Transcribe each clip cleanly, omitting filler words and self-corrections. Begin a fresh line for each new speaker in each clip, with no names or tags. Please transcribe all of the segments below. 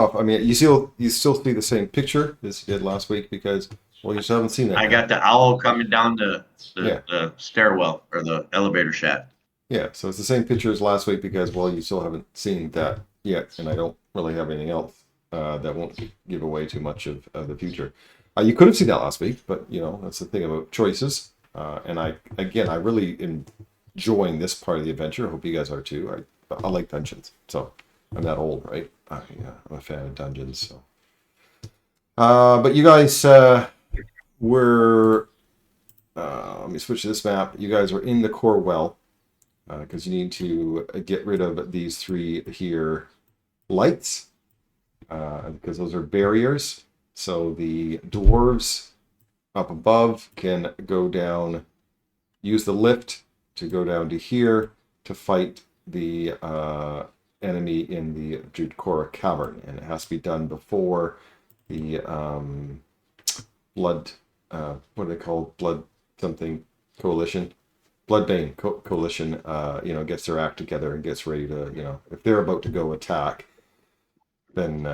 I mean, you still see the same picture as you did last week because well, you still haven't seen it
I
yet.
got the owl coming down
Yeah,
the stairwell or the elevator shaft.
yeah. So it's the same picture as last week because well, you still haven't seen that yet, and I don't really have anything else that won't give away too much of the future. You could have seen that last week, but you know that's the thing about choices. And I really enjoying this part of the adventure. I hope you guys are too. I like dungeons, so I'm that old, right? Yeah, I'm a fan of dungeons. So, but you guys were. Let me switch to this map. You guys were in the core well because you need to get rid of these three here lights because those are barriers. So the dwarves up above can go down, use the lift to go down to here to fight the enemy in the Judcora cavern, and it has to be done before the blood. What are they called? Blood something coalition. Bloodbane coalition. Gets their act together and gets ready to. If they're about to go attack, then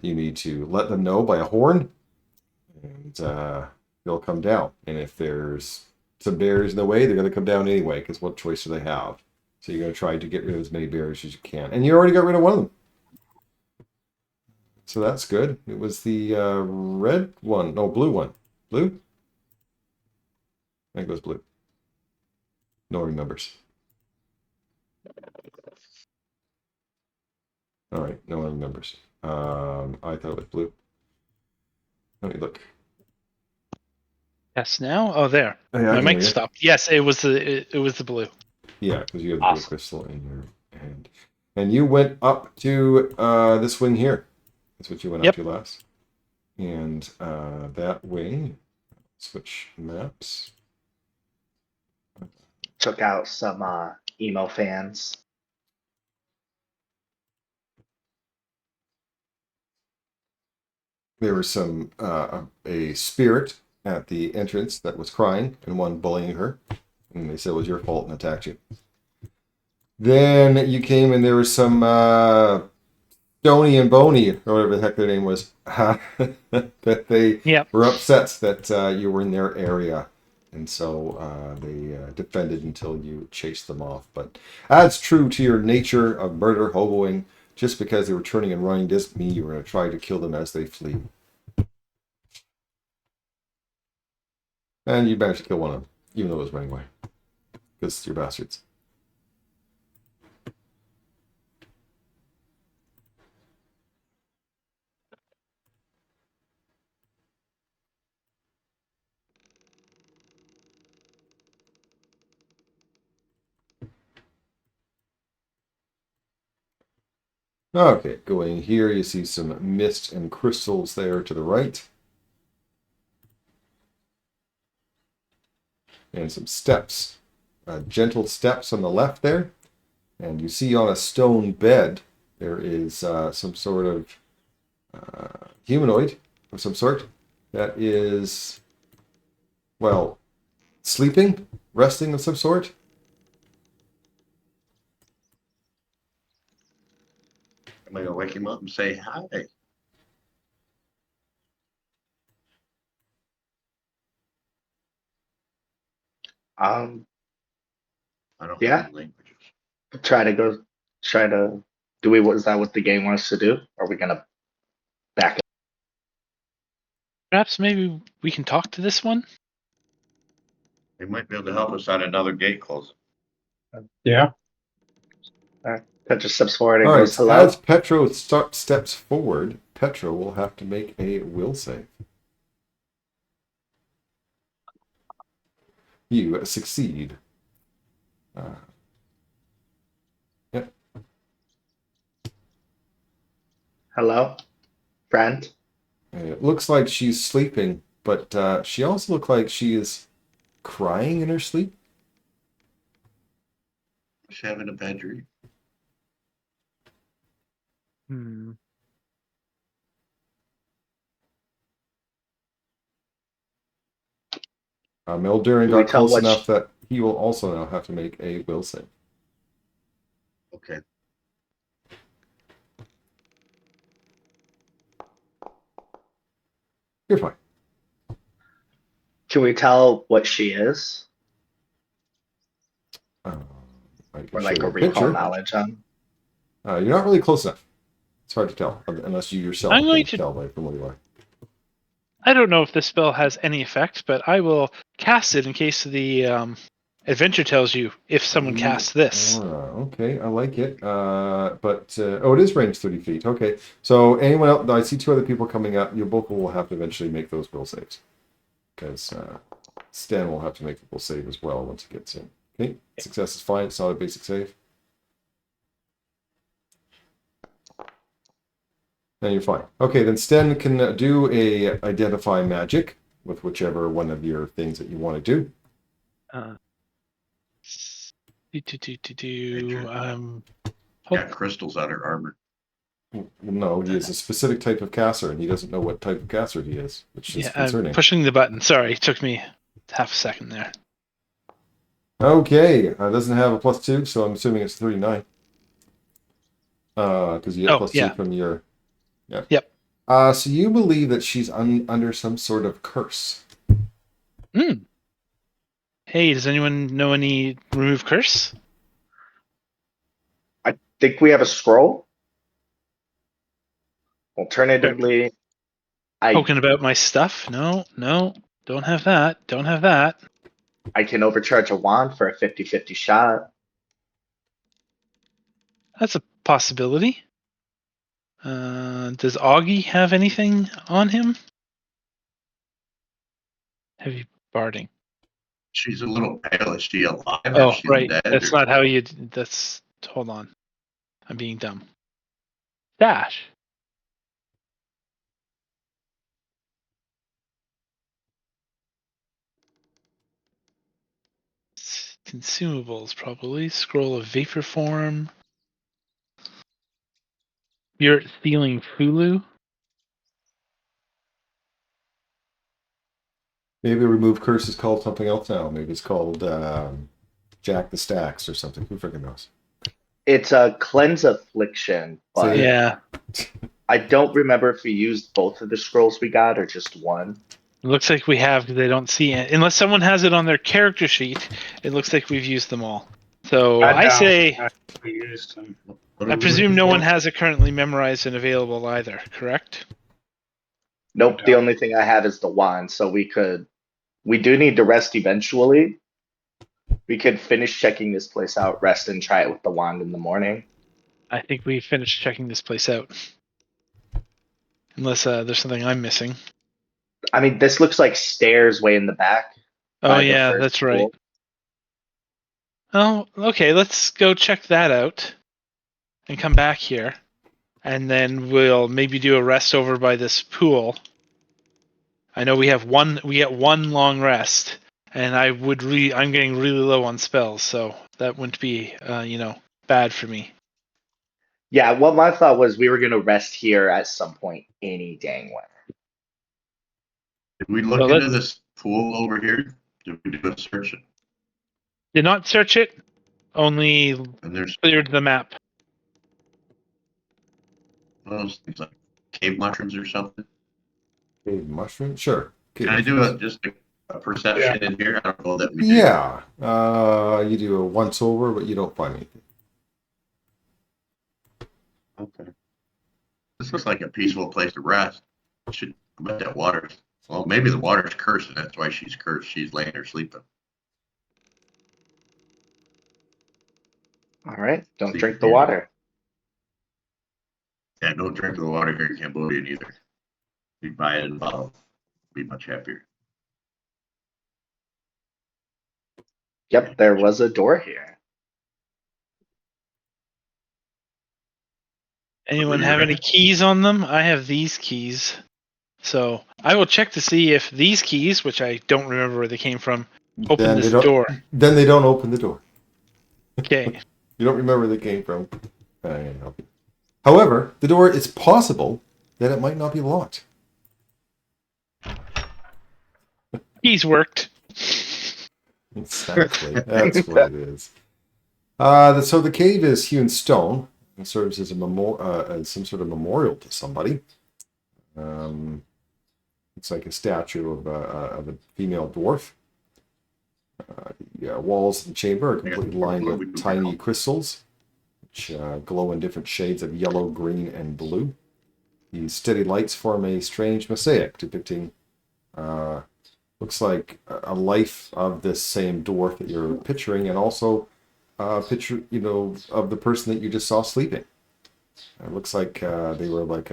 you need to let them know by a horn, and they'll come down. And if there's some barriers in the way, they're going to come down anyway, because what choice do they have? So you're going to try to get rid of as many barriers as you can. And you already got rid of one of them. So that's good. It was the red one. No, blue one. Blue? I think it was blue. No one remembers. All right, no one remembers. I thought it was blue. Let me look.
Yes, now? Oh, there.
Hey, I
My
can hear
mic
you.
stopped. Yes, it was the blue.
Yeah, because you have the blue
Awesome.
crystal in your hand. And you went up to this wing here. That's what you went up
Yep.
to last. And that wing, switch maps.
Took out some emo fans.
There was a spirit at the entrance that was crying and one bullying her. And they said it was your fault and attacked you. Then you came and there was some Stony and Boney, or whatever the heck their name was, that they
Yep.
were upset that you were in their area. And so they defended until you chased them off. But as true to your nature of murder, hoboing, just because they were turning and running doesn't mean you were going to try to kill them as they flee. And you managed to kill one of them, even though it was running away. Because you're bastards. Okay, going here, you see some mist and crystals there to the right. And some steps, gentle steps on the left there. And you see on a stone bed, there is some sort of humanoid of some sort that is, well, sleeping, resting of some sort.
Am I gonna wake him up and say hi?
Um,
I don't
Yeah.
have any languages.
try to do we is that what the game wants to do? Are we gonna back it?
Perhaps maybe we can talk to this one.
They might be able to help us out another gate closing.
Yeah.
Petra steps forward and
All
goes,
right,
"Hello."
as Petro steps forward, Petro will have to make a will save. You succeed. Yep.
Hello, friend.
It looks like she's sleeping, but she also looks like she is crying in her sleep.
She's having a bad dream.
Hmm.
Mildurin
Do we
got
tell
close
what
enough that he will also now have to make a will save.
Okay.
You're fine.
Can we tell what she is?
I can
Or
show
like
you
a
a
recall
picture.
knowledge on?
You're not really close enough. It's hard to tell unless you yourself
I'm going
can
to-
tell from where you are.
I don't know if this spell has any effect, but I will cast it in case the adventure tells you if someone casts this.
Okay, I like it. Oh, it is range 30 feet. Okay, so anyone else? I see two other people coming up. You both will have to eventually make those will saves because Stan will have to make the will save as well once he gets in. Okay, success is fine. It's not a basic save. Then you're fine. Okay, then Sten can do a identify magic with whichever one of your things that you want to do.
Uh,
Got crystals on her armor.
No, he is a specific type of caster, and he doesn't know what type of caster he is, which is
yeah,
concerning.
I'm pushing the button. Sorry, it took me half a second there.
Okay, doesn't have a +2, so I'm assuming it's 39. Because you get +2
yeah.
from your. Yeah.
Yep.
So you believe that she's under some sort of curse.
Hey, does anyone know any remove curse?
I think we have a scroll. Alternatively,
Poking about my stuff? No, don't have that. Don't have that.
I can overcharge a wand for a 50-50 shot.
That's a possibility. Does Augie have anything on him? Heavy barding.
She's a little pale. Is she alive?
Oh,
Is she
right.
dead?
That's
or-
not how you. That's. Hold on. I'm being dumb. Dash. Consumables, probably. Scroll of vapor form. You're stealing Fulu?
Maybe remove curse is called something else now. Maybe it's called Jack the Stacks or something. Who freaking knows?
It's a cleanse affliction, but
Yeah.
I don't remember if we used both of the scrolls we got or just one.
It looks like we have because they don't see it. Unless someone has it on their character sheet, it looks like we've used them all. So I say,
we used them.
What are
I
we
presume
looking
no
for?
one has it currently memorized and available either, correct?
Nope, the
Yeah.
only thing I have is the wand, so we do need to rest eventually. We could finish checking this place out, rest, and try it with the wand in the morning.
I think we finished checking this place out. Unless there's something I'm missing.
I mean, this looks like stairs way in the back.
Oh
by the
yeah,
first
that's right.
pool.
Oh, okay, let's go check that out and come back here. And then we'll maybe do a rest over by this pool. I know we get one long rest, and I'm getting really low on spells, so that wouldn't be bad for me.
Yeah, what my thought was we were gonna rest here at some point any dang way.
Did we look
Well,
into
let's-
this pool over here? Did we do a search?
Did not search it, only
And there's
cleared the map.
those things like cave mushrooms or something.
Okay, mushroom? Sure. Okay,
Can I do
mushrooms.
just a perception in here? I don't know that we do.
Yeah. You do a once over, but you don't find anything.
Okay. This looks like a peaceful place to rest. I bet that water's. Well, maybe the water's cursed, and that's why she's cursed. She's laying there sleeping.
All right, don't
Sleeping
drink the
Beauty.
water.
Yeah, don't drink the water here in Cambodia either. You buy it in a bottle, be much happier.
Yep, there was a door here.
Anyone
you
have any
reckon?
keys on them? I have these keys. So I will check to see if these keys, which I don't remember where they came from, open
Then
this
they don't-
door.
Then they don't open the door.
Okay.
You don't remember where they came from. I can't help you. However, the door, it's possible that it might not be locked.
Keys worked.
Exactly. That's what it is. So the cave is hewn stone. It serves as a as some sort of memorial to somebody. Looks like a statue of a female dwarf. The walls of the chamber are completely lined with tiny crystals, which glow in different shades of yellow, green, and blue. These steady lights form a strange mosaic depicting, looks like a life of this same dwarf that you're picturing, and also a picture, of the person that you just saw sleeping. It looks like they were like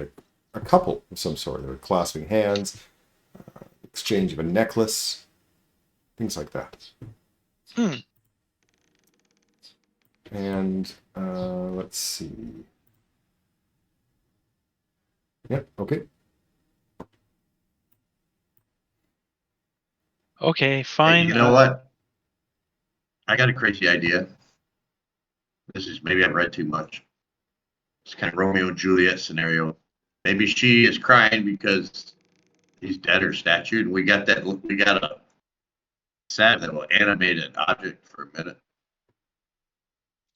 a couple of some sort. They were clasping hands, exchange of a necklace, things like that. And let's see. Yep, okay.
Okay,
Hey,
fine.
you know what? I got a crazy idea. This is maybe I read too much. It's kind of Romeo and Juliet scenario. Maybe she is crying because he's dead or statued. We got a sad little animated object for a minute.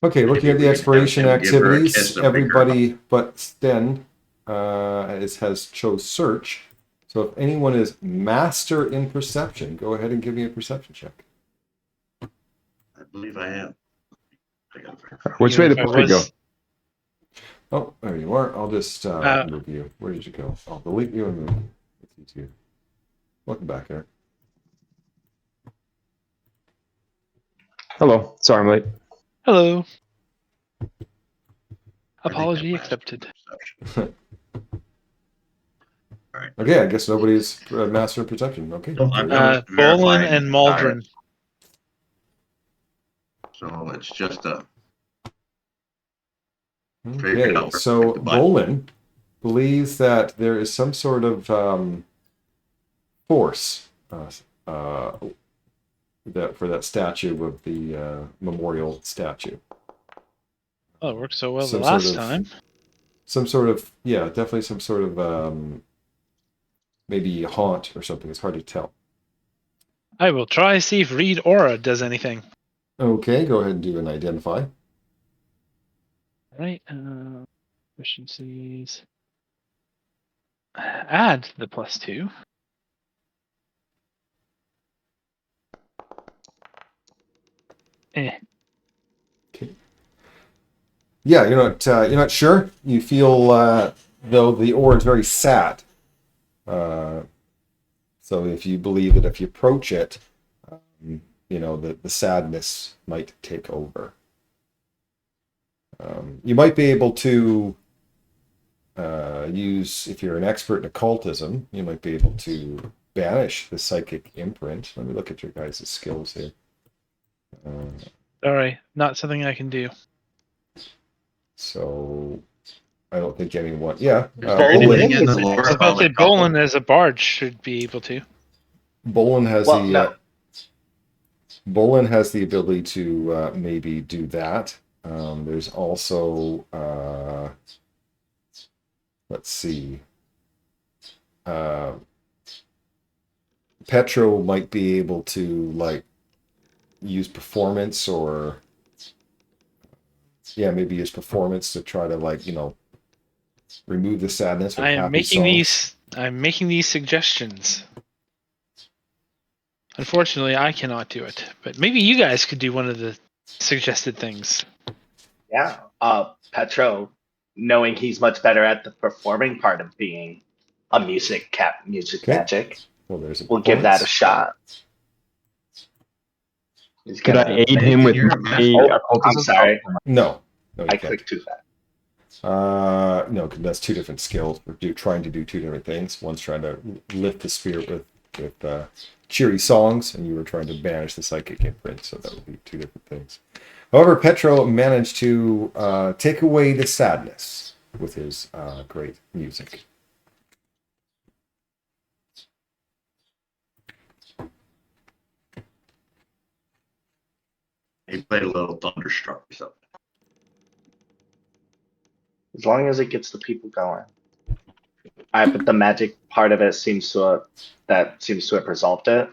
Okay, looking
Maybe
at the
we can
exploration
have him give her a kiss
activities,
and bring her
everybody but Sten has chose search. So if anyone is master in perception, go ahead and give me a perception check.
I believe I am.
Which way did
If I
Patrick go?
was-
Oh, there you are. I'll just move you. Where did you go? I'll delete you and move you. It's easier. Welcome back, Eric.
Hello. Sorry, I'm late.
Hello.
I think
Apology
I'm master
accepted.
perception.
Okay, I guess nobody's master in perception. Okay.
So I'm gonna verify
Bolin and
the
Maldron.
So it's just a
Okay, so Bolin believes that there is some sort of force that for that statue of the memorial statue.
Oh, it worked so well the
Some
last
sort of-
time.
Some sort of, yeah, definitely some sort of maybe haunt or something. It's hard to tell.
I will try see if Read Aura does anything.
Okay, go ahead and do an identify.
Right. Efficiencies. Add the +2.
Yeah, you're not sure. You feel though the aura is very sad. So if you believe that if you approach it, the sadness might take over. You might be able to use, if you're an expert in occultism, you might be able to banish the psychic imprint. Let me look at your guys' skills here.
Sorry, not something I can do.
So I don't think anyone. Yeah,
Is there anything in the lore
I was about to say
about the couple?
Bolin as a bard should be able to.
Bolin has
Well, no.
Bolin has the ability to maybe do that. There's also let's see. Petro might be able to use performance or maybe use performance to try to remove the sadness with
I'm
happy
making
songs.
I'm making these suggestions. Unfortunately, I cannot do it, but maybe you guys could do one of the suggested things.
Yeah. Petro, knowing he's much better at the performing part of being a music
Okay.
magic,
Well, there's
we'll give that a
performance.
shot. He's
Could I
gonna-
aid him with
You're a
my
master.
Oh,
occultism?
I'm sorry.
No, you
I
can't.
clicked too fast.
No, because that's two different skills. We're trying to do two different things. One's trying to lift the spirit with cheery songs, and you were trying to banish the psychic imprint, so that would be two different things. However, Petro managed to take away the sadness with his great music.
He played a little Thunderstruck or something.
As long as it gets the people going. But the magic part of it seems to have resolved it.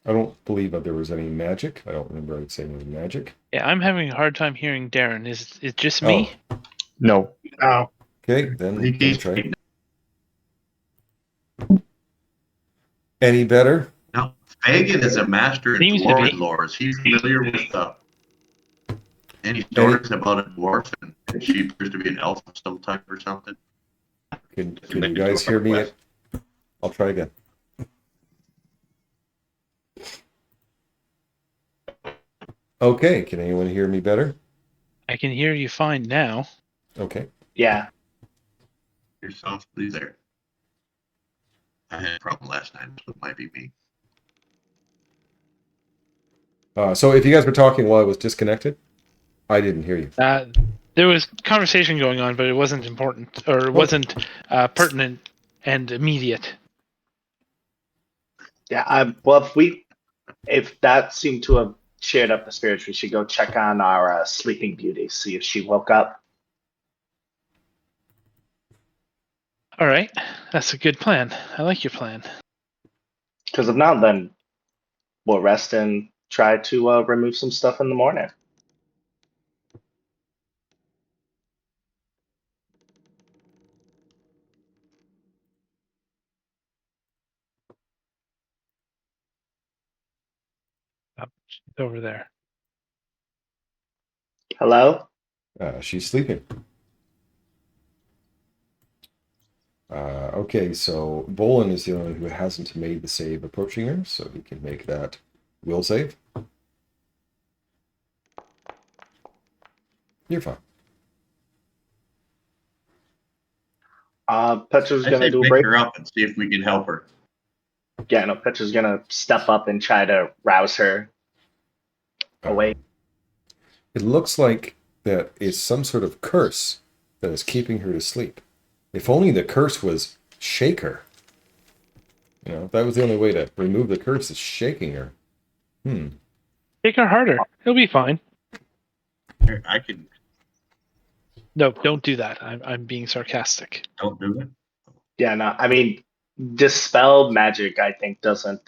I don't believe that there was any magic. I don't remember it saying there was magic.
Yeah, I'm having a hard time hearing Darren. Is it just me?
Oh,
No.
Oh,
okay, then
He
let me
keeps
try. Any better?
Now, Fagan is a master in
Seems to be.
dwarven lore. Is he familiar with any
Any-
stories about a dwarf? And she appears to be an elf of some type or something.
Can you guys hear me? I'll try again. Okay, can anyone hear me better?
I can hear you fine now.
Okay.
Yeah.
You're softly there. I had a problem last night, so it might be me.
So if you guys were talking while I was disconnected, I didn't hear you.
There was conversation going on, but it wasn't important, or it wasn't pertinent and immediate.
Yeah. Well, if that seemed to have cheered up the spirits, we should go check on our sleeping beauty, see if she woke up.
All right, that's a good plan. I like your plan.
Because if not, then we'll rest and try to remove some stuff in the morning.
She's over there.
Hello?
She's sleeping. Okay, so Bolin is the only one who hasn't made the save approaching her, so he can make that will save. You're fine.
Petra's
I
gonna
say
do a
pick
break.
her up and see if we can help her.
Yeah, no, Petra's gonna step up and try to rouse her awake.
It looks like that is some sort of curse that is keeping her to sleep. If only the curse was shake her. You know, if that was the only way to remove the curse is shaking her.
Take her harder. He'll be fine.
Here, I can.
No, don't do that. I'm being sarcastic.
Don't do it.
Yeah, no, I mean, dispel magic, I think, doesn't,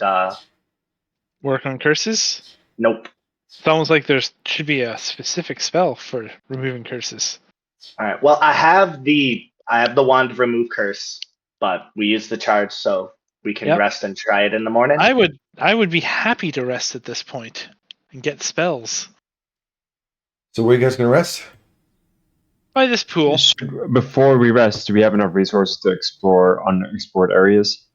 Work on curses?
nope.
It's almost like there should be a specific spell for removing curses.
Alright, well, I have the wand of remove curse, but we use the charge so we can
Yep.
rest and try it in the morning.
I would be happy to rest at this point and get spells
So where are you guys gonna rest?
by this pool.
Before we rest, do we have enough resources to explore unexplored areas?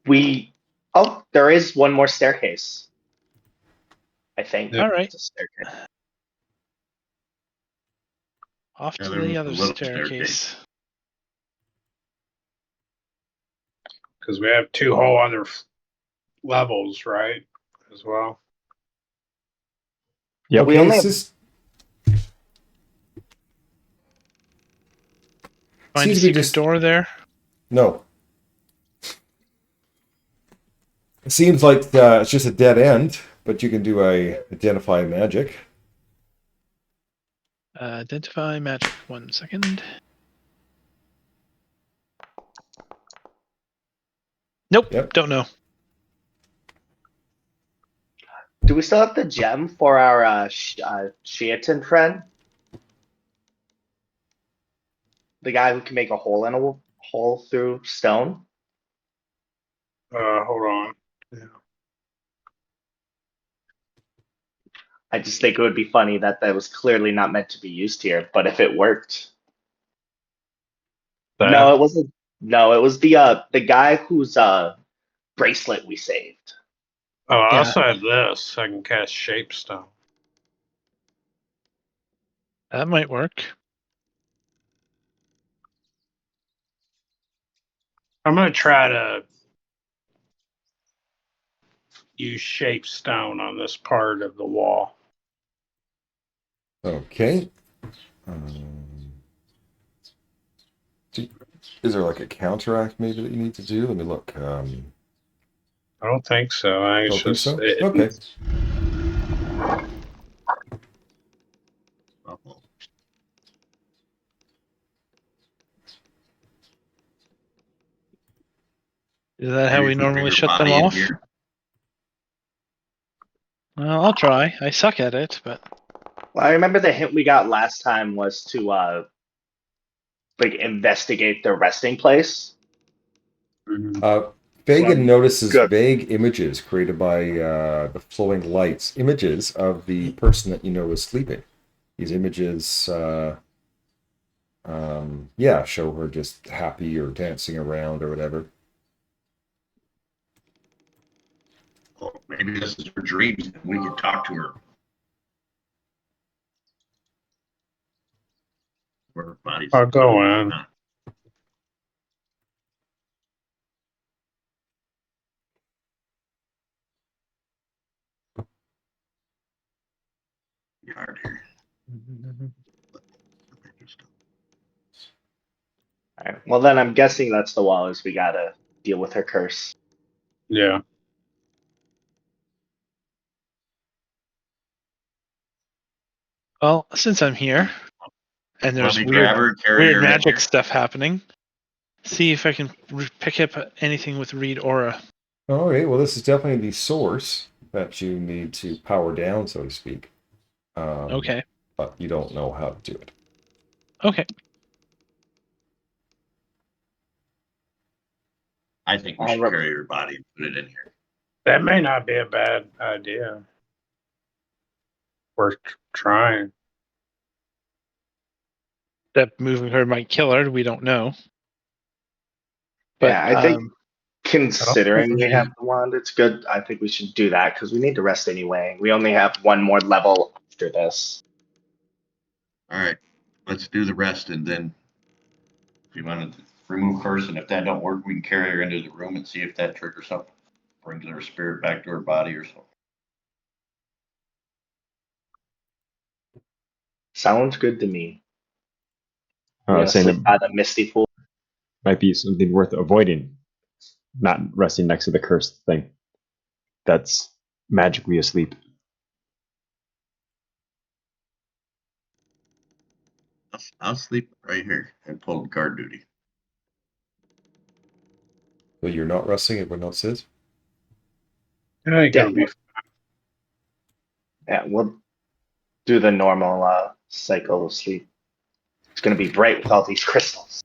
There is one more staircase. I think.
All right,
It's a staircase.
off
Yeah,
to
there was
the
a
other
little
staircase.
Because we have two whole other levels, right? As well.
Yep.
We
Okay,
only have-
Find a
seems to be
secret
just
door there.
no. It seems like it's just a dead end, but you can do a identify magic.
Identify magic. 1 second. Nope.
Yep.
Don't know.
Do we still have the gem for our Shiatin friend? The guy who can make a hole in a hole through stone?
Hold on. Yeah.
I just think it would be funny that was clearly not meant to be used here, but if it worked. No, it wasn't. No, it was the guy whose bracelet we saved.
Oh, I
Yeah.
also have this. I can cast Shape Stone.
That might work.
I'm going to try to use Shape Stone on this part of the wall.
Okay. Is there like a counteract maybe that you need to do? Let me look.
I don't think so. I
Don't
it's
think
just
so? Okay.
Uh-oh.
Is that how
Maybe
we
if bring
normally
her
shut them
body in
off?
here.
Well, I'll try. I suck at it, but
Well, I remember the hint we got last time was to like investigate the resting place.
Mhm.
Fagan notices
Good.
vague images created by the flowing lights, images of the person that you know is sleeping. These images, show her just happy or dancing around or whatever.
Well, maybe this is her dreams and we can talk to her. Where her body's
I'll go in.
not. Yard here.
All right. Well, then I'm guessing that's the wall. Is we gotta deal with her curse.
Yeah.
Well, since I'm here, and
Let
there's
me
weird,
grab her and carry
weird
her in
magic
here.
stuff happening, see if I can pick up anything with read aura.
Okay, well, this is definitely the source that you need to power down, so to speak.
Okay.
But you don't know how to do it.
Okay.
I think we
I'll
should
rep-
carry her body and put it in here.
That may not be a bad idea. Worth trying.
That moving her might kill her. We don't know. But
Yeah, I think considering we have the wand, it's good. I think we should do that because we need to rest anyway. We only have one more level after this.
All right, let's do the rest, and then if you want to remove curse, and if that don't work, we can carry her into the room and see if that triggers something, brings her spirit back to her body or something.
Sounds good to me. We're gonna
Saying
sleep
it
by the misty pool.
might be something worth avoiding, not resting next to the cursed thing that's magically asleep.
I'll sleep right here and pull guard duty.
So you're not resting, everyone else is?
I think it'll be.
Yeah, we'll do the normal cycle of sleep. It's gonna be bright with all these crystals.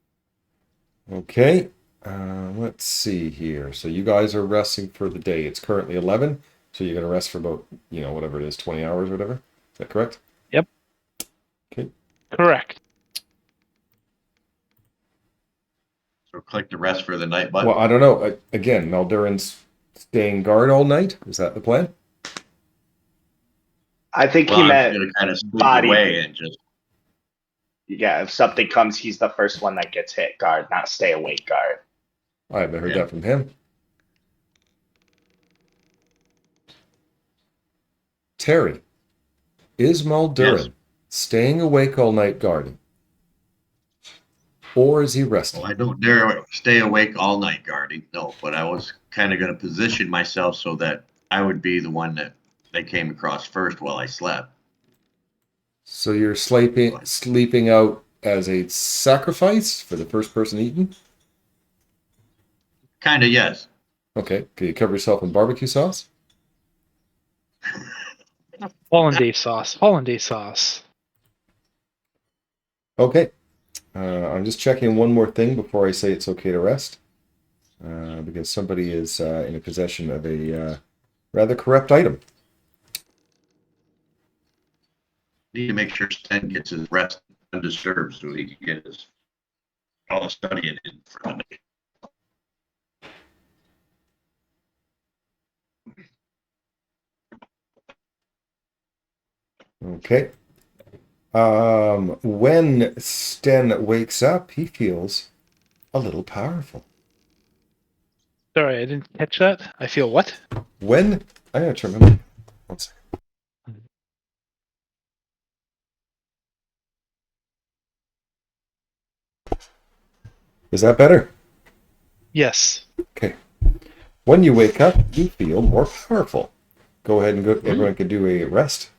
Okay, let's see here. So you guys are resting for the day. It's currently 11, so you're going to rest for about, whatever it is, 20 hours or whatever. Is that correct?
Yep.
Okay.
Correct.
So click the rest for the night button.
Well, I don't know. Again, Maldurin's staying guard all night. Is that the plan?
I think
Well,
he
I'm
meant
gonna kind of sleep
body.
away and just.
Yeah, if something comes, he's the first one that gets hit. Guard, not stay awake. Guard.
I haven't heard
Yeah.
that from him. Terry, is Maldurin
Yes.
staying awake all night guarding? Or is he resting?
Well, I don't dare stay awake all night guarding, no, but I was kind of going to position myself so that I would be the one that they came across first while I slept.
So you're sleeping out as a sacrifice for the first person eaten?
Kind of, yes.
Okay. Can you cover yourself in barbecue sauce?
Hollandaise sauce. Hollandaise sauce.
Okay. I'm just checking one more thing before I say it's okay to rest. Because somebody is in a possession of a rather corrupt item.
Need to make sure Sten gets his rest undisturbed so he can get his all the studying in for the day.
Okay. When Sten wakes up, he feels a little powerful.
Sorry, I didn't catch that. I feel what?
I'm gonna turn my mic. One second. Is that better?
Yes.
Okay. When you wake up, you feel more powerful. Go ahead and go. Everyone can do a rest.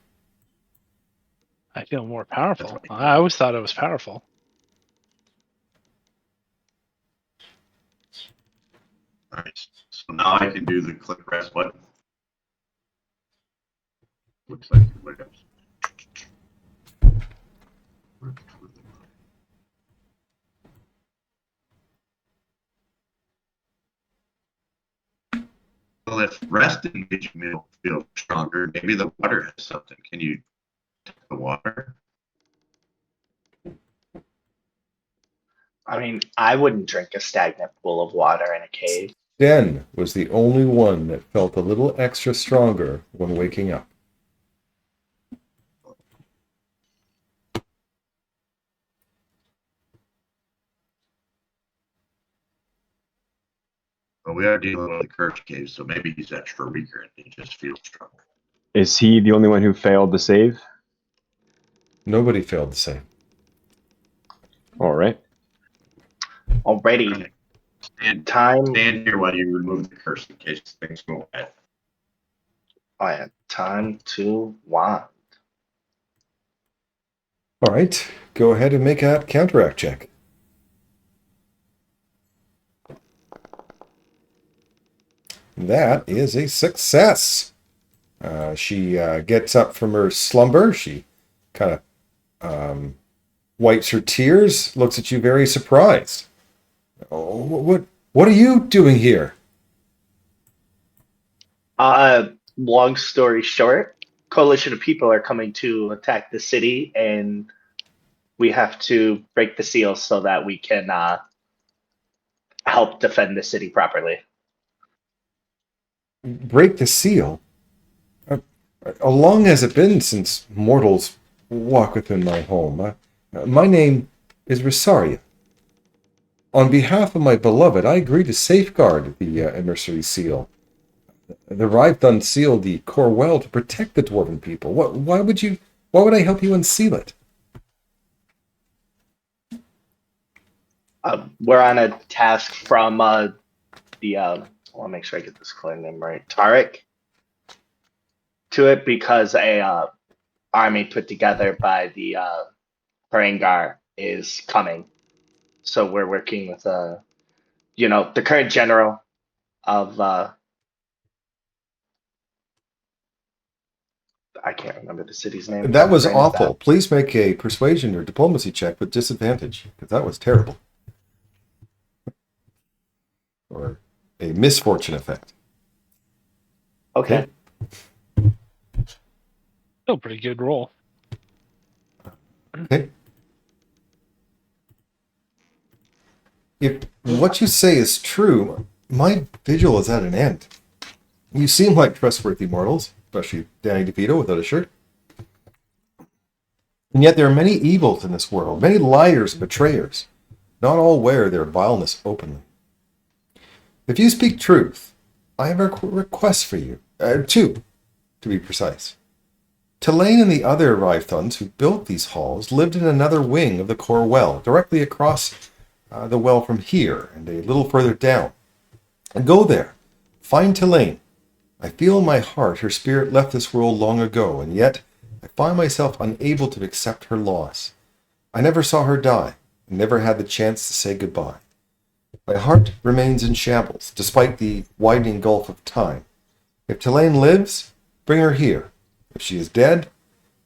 I feel more powerful. I always thought I was powerful.
All right, so now I can do the click rest button. Looks like it would have. Well, if resting makes you feel stronger, maybe the water has something. Can you take the water?
I mean, I wouldn't drink a stagnant pool of water in a cave.
Den was the only one that felt a little extra stronger when waking up.
But we are dealing with a cursed cave, so maybe he's extra weaker and he just feels stronger.
Is he the only one who failed to save?
Nobody failed to say.
All right.
Already, time.
Stand here while you remove the curse in case things go bad.
Oh yeah, time to wand.
All right, go ahead and make a counteract check. That is a success. She gets up from her slumber. She kind of wipes her tears, looks at you very surprised. Oh, what are you doing here?
Long story short, coalition of people are coming to attack the city, and we have to break the seal so that we can help defend the city properly.
Break the seal? How long has it been since mortals walk within my home? My name is Rosaria. On behalf of my beloved, I agree to safeguard the emissary seal. The Rive unsealed the core well to protect the dwarven people. Why would I help you unseal it?
We're on a task from the I want to make sure I get this clan name right. Taargick to it because a army put together by the Parangar is coming. So we're working with the current general of I can't remember the city's name.
That was
Brain is
awful. Please make a persuasion or diplomacy check with disadvantage, because that was terrible. Or a misfortune effect.
Okay.
Still pretty good roll.
Okay. If what you say is true, my vigil is at an end. You seem like trustworthy mortals, especially Danny DeVito without a shirt. And yet there are many evils in this world, many liars and betrayers. Not all wear their vileness openly. If you speak truth, I have a request for you. Two, to be precise. Tulane and the other Rythuns who built these halls lived in another wing of the core well, directly across the well from here and a little further down. And go there. Find Tulane. I feel in my heart her spirit left this world long ago, and yet I find myself unable to accept her loss. I never saw her die, and never had the chance to say goodbye. My heart remains in shambles, despite the widening gulf of time. If Tulane lives, bring her here. If she is dead,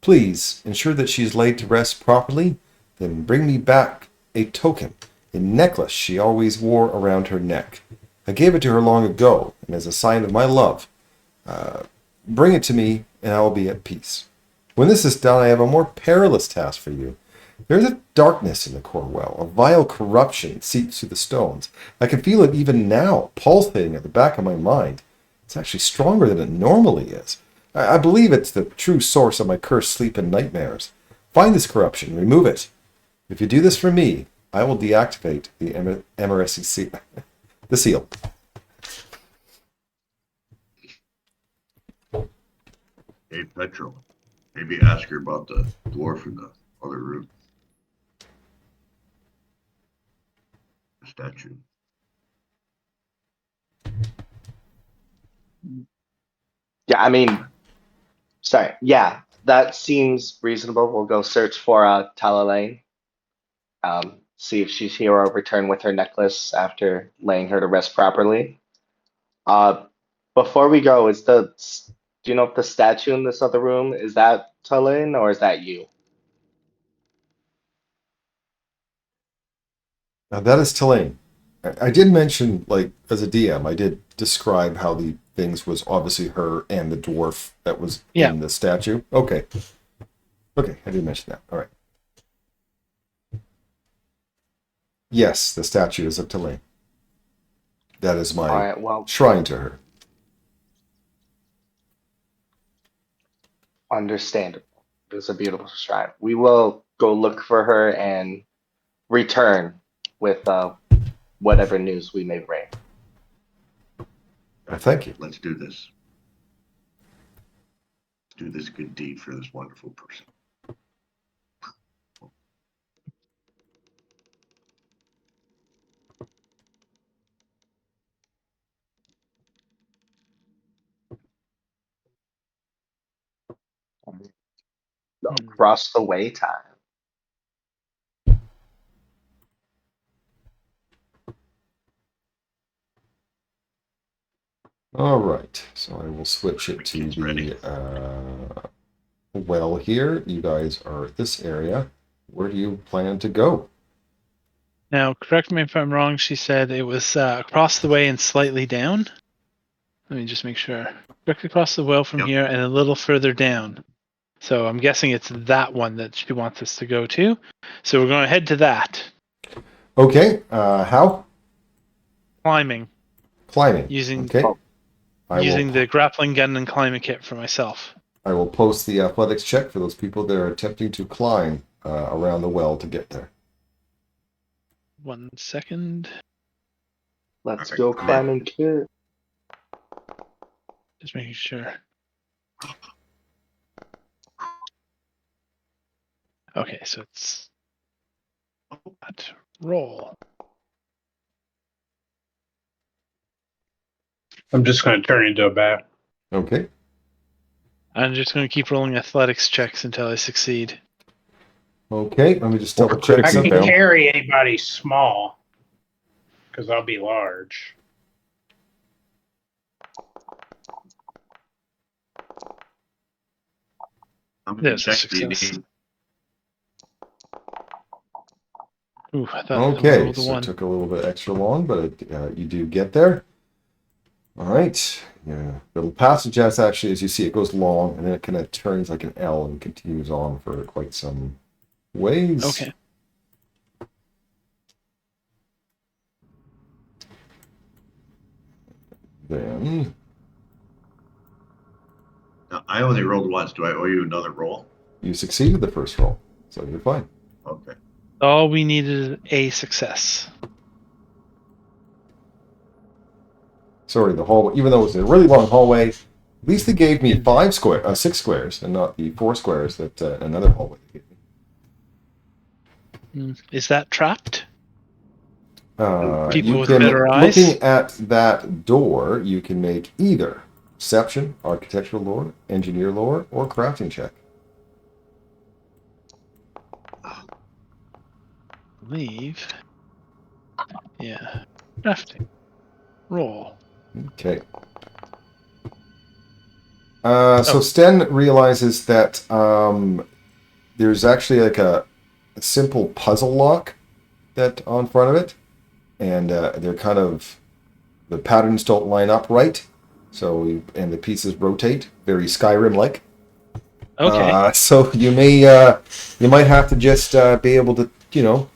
please ensure that she is laid to rest properly, then bring me back a token, a necklace she always wore around her neck. I gave it to her long ago, and as a sign of my love, bring it to me, and I will be at peace. When this is done, I have a more perilous task for you. There is a darkness in the core well. A vile corruption seeps through the stones. I can feel it even now, pulsating at the back of my mind. It's actually stronger than it normally is. I believe it's the true source of my cursed sleep and nightmares. Find this corruption, remove it. If you do this for me, I will deactivate the emissary seal. The seal.
Hey, Petro, maybe ask her about the dwarf in the other room. The statue.
Yeah, I mean, sorry. Yeah, that seems reasonable. We'll go search for Talalane. See if she's here or return with her necklace after laying her to rest properly. Before we go, do you know if the statue in this other room is that Talane or is that you?
Now that is Tulane. I did mention, like, as a DM, I did describe how the things was obviously her and the dwarf that was
Yeah.
in the statue. Okay. Okay, I didn't mention that. All right. Yes, the statue is of Tulane. That is my
All right. Well,
shrine to her.
understandable. It's a beautiful shrine. We will go look for her and return with whatever news we may bring.
Thank you.
Let's do this. Let's do this good deed for this wonderful person.
Across the way time.
All right, so I will switch it to
It's ready.
the well here. You guys are at this area. Where do you plan to go?
Now, correct me if I'm wrong. She said it was across the way and slightly down. Let me just make sure. Directly across the well from
Yep.
here and a little further down. So I'm guessing it's that one that she wants us to go to. So we're going to head to that.
Okay, how?
Climbing.
Climbing.
Using
Okay.
using the grappling gun and climbing kit for myself.
I will post the athletics check for those people that are attempting to climb around the well to get there.
1 second.
Let's
Okay,
go
come
climbing kid.
Just making sure. Okay, so it's that roll.
I'm just going to turn into a bat.
Okay.
I'm just going to keep rolling athletics checks until I succeed.
Okay, let me just
Or
double check
critics
I can
fail.
something.
carry anybody small because I'll be large.
How many
There's a
checks do you
success.
need?
Ooh, I thought I
Okay,
rolled a
so it
1.
took a little bit extra long, but you do get there. All right. Yeah. The passage, as actually, as you see, it goes long, and then it kind of turns like an L and continues on for quite some ways.
Okay.
Then
Now, I only rolled once. Do I owe you another roll?
you succeeded the first roll, so you're fine.
Okay.
All we needed is a success.
Sorry, the hallway, even though it was a really long hallway, at least they gave me 6 squares, and not the 4 squares that another hallway gave me.
Is that trapped? People
You
with
can,
better eyes?
looking at that door, you can make either perception, architectural lore, engineer lore, or crafting check.
Leave. Yeah. Crafting. Roll.
Okay. So Sten realizes that there's actually like a simple puzzle lock that on front of it, and they're kind of, the patterns don't line up right, and the pieces rotate, very Skyrim-like.
Okay.
So you might have to just be able to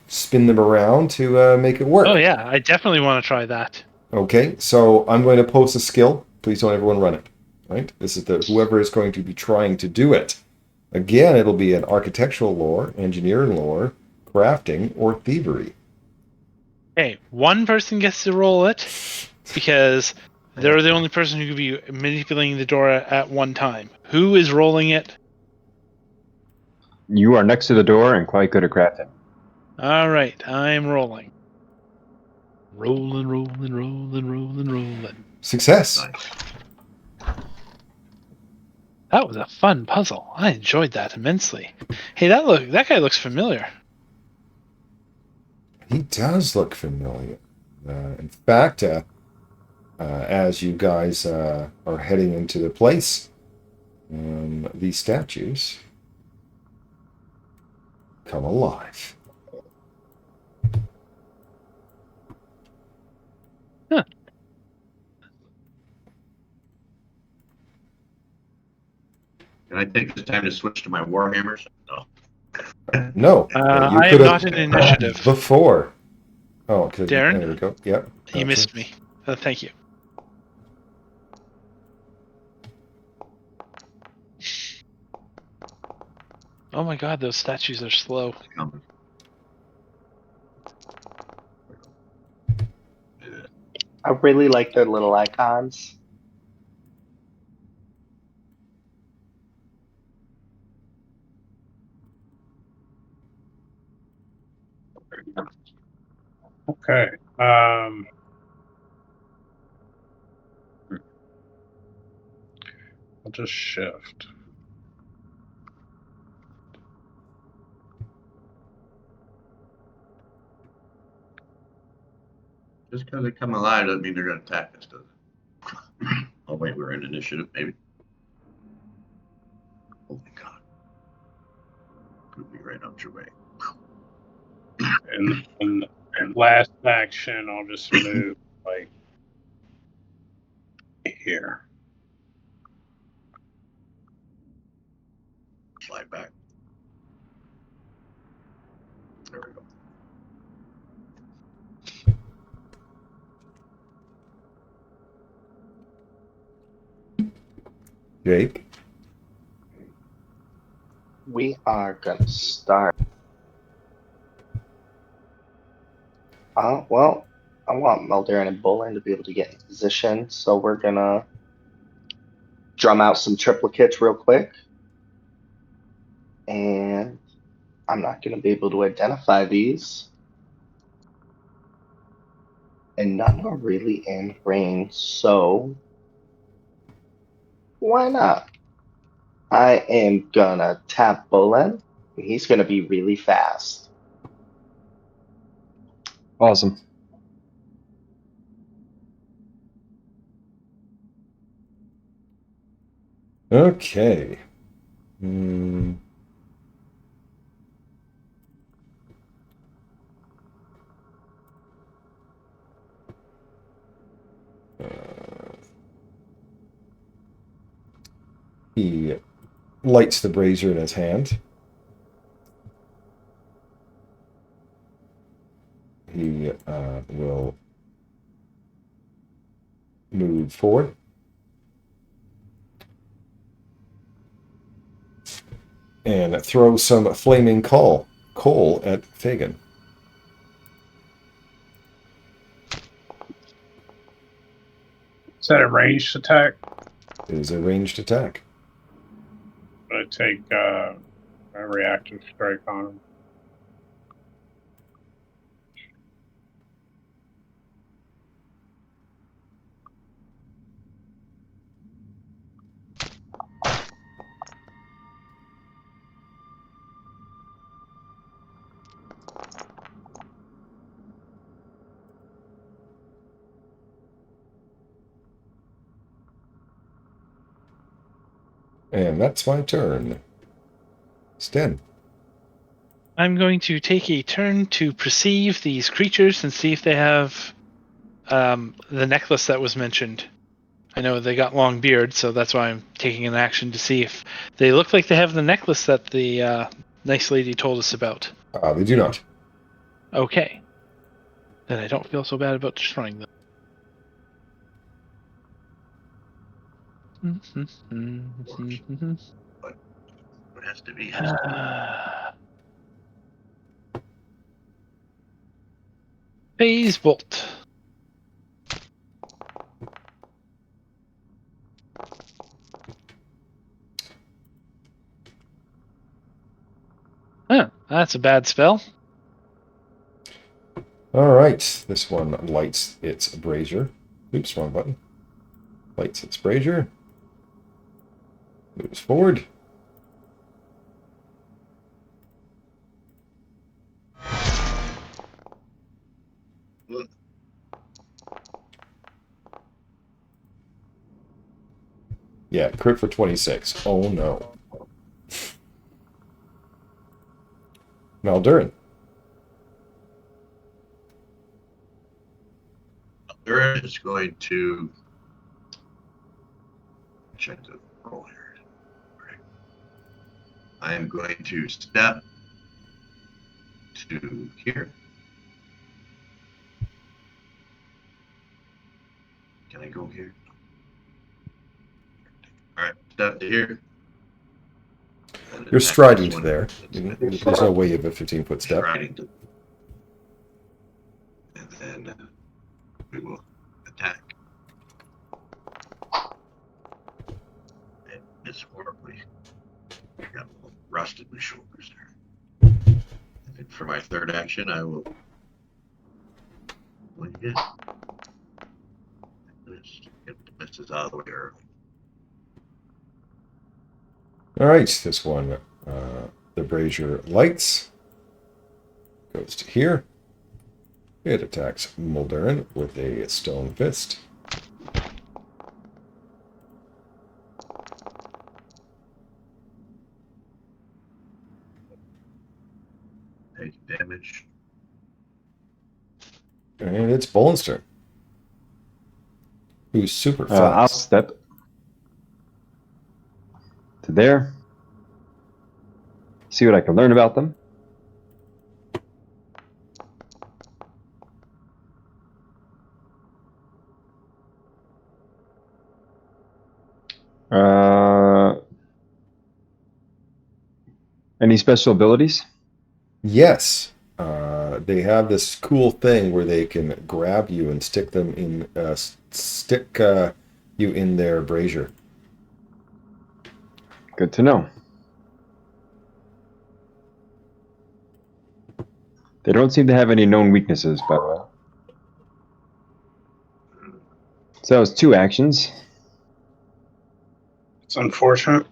spin them around to make it work.
Oh yeah, I definitely want to try that.
Okay, so I'm going to post a skill. Please don't everyone run it. Right? This is whoever is going to be trying to do it. Again, it'll be an architectural lore, engineering lore, crafting, or thievery.
Hey, one person gets to roll it because they're the only person who could be manipulating the door at one time. Who is rolling it?
You are next to the door and quite good at crafting.
All right, I'm rolling. Rolling.
Success.
Nice.
That was a fun puzzle. I enjoyed that immensely. Hey, that guy looks familiar.
He does look familiar. In fact, as you guys are heading into the place, these statues come alive.
Huh.
Can I take this time to switch to my Warhammers? No.
No. You
I
could
am
have
not in initiative.
before. Oh, because
Darren?
there we go. Yep.
You
gotcha.
missed me. Thank you. Oh my god, those statues are slow.
Coming.
I really like their little icons.
Okay. I'll just shift.
Just because they come alive doesn't mean they're going to attack us, does it? Oh, wait, we're in initiative, maybe. Holy God. Put me right out your way.
And last action, I'll just move like here.
Slide back. There we go.
Jake.
We are gonna start. Well, I want Meldurin and Bolin to be able to get in position, so we're gonna drum out some triplicates real quick. And I'm not gonna be able to identify these. And none are really in range, so why not? I am gonna tap Bolin. He's gonna be really fast.
Awesome.
Okay. Hmm. He lights the brazier in his hand. He will move forward. And throw some flaming coal at Fagin.
Is that a ranged attack?
It is a ranged attack.
I take a reactive strike on him.
And that's my turn. Sten.
I'm going to take a turn to perceive these creatures and see if they have the necklace that was mentioned. I know they got long beards, so that's why I'm taking an action to see if they look like they have the necklace that the nice lady told us about.
They do not.
Okay. Then I don't feel so bad about destroying them.
It has to be.
Phase bolt. Huh, that's a bad spell.
All right. This one lights its brazier. Oops, wrong button. Lights its brazier. Moves forward. Yeah, crit for 26. Oh no. Maldurin.
They're just going to check the roll here. I am going to step to here. Can I go here? All right, step to here. And
You're
attack
striding
this
to
one.
there. There's no way you have a 15-foot step.
Striding to. And then we will attack. And miss horribly. I got a little rust in my shoulders there. And for my third action, I will. What do you get? Get the misses out of the way early.
All right, this one, the brazier lights, goes to here. It attacks Moldarin with a stone fist.
Take damage.
And it's Bolin's turn, who's super fast.
I'll step to there. See what I can learn about them. Any special abilities?
Yes, they have this cool thing where they can grab you and stick them in, you in their brazier.
Good to know. They don't seem to have any known weaknesses, by the way. So that was 2 actions.
It's unfortunate.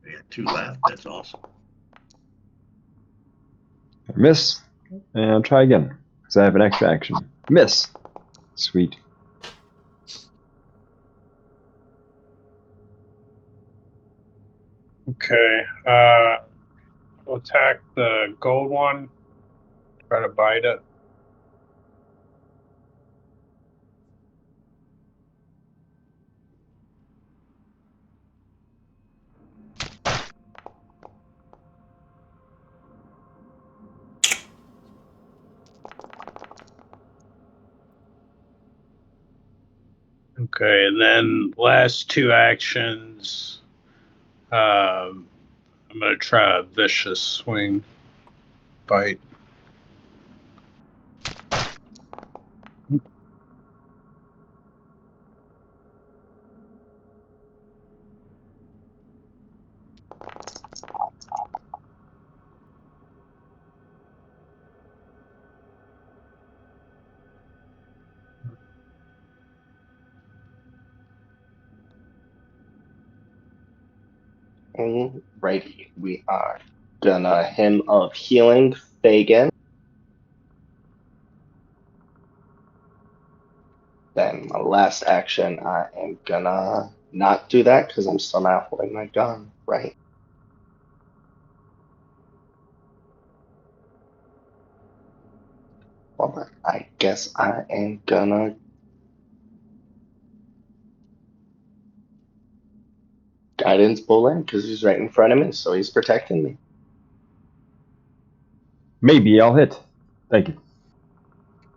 We got 2 left. That's awesome.
I miss, and I'll try again, because I have an extra action. Miss. Sweet.
Okay. We'll attack the gold one. Try to bite it. Okay, and then last 2 actions. I'm gonna try a vicious swing bite.
Alrighty, we are gonna Hymn of Healing Fagin. Then my last action, I am gonna not do that because I'm still not holding my gun, right? Well, I guess I am gonna guidance pull in because he's right in front of me, so he's protecting me.
Maybe I'll hit. Thank you.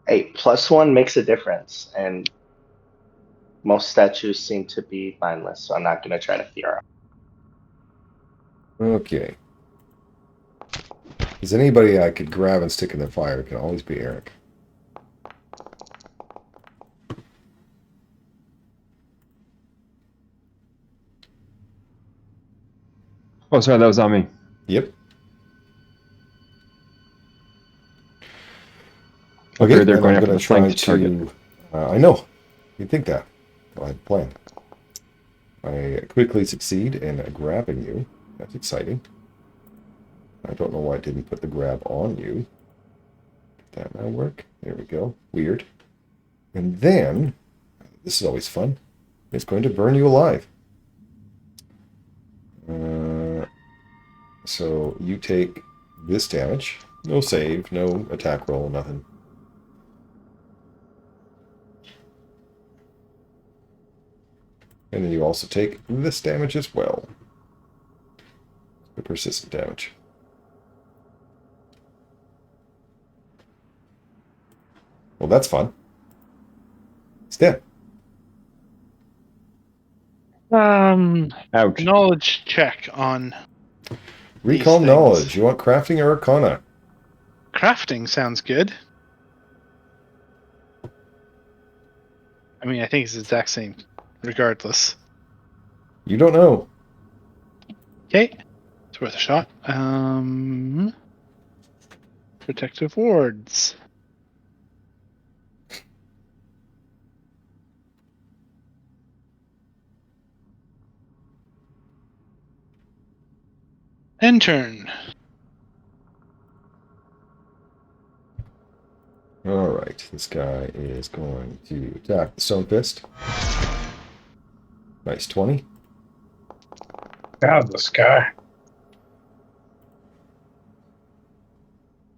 Hey, +1 makes a difference, and most statues seem to be mindless, so I'm not gonna try to fear him.
Okay. Is anybody I could grab and stick in the fire? It can always be Eric.
Oh, sorry, that was on me.
Yep.
Okay,
Okay,
they're
and
going
I'm
after
going
the
to try
flanked target.
to... I know. You'd think that. Go ahead, plan. I quickly succeed in grabbing you. That's exciting. I don't know why it didn't put the grab on you. Did that now work? There we go. Weird. And then, this is always fun, it's going to burn you alive. So you take this damage. No save, no attack roll, nothing. And then you also take this damage as well. The persistent damage. Well, that's fun. It's dead.
Ouch.
Knowledge check on
Recall
things.
knowledge. You want crafting or arcana?
crafting. Sounds good. I mean, I think it's the exact same, regardless.
You don't know.
Okay, it's worth a shot. Protective wards. End turn.
Alright, this guy is going to attack the Stone Fist. Nice 20.
Down the sky.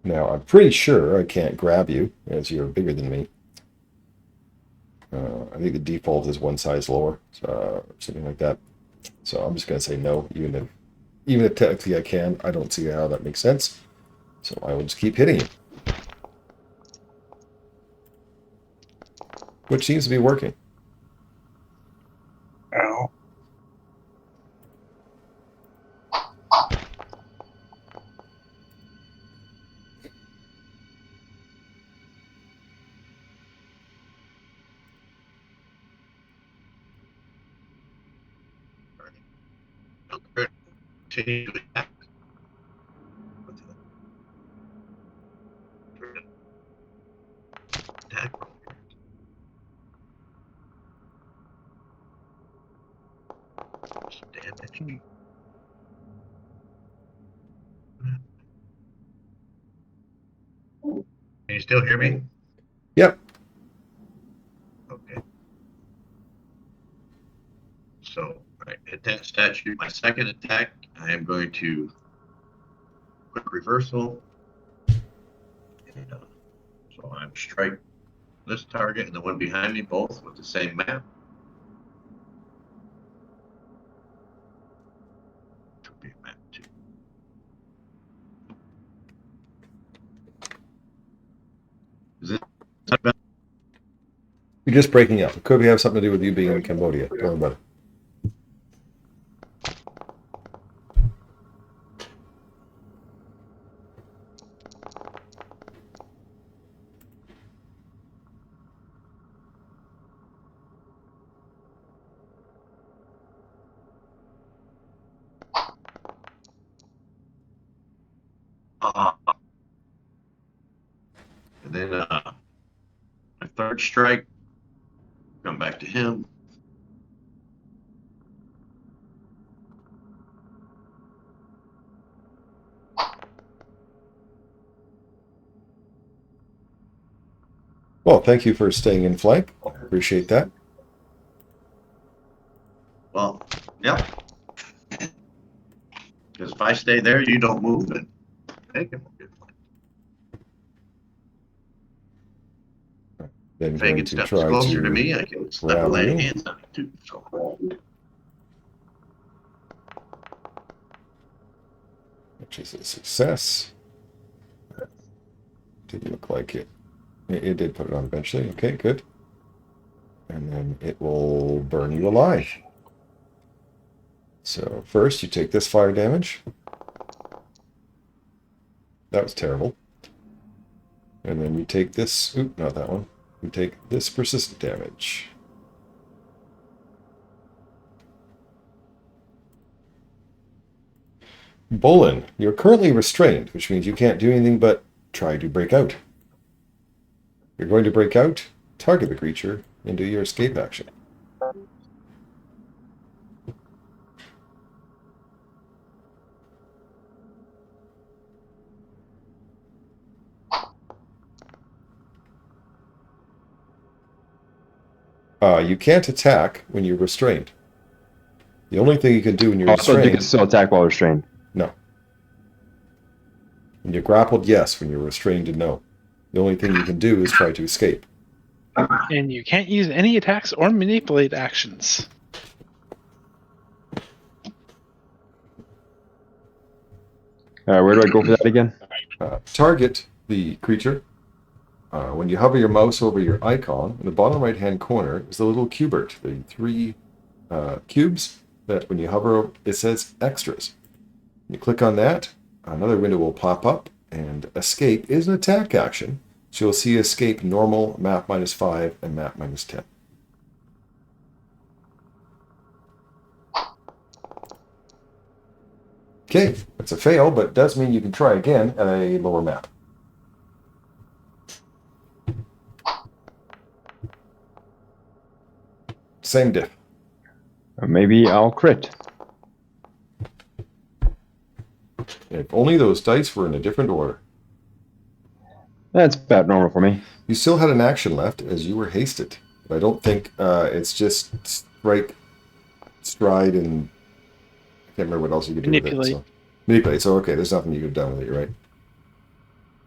Now, I'm pretty sure I can't grab you, as you're bigger than me. I think the default is one size lower, something like that. So I'm just going to say no, even if technically I can. I don't see how that makes sense. So I will just keep hitting you. Which seems to be working.
Ow.
Continue to attack. Attack roll. Damage. Can you still hear me?
Yep.
Okay. So I hit that statue. My second attack, I am going to quick reversal. And, so I'm strike this target and the one behind me both with the same map. Should be a map too. Is it not bad?
You're just breaking up. It could have something to do with you being in Cambodia. Don't worry about it.
And then my third strike, come back to him.
Well, thank you for staying in flank. Appreciate that.
Well, yeah. Because if I stay there, you don't move, and they can move.
Then
Fagin
going to
steps
try
closer to
to
me, I can step
grab
lay
you.
hands on it too. So
Which is a success. Didn't look like it. It did put it on eventually. Okay, good. And then it will burn you alive. So first you take this fire damage. That was terrible. And then you take this, oop, not that one. You take this persistent damage. Bolin, you're currently restrained, which means you can't do anything but try to break out. You're going to break out, target the creature, and do your escape action. You can't attack when you're restrained. The only thing you can do when you're
Also, you
restrained...
can still attack while restrained.
No. When you're grappled, yes. When you're restrained, no. The only thing you can do is try to escape.
And you can't use any attacks or manipulate actions.
Where do I go for that again?
Target the creature. When you hover your mouse over your icon, in the bottom right-hand corner is the little cubert, the 3 cubes that when you hover, it says extras. You click on that, another window will pop up, and escape is an attack action. So you'll see escape normal, map -5, and map -10. Okay, that's a fail, but it does mean you can try again at a lower map. Same diff.
Maybe I'll crit.
If only those dice were in a different order.
That's about normal for me.
You still had an action left as you were hasted. But I don't think it's just strike, stride, and I can't remember what else you could do with
Manipulate.
it. So. Manipulate. So okay, there's nothing you could have done with it. You're right.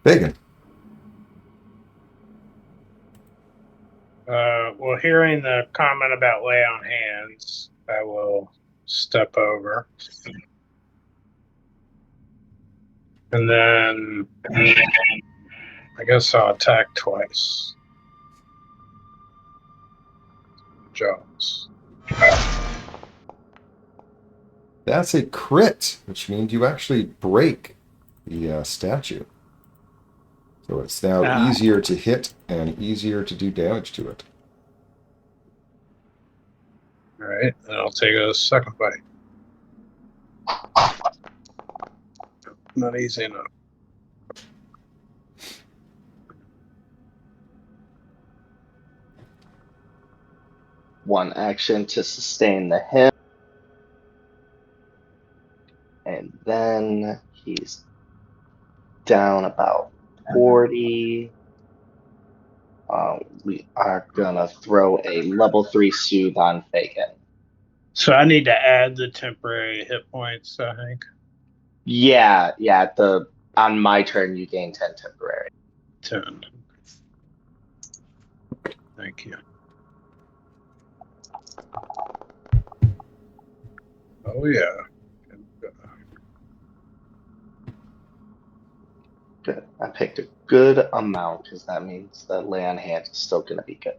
Bacon.
Well, hearing the comment about lay on hands, I will step over. And then I guess I'll attack twice. Jones.
That's a crit, which means you actually break the statue. So it's now easier to hit and easier to do damage to it.
All right, and I'll take a second bite. Not easy enough.
One action to sustain the hit. And then he's down about 40. We are gonna throw a level 3 soothe on Fagin.
So I need to add the temporary hit points, I think.
Yeah. On my turn, you gain 10 temporary.
10. Thank you. Oh, yeah.
Good. I picked a good amount because that means the lay on hand is still gonna be good.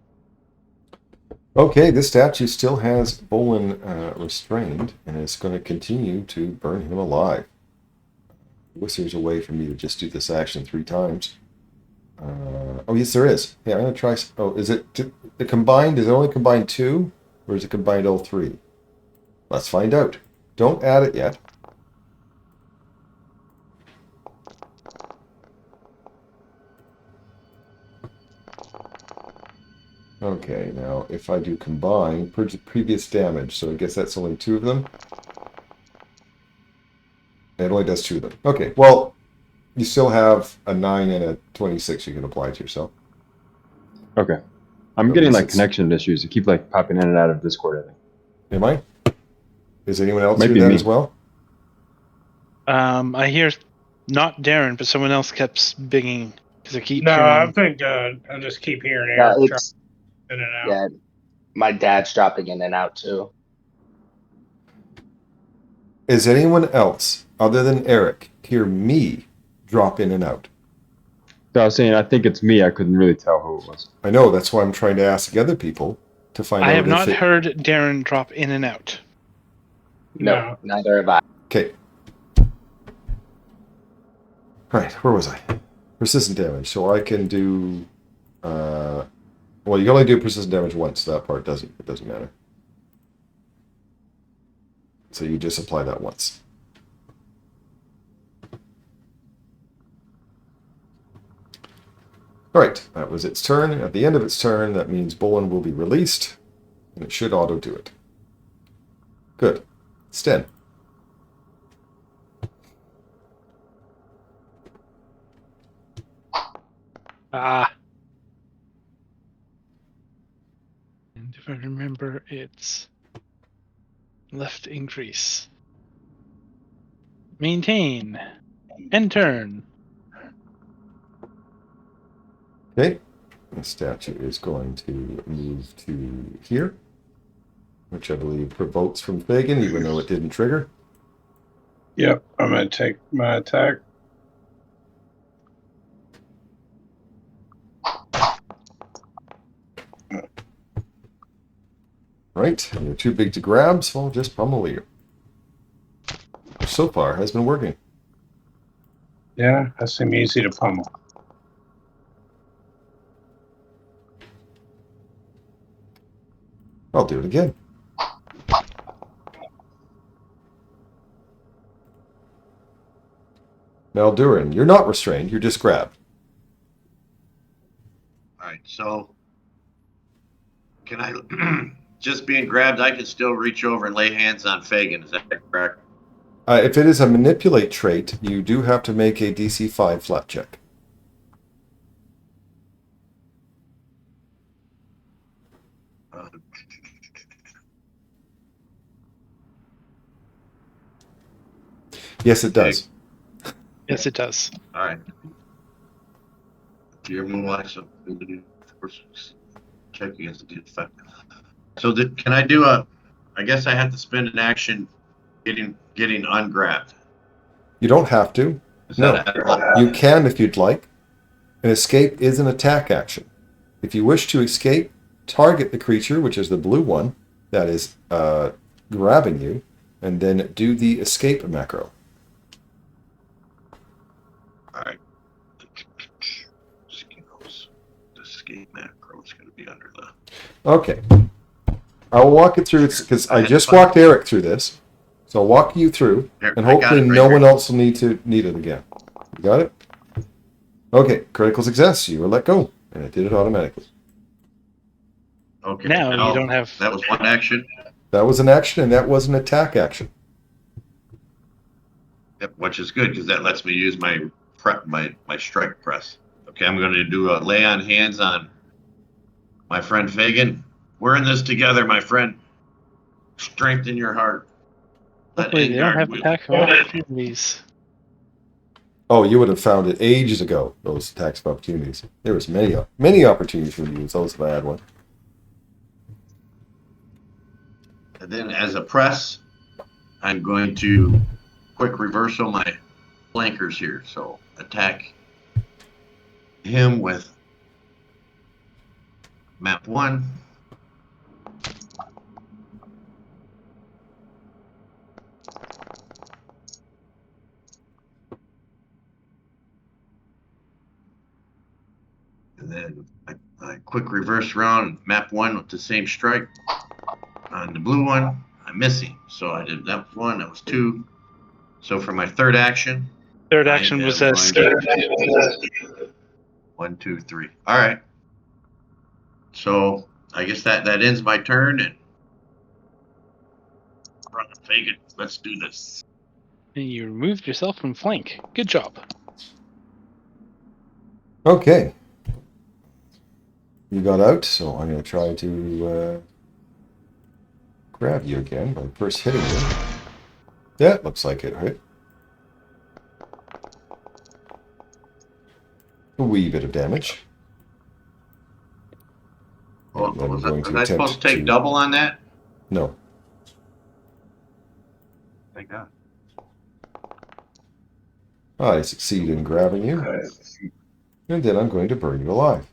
Okay, this statue still has Bolin restrained, and it's going to continue to burn him alive. I wish there was a way for me to just do this action 3 times. Oh, yes, there is. Yeah, I'm going to try. Oh, is it the combined? Is it only combined 2, or is it combined all 3? Let's find out. Don't add it yet. Okay, now if I do combine, previous damage, so I guess that's only 2 of them. It only does 2 of them. Okay, well, you still have a 9 and a 26 you can apply to yourself.
Okay. I'm
So
getting
this
like
is-
connection issues. You keep like popping in and out of Discord, I think.
Am I? Is anyone else
Might
hear
be
that
me.
as well?
I hear not Darren, but someone else kept binging because I keep
No,
hearing.
I've been good. I just keep hearing
Yeah,
Eric
it's
in and out.
yeah. My dad's dropping in and out too.
Is anyone else, other than Eric, hear me drop in and out?
So I was saying, I think it's me. I couldn't really tell who it was.
I know, that's why I'm trying to ask the other people to find out
I have
if
not
it...
heard Darren drop in and out.
No, neither have I.
Okay. Alright, where was I? Persistent damage. So I can do... well, you can only do persistent damage once. That part doesn't matter. So you just apply that once. Alright, that was its turn. At the end of its turn, that means Bolin will be released, and it should auto do it. Good. Sten.
And if I remember, it's left increase. Maintain. End turn.
Okay. The statue is going to move to here, which I believe provokes from Fagin, even though it didn't trigger.
Yep, I'm gonna take my attack.
Right, and you're too big to grab, so I'll just pummel you. Which so far has been working.
Yeah, that seemed easy to pummel.
I'll do it again. Now, Durin, you're not restrained, you're just grabbed.
Alright, so can I just being grabbed, I can still reach over and lay hands on Fagin, is that correct?
If it is a manipulate trait, you do have to make a DC 5 flat check. Yes, it does.
Yes, it does.
Alright. Your move action. Check against the effect. So can I do I guess I have to spend an action getting ungrabbed.
You don't have to. No. You can if you'd like. An escape is an attack action. If you wish to escape, target the creature, which is the blue one, that is grabbing you, and then do the escape macro.
Alright. The escape macro is going to be under the...
Okay. I will walk it through, because I just walked Eric through this. So I'll walk you through, and hopefully no one else will need it again. You got it? Okay, critical success. You were let go, and it did it automatically.
Okay.
Now you don't have...
That was one action.
That was an action, and that was an attack
Yep, which is good because that lets me use my strike press. Okay, I'm going to do a lay on hands on my friend Fagin. We're in this together, my friend. Strengthen your heart.
Hopefully they don't have attack opportunities.
Oh, you would have found it ages ago, those attacks of opportunities. There was many opportunities for you to use those if I had one.
And then as a press, I'm going to quick reversal my flankers here. So attack him with map 1. And then I quick reverse round map 1 with the same strike. On the blue one, I'm missing. So I did that 1, that was 2. So for my third action.
Third action was escape.
1, 2, 3. All right. So I guess that ends my turn, and Fagin, let's do this.
And you removed yourself from flank. Good job.
Okay. You got out, so I'm going to try to grab you again by first hitting you. Yeah, it looks like it, right? A wee bit of damage.
Well,
And then
was
going to
I supposed to take double on that?
No.
Thank God.
I succeed in grabbing you. And then I'm going to burn you alive.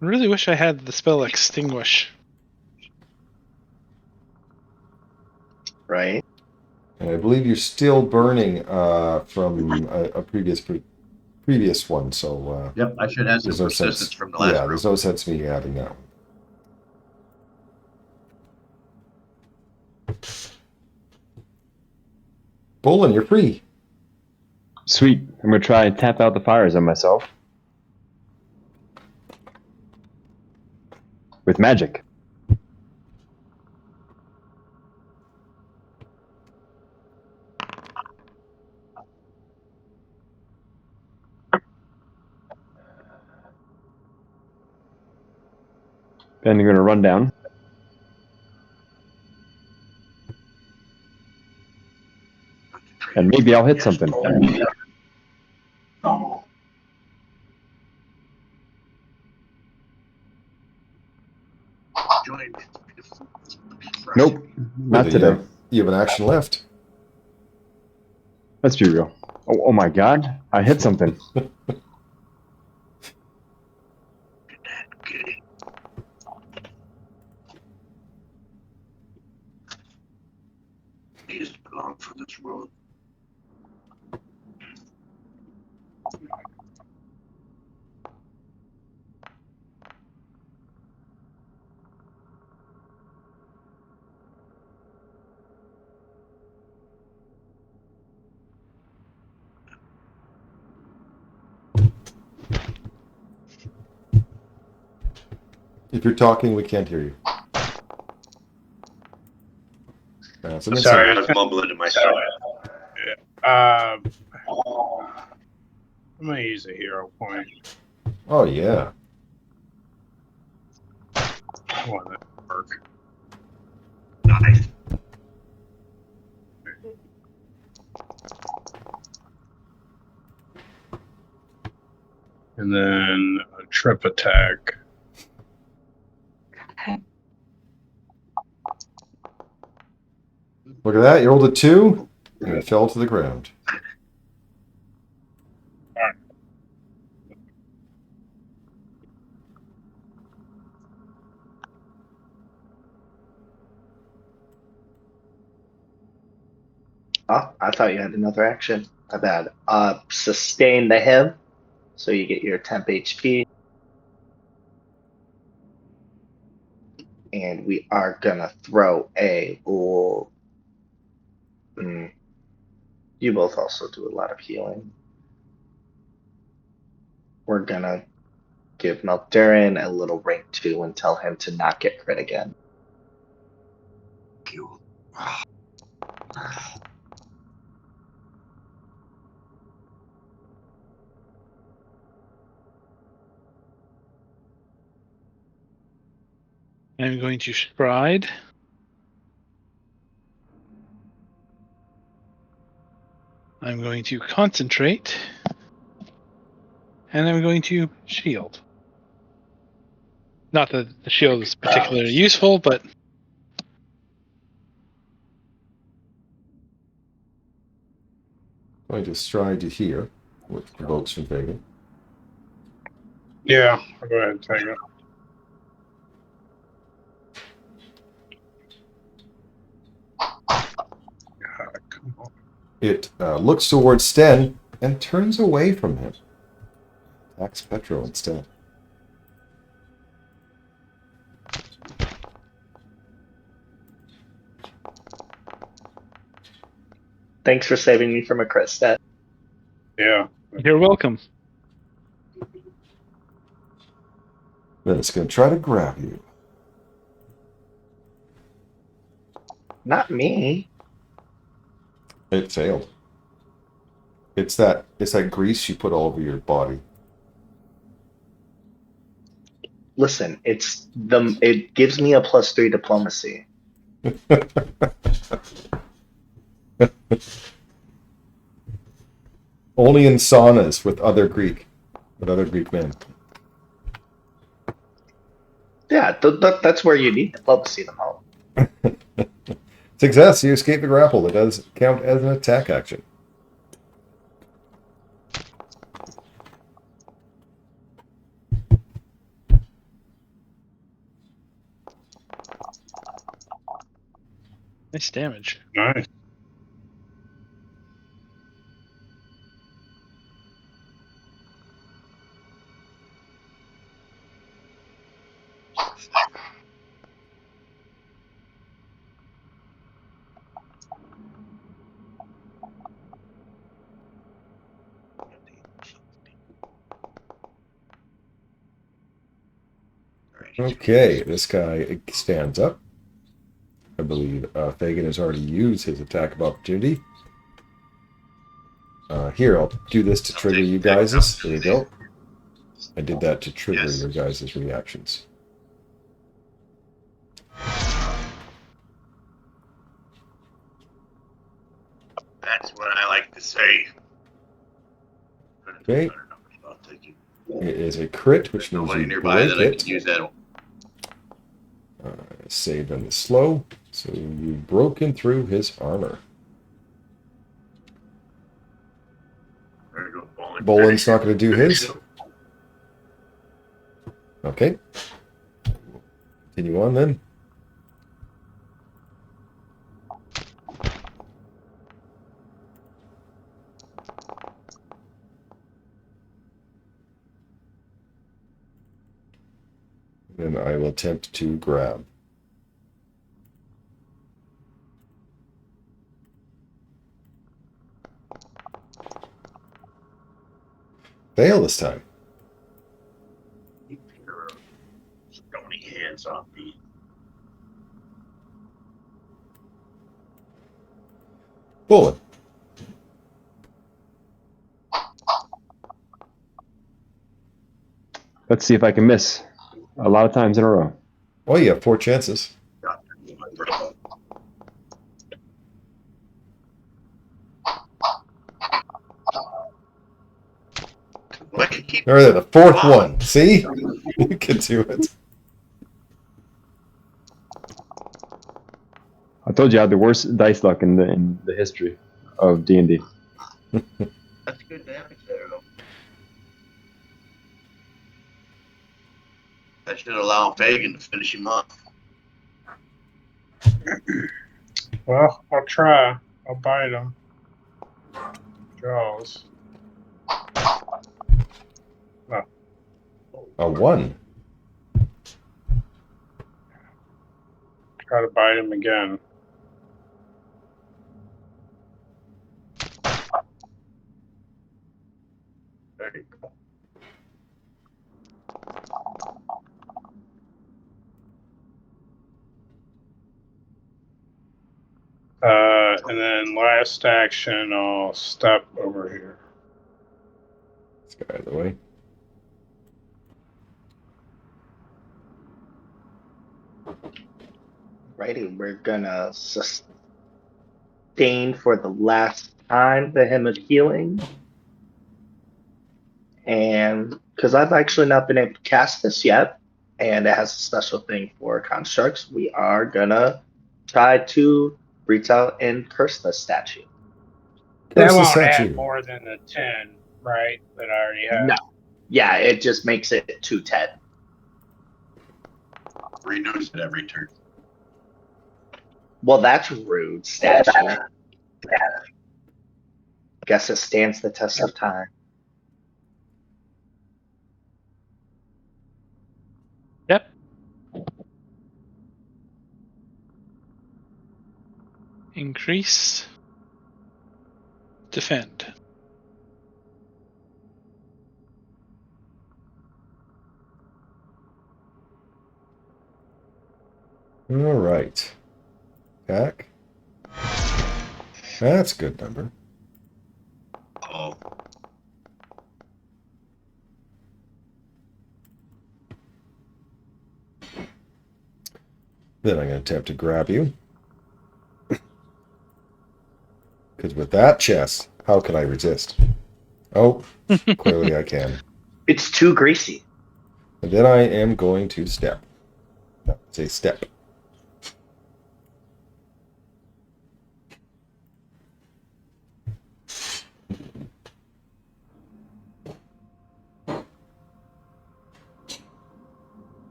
I really wish I had the spell Extinguish.
Right.
And I believe you're still burning from a previous one, so...
Yep, I should have some
there's no
persistence
sense.
from the last round.
There's no sense me having that one. Bolin, you're free.
Sweet. I'm going to try and tap out the fires on myself. With magic. Then I'm going to run down. And maybe I'll hit something. Nope, not today.
You have an action left.
Let's be real. Oh my god, I hit something.
Okay. He doesn't belong for this world.
If you're talking, we can't hear you. Some
Sorry.
I was mumbling to myself.
I'm gonna use a hero point.
Oh yeah.
I want that to work.
Nice.
And then a trip attack.
Look at that. You rolled a 2 and it fell to the ground.
Oh, I thought you had another action. My bad. Sustain the him, so you get your temp HP. And we are gonna throw a. You both also do a lot of healing. We're gonna give Meldurin a little rank 2 and tell him to not get crit again.
Thank you.
I'm going to stride. I'm going to concentrate. And I'm going to shield. Not that the shield is particularly useful, but
Going to stride to here, which provokes from Fagan.
Yeah, I'll go ahead and take it. God, come on.
It looks towards Sten and turns away from him. Attacks Petro instead.
Thanks for saving me from a crit stat.
Yeah.
you're welcome.
Then it's going to try to grab you.
Not me.
It failed. It's that grease you put all over your body.
Listen, it gives me a +3 diplomacy.
Only in saunas with other Greek men.
Yeah, that's where you need diplomacy the most.
Success, you escape the grapple. It does count as an attack action.
Nice damage.
Nice.
Okay, this guy stands up. I believe Fagan has already used his attack of opportunity. Here, I'll do this to trigger you guys'. There we go. I did that to trigger your guys' reactions.
That's what I like to say.
Okay. It is a crit, which means
Nobody
you
nearby
break
that I
it.
can use that.
Saved on the slow, so you've broken through his armor. Boland's not going to do his. Okay. Continue on then. Then I will attempt to grab. Fail this time.
Keep your stony hands off me.
Boland.
Let's see if I can miss a lot of times in a row.
Well, you have 4 chances.
Why do you keep
All right, the 4th one. See? You can do it.
I told you I had the worst dice luck in the history of D&D.
That's good damage there, though. That should allow Fagin to finish him off.
Well, I'll try. I'll bite him. Jaws.
A 1.
Try to bite him again.
There you go.
And then last action, I'll step over here.
This guy out of the way.
Righty, we're gonna sustain for the last time the Hymn of Healing. And because I've actually not been able to cast this yet, and it has a special thing for constructs, we are gonna try to reach out and curse the statue.
That
Curse the
won't
statue.
add more than the 10, right? That I already have.
No. Yeah, it just makes it 210.
Renews it every turn.
Well, that's rude, statue. Guess it stands the test of time.
Yep. Increase. Defend.
All right. Back. That's a good number.
Oh,
Then I'm going to attempt to grab you. Because with that chest, how can I resist? Oh, clearly I can.
It's too greasy.
And then I am going to step. No, say step.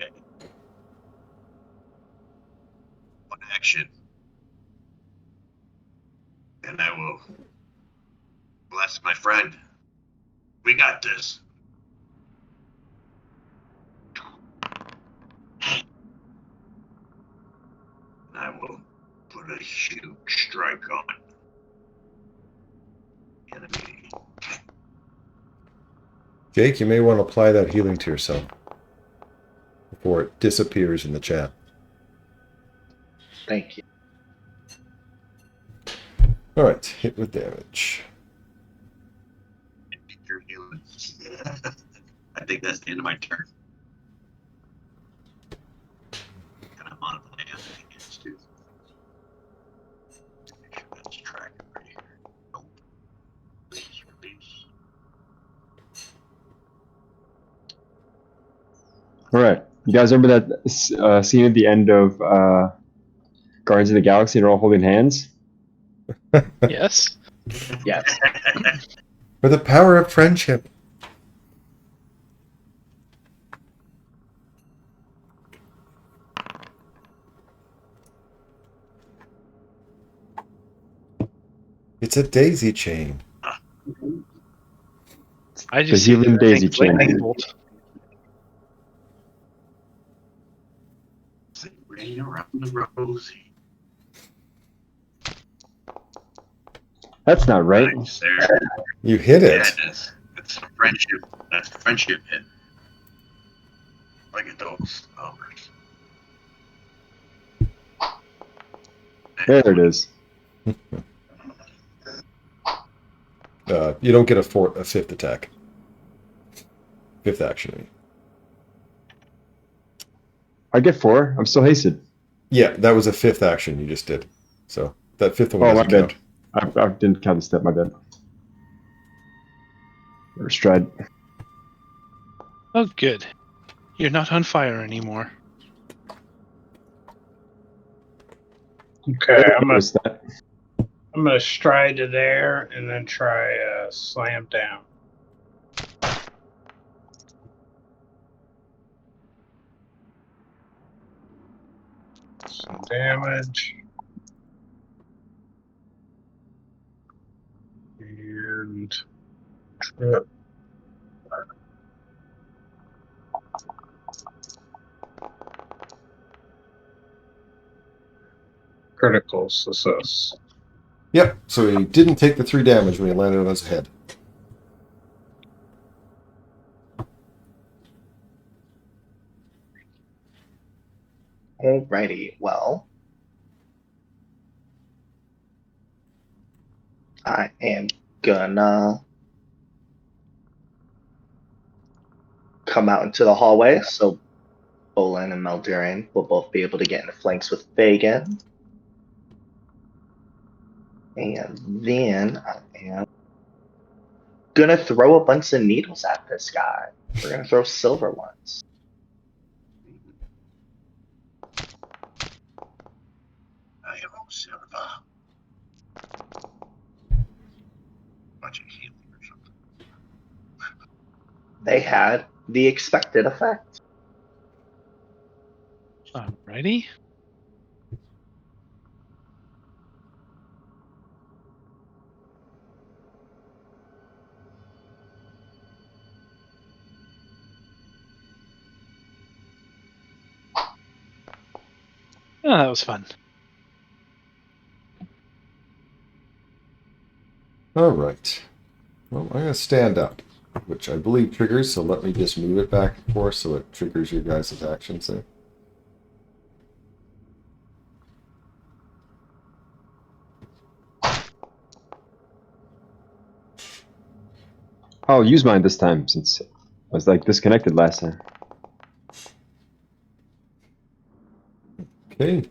okay. One action. And I will bless my friend. We got this. And I will put a huge strike on the enemy.
Jake, you may want to apply that healing to yourself before it disappears in the chat.
Thank you.
All right, hit with damage.
Your healing. I think that's the end of my turn. And I'm on a plan against two. Make sure that's tracked right here. Nope. Release.
All right. You guys remember that scene at the end of Guardians of the Galaxy? They're all holding hands.
Yes.
Yes.
For the power of friendship. It's a daisy chain.
I
The
just see
healing
the
daisy
pink lightning
chain.
bolt.
Rain around the rosy.
That's not right.
Nice there.
You hit
Yeah,
it.
it is. That's a friendship. That's a friendship hit. Look at those numbers.
There it is.
You don't get a fifth attack. Fifth action. I mean.
I get 4. I'm still hasted.
Yeah, that was a fifth action you just did. So that fifth one
Oh, my
doesn't
bad.
count.
I didn't count the step. My bad. Or stride.
Oh, good. You're not on fire anymore.
Okay, I'm
What's that?
gonna stride to there and then try slam down. Some damage. And trip. Critical success.
Yep. So he didn't take the 3 damage when he landed on his head.
Alrighty. Well, I am gonna come out into the hallway, so Bolin and Meldurian will both be able to get into flanks with Fagin. And then I am gonna throw a bunch of needles at this guy. We're gonna throw silver ones.
I am Silva. Bunch of healing or something.
They had the expected effect.
Alrighty. Oh, that was fun.
All right. Well, I'm going to stand up, which I believe triggers, so let me just move it back and forth so it triggers your guys' actions there.
I'll use mine this time since I was like disconnected last time.
Okay.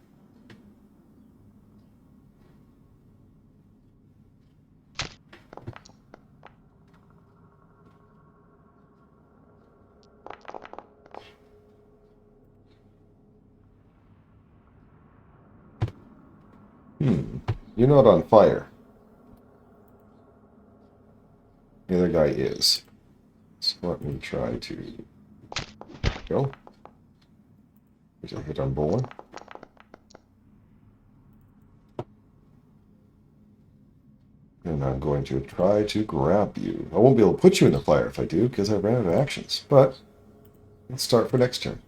You're not on fire. The other guy is. So let me try to go. There's a hit on Bolin. And I'm going to try to grab you. I won't be able to put you in the fire if I do, because I ran out of actions. But let's start for next turn.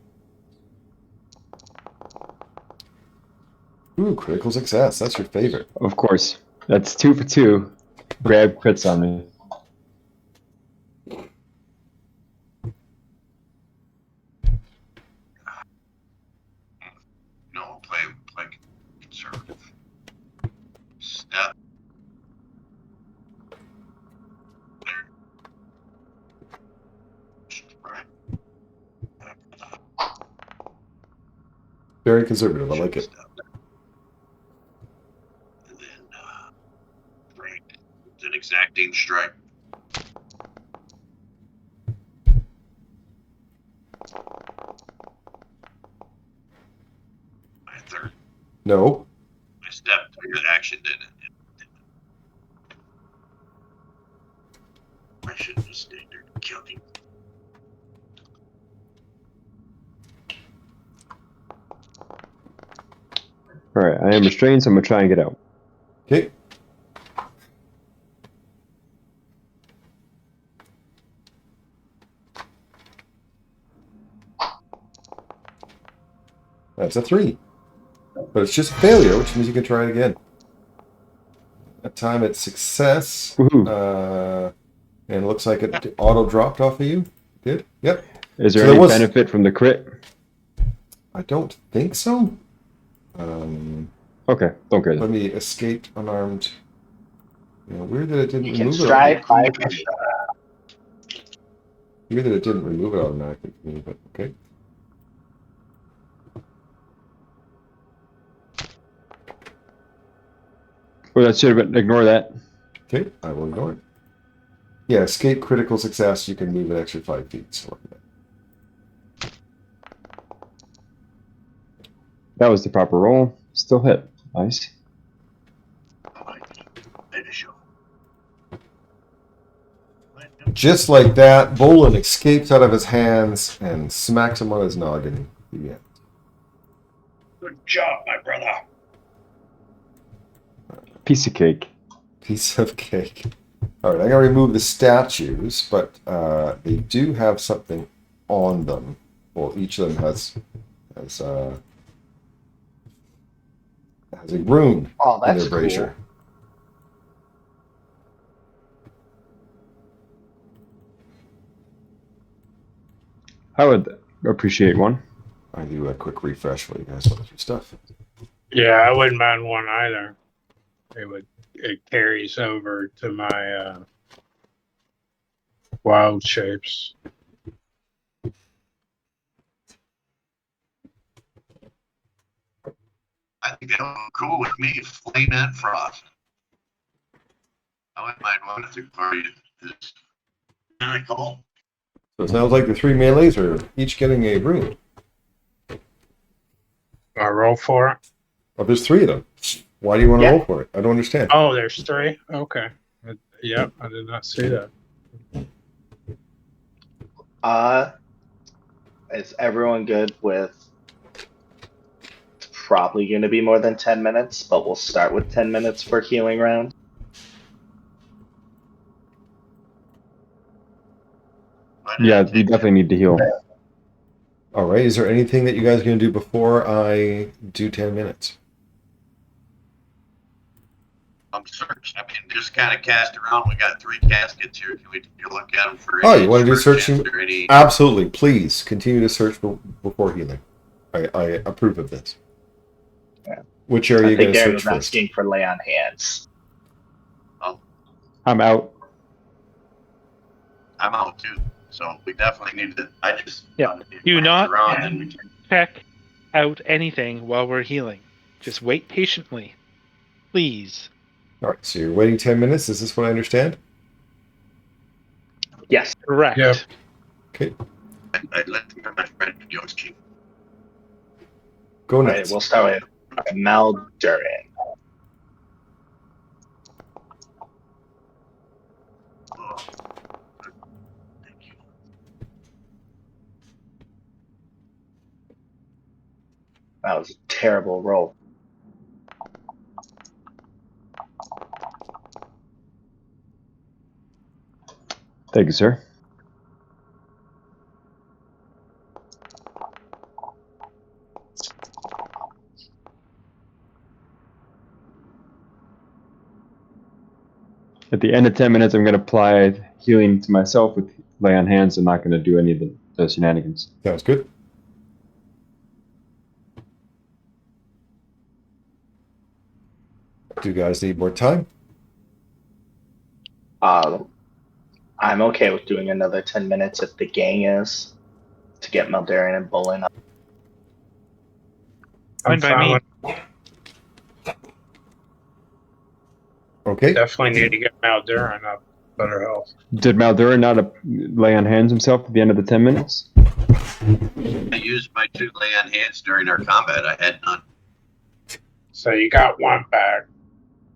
Ooh, critical success. That's your favorite.
Of course. That's 2 for 2. Grab crits on me.
No, play conservative. Step. There. Right.
Very conservative. I like it.
Step. And then right. It's an exacting strike. My third.
No.
My step. Your action didn't. should be standard killing.
All right, I am restrained, so I'm gonna try and get out.
Okay. That's a 3. But it's just a failure, which means you can try it again. That time it's success.
Woohoo.
And it looks like it auto dropped off of you. Did? Yep.
Is there
So
any
there was-
benefit from the crit?
I don't think so.
Okay, don't care
Let
then.
me escape unarmed. Weird that it didn't
You can
remove
stride 5
it. Weird that it didn't remove it automatically for me, but okay.
Oh, that should have been. Ignore that.
Okay, I will ignore it. Yeah, escape critical success. You can move an extra 5 feet. So
That was the proper roll. Still hit. Nice.
just like that, Bolin escapes out of his hands and smacks him on his noggin. Yeah.
Good job, my brother.
Piece of cake.
Piece of cake. All right, I'm gonna remove the statues, but they do have something on them. Well, each of them has a rune
Oh,
in
that's
their
cool.
brazier.
I would appreciate one.
I do a quick refresh while you guys look through stuff.
Yeah, I wouldn't mind one either. It carries over to my wild shapes.
I think that would be cool with me, Flame and Frost. I wouldn't mind one if the party is kind of cool.
So it sounds like the 3 melees are each getting a rune.
I roll for it.
Oh, there's 3 of them. Why do you want to
Yeah.
roll for it? I don't understand.
Oh, there's 3? Okay. Yep, I did not see that.
Is everyone good with? It's probably going to be more than 10 minutes, but we'll start with 10 minutes for healing round.
Yeah, we definitely need to heal.
All right, is there anything that you guys are going to do before I do 10 minutes?
Search. I mean, just kind of cast around. We got 3 caskets here. Can we take a look at them for
Oh,
any
you want to do searching?
or any?
Absolutely. Please continue to search before healing. I approve of this.
Yeah.
Which area are
I
you
think
going to
Darren
search
was
first?
asking for lay on hands.
I'm out.
I'm out too. So we definitely need to. I just
Yeah. Do not
around and we can.
check out anything while we're healing. Just wait patiently. Please.
All right, so you're waiting 10 minutes. Is this what I understand?
Yes.
Correct.
Yep.
Okay,
I'd let my friend Yoshi.
go
All right,
nuts.
we'll start with Maldurin.
Oh, thank you.
That was a terrible roll.
Thank you, sir. At the end of 10 minutes, I'm going to apply healing to myself with lay on hands. I'm not going to do any of the shenanigans.
Sounds good. Do you guys need more time?
I'm okay with doing another 10 minutes if the gang is to get Maldurin and Bolin up.
Fine by me.
Okay.
Definitely need to get Maldurin up. Better health.
Did Maldurin not lay on hands himself at the end of the 10 minutes?
I used my 2 lay on hands during our combat. I had none,
So you got 1 back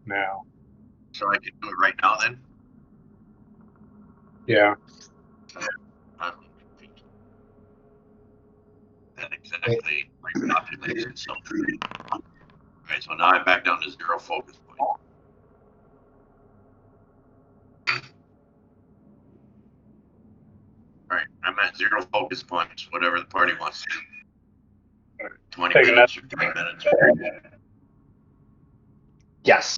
now.
so I can do it right now. Then
Yeah.
That exactly repopulates itself. Alright, so now I'm back down to 0 focus point. Alright, I'm at 0 focus points, whatever the party wants to do. 20
Take
minutes or 10 minutes.
Yes.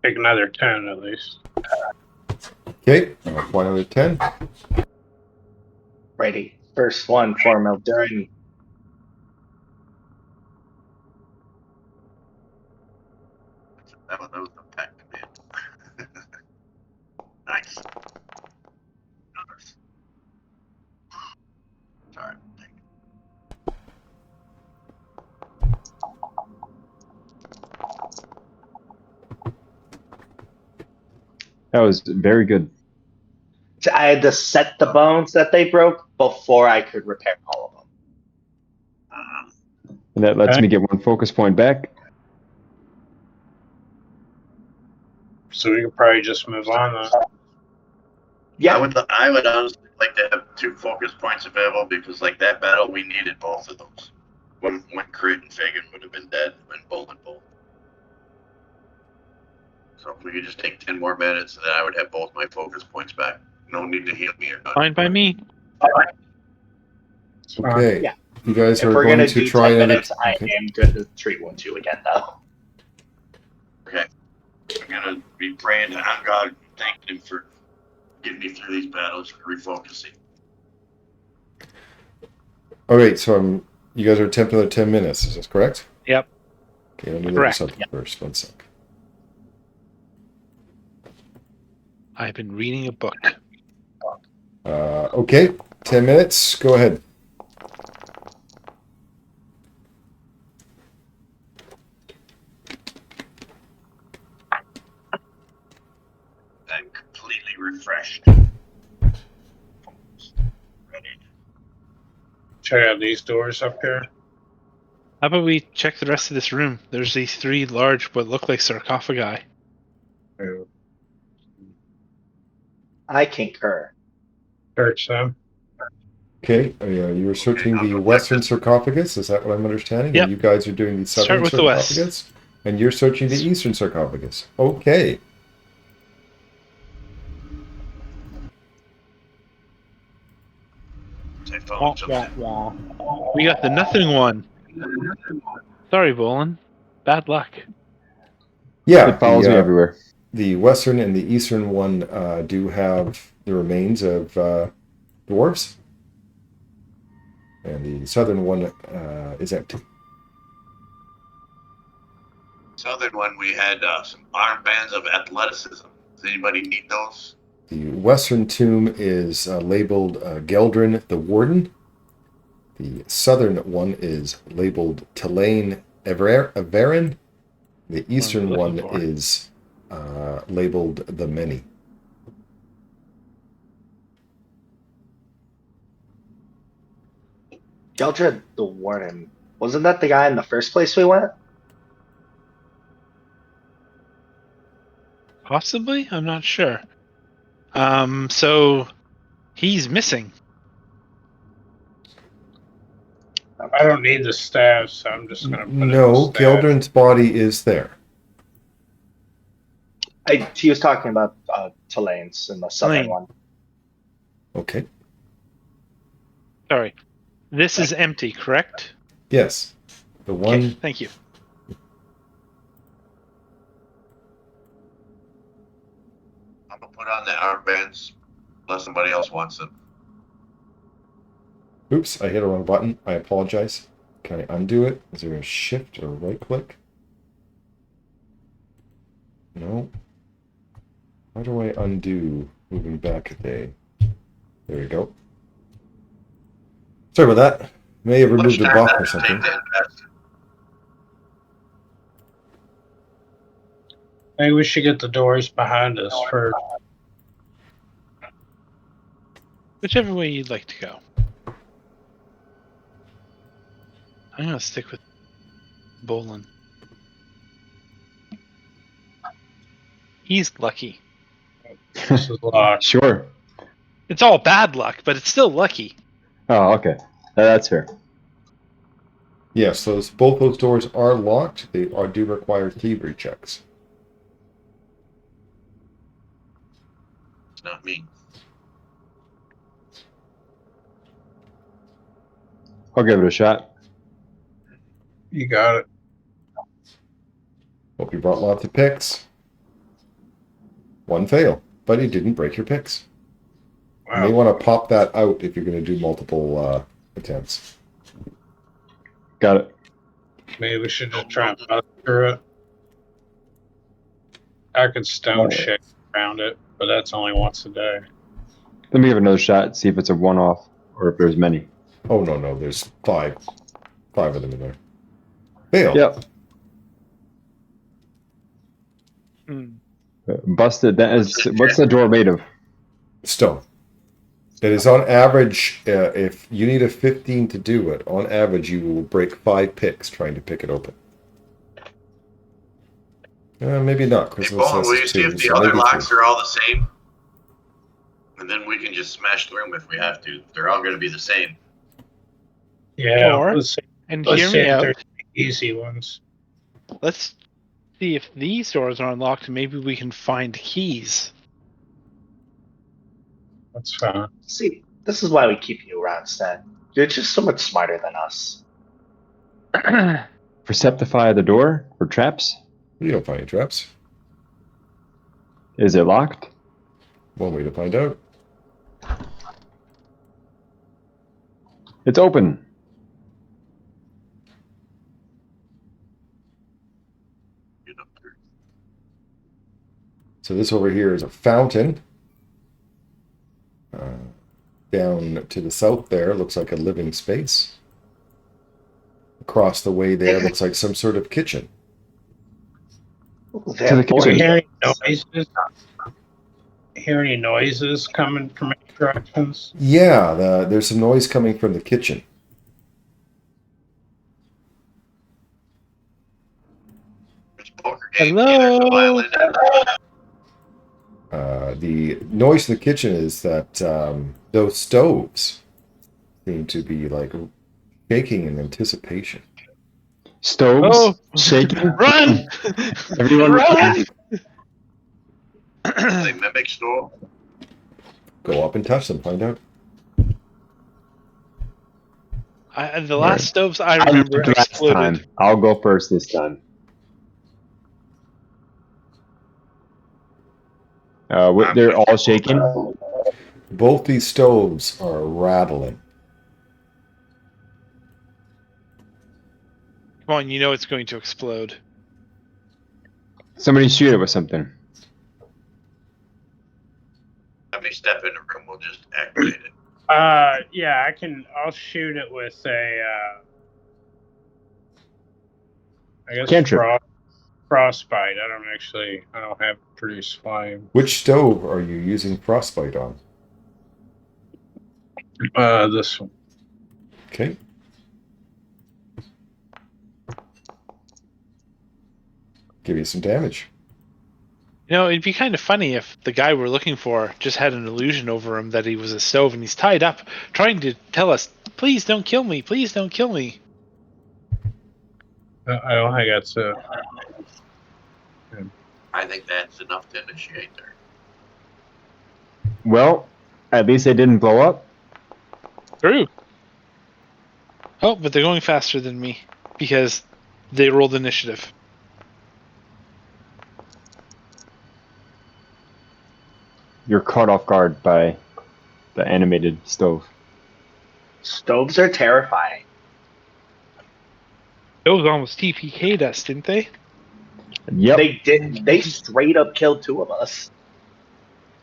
Take another 10 at least.
Okay, apply another 10.
Righty. First one for Mildurin.
That was the pack command. Nice. Sorry.
That was very good.
I had to set the bones that they broke before I could repair all of them.
And that lets
Okay.
me get 1 focus point back.
So we could probably just move on then.
Yeah.
I would honestly like to have 2 focus points available because, like, that battle, we needed both of those. When Crit and Fagan would have been dead when Bull and Bull. So if we could just take 10 more minutes, then I would have both my focus points back. No need to heal me or not.
Fine by me.
It's fine.
Okay,
Yeah.
you guys
If
are
we're
going
gonna
to
do
try
10
another.
minutes, I
Okay.
am good to treat 1-2 again, though.
Okay. I'm gonna be praying to God and thanking him for getting me through these battles, for refocusing.
All right, so you guys are attempting another 10 minutes. Is this correct?
Yep.
Okay, let me look
Correct.
something first. 1 sec.
I've been reading a book.
Okay, 10 minutes. Go ahead.
I'm completely refreshed. Ready.
Check out these doors up here.
How about we check the rest of this room? There's these 3 large, what look like sarcophagi.
I concur.
Search them.
Okay, you were searching
I'll
the
go
western
check this.
sarcophagus. Is that what I'm understanding?
Yep.
And you guys are doing the
Start
southern
with the west.
sarcophagus? And you're searching the eastern sarcophagus. Okay.
I
Wah,
found
wah,
something.
wah. We got the nothing one. Sorry, Bolin. Bad luck.
Yeah,
It follows me everywhere.
the western and the eastern one do have the remains of dwarves. And the southern one is empty.
Southern one, we had some armbands of athleticism. Does anybody need those?
The western tomb is labeled Geldrin the Warden. The southern one is labeled Tulane Averin. The eastern
we're
one
looking for.
is labeled The Many.
Geldred the Warden. Wasn't that the guy in the first place we went?
Possibly? I'm not sure. So he's missing.
I don't need the staff, so I'm just gonna put it in the
No,
staff.
Geldrin's body is there.
He was talking about Tulane's in the southern
Tulane.
one.
Okay.
Sorry. This is empty, correct?
Yes. The one.
Okay, thank you.
I'm gonna put on the armbands unless somebody else wants them.
Oops, I hit a wrong button. I apologize. Can I undo it? Is there a shift or right click? No. How do I undo moving back a day? There we go. Sorry about that. May have removed a buff or something.
Maybe we should get the doors behind us first.
Whichever way you'd like to go. I'm gonna stick with Bolin. He's lucky.
This is locked.
Sure.
It's all bad luck, but it's still lucky.
Oh, okay. That's fair.
Yes, both those doors are locked. They do require thievery checks.
It's not me.
I'll give it a shot.
You got it.
Hope you brought lots of picks. One fail, but it didn't break your picks. You may
Wow.
want to pop that out if you're going to do multiple attempts.
Got it.
Maybe we should just try and bust through it. I could stone shake around it, but that's only once a day.
Let me give it another shot, see if it's a one-off or if there's many.
Oh, no, there's five of them in there. Fail.
Yep. Busted. What's the door made of?
Stone. It is on average, if you need a 15 to do it, on average you will break 5 picks trying to pick it open. Maybe not.
Hey,
Christmas
Paul, will you
says
see
2,
if the
so
other
maybe
locks
3.
are all the same? And then we can just smash through them if we have to. They're all going to be the same.
Yeah.
Or-
Let's see.
And
Let's
hear
see
me
if
out.
there's easy ones.
Let's see if these doors are unlocked. Maybe we can find keys.
That's fine.
See, this is why we keep you around, Stan. You're just so much smarter than us.
Perceptify the door for traps?
You don't find any traps.
Is it locked?
One way to find out.
It's open.
So this over here is a fountain. Down to the south there looks like a living space. Across the way there looks like some sort of kitchen.
Ooh,
To the
Do you
kitchen.
hear any noises? Hear any noises coming from any directions?
Yeah, there's some noise coming from the kitchen.
There's a poker game.
Hello?
Yeah, there's a violin.
The noise in the kitchen is that those stoves seem to be like shaking in anticipation.
Stoves
Oh.
shaking.
Run!
Everyone
Run!
They mimic store.
Go up and touch them, find out.
The last
Right.
stoves I
I
remember
lived last
exploded.
time. I'll go first this time. They're all shaking.
Both these stoves are rattling.
Come on, you know it's going to explode.
Somebody shoot it with something.
Have me step in the room. We'll just activate it.
Yeah, I'll shoot it with a. I guess
Cantrip.
frostbite. I don't have produce flame.
Which stove are you using frostbite on?
This one.
Okay. Give you some damage.
You know, it'd be kind of funny if the guy we're looking for just had an illusion over him that he was a stove and he's tied up trying to tell us, please don't kill me, please don't kill me.
I don't think that's a.
I think that's enough to initiate there.
Well, at least they didn't blow up.
True. Oh, but they're going faster than me because they rolled initiative.
You're caught off guard by the animated stove.
Stoves are terrifying.
Those almost TPK'd us, didn't they?
Yep.
They did. They straight up killed 2 of us.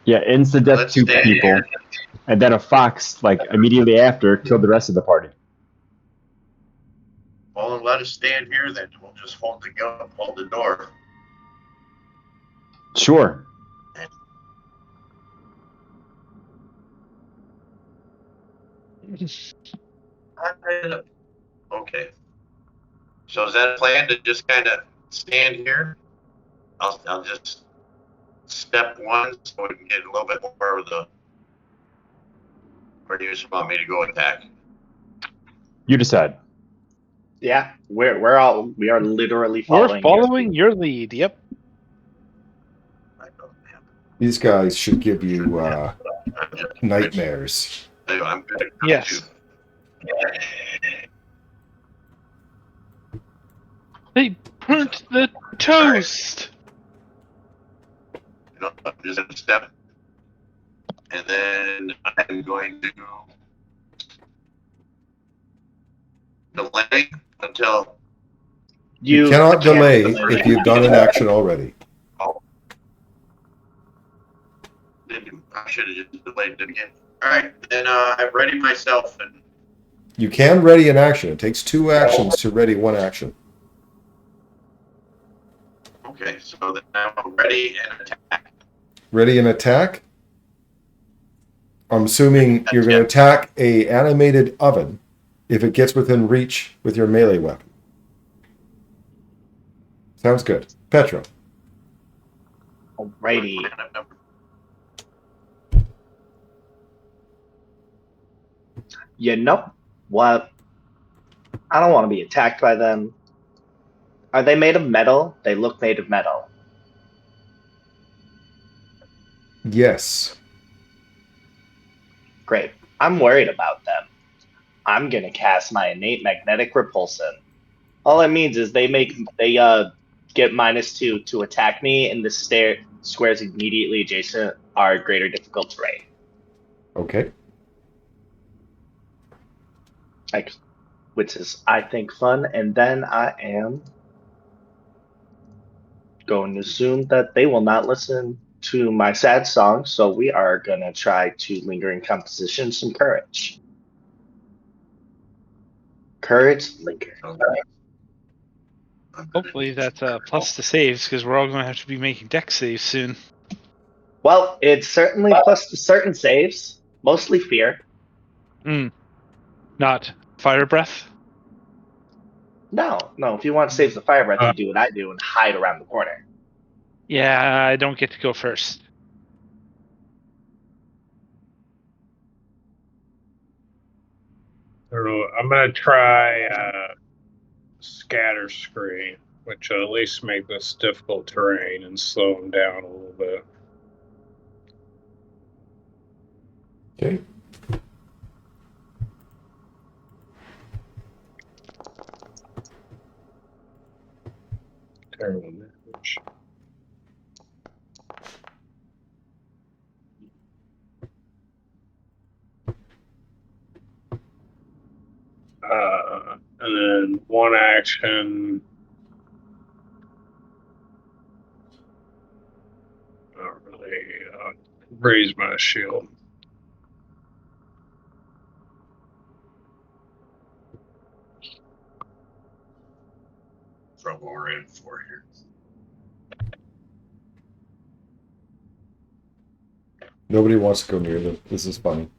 Yeah, insta death
Let's
2
stand
people,
here.
and then a fox like immediately after killed the rest of the party.
Well, then let us stand here then. We'll just hold the gun, hold the door.
Sure.
Okay. So is that a plan to just kind of stand here? I'll just step 1 so we can get a little bit more of the. Where do you just want me to go attack?
You decide.
Yeah, we are literally
We're
following.
following your lead. Yep.
These guys should give you nightmares.
I'm gonna go
Yes.
to.
They burnt the toast.
You know, I'm just gonna step, and then I'm going to delay until.
You cannot
can't
delay if you've done an action already.
I should have just delayed it again. All right, then I've ready myself, and
You can ready an action. It takes 2 actions to ready 1 action.
okay, so then I'm ready and attack.
Ready an attack? I'm assuming you're going to attack a animated oven if it gets within reach with your melee weapon. Sounds good. Petra.
Alrighty. You know what? I don't want to be attacked by them. Are they made of metal? They look made of metal.
Yes.
Great. I'm worried about them. I'm gonna cast my innate magnetic repulsion. All it means is they get -2 to attack me, and the squares immediately adjacent are greater difficult terrain.
Okay.
Which is, I think, fun. And then I am going to assume that they will not listen to my sad song, so we are gonna try to lingering composition some courage. Courage, linger.
Hopefully that's a plus to saves because we're all going to have to be making deck saves soon.
Well, it's certainly plus to certain saves, mostly fear.
Not fire breath.
No. If you want to save the fire breath, you do what I do and hide around the corner.
Yeah, I don't get to go first.
I'm gonna try scatter screen, which will at least make this difficult terrain and slow them down a little bit.
Okay.
Terrible damage. And then 1 action. Not really. Raise my shield.
From what we're in for here.
Nobody wants to go near them. This is funny.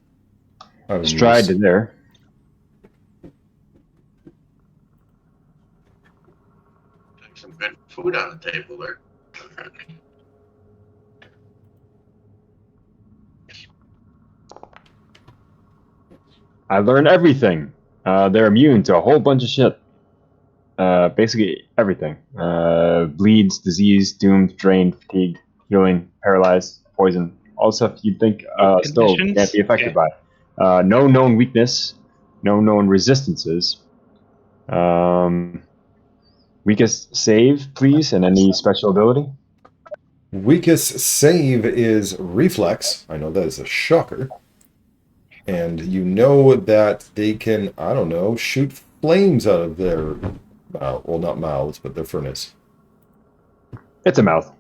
Stride to there.
Some good food on the table there.
I learned everything. They're immune to a whole bunch of shit. Basically everything. Bleeds, disease, doomed, drained, fatigued, healing, paralyzed, poison. All stuff you'd think still
Conditions?
can't be affected
Yeah.
by. No known weakness. No known resistances. Weakest save, please, and any special ability.
Weakest save is reflex. I know that is a shocker. And you know that they can, I don't know, shoot flames out of their mouth. Well, not mouths, but their furnace.
It's a mouth.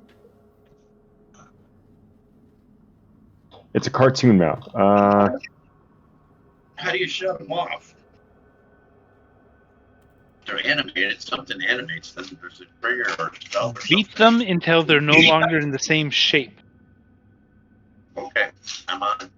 It's a cartoon mouth.
How do you shut them off? They're animated. Something animates them. There's a trigger or spell or
Beat
something.
them until they're no longer in the same shape.
Okay, I'm on it.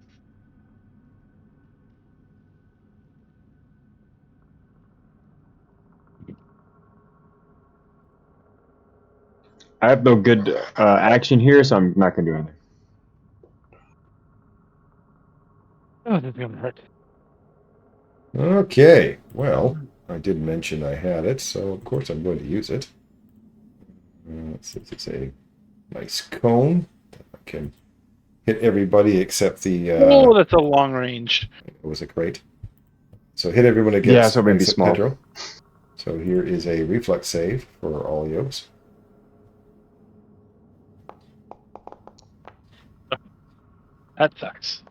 I have no good action here, so I'm not gonna do anything.
Oh, that's gonna hurt.
Okay, well, I did mention I had it, so of course I'm going to use it. It's a nice cone. I can hit everybody except the.
Oh, that's a long range.
Was it great? So hit everyone against.
Yeah, so maybe
except
small.
Pedro. So here is a reflex save for all yokes.
That sucks.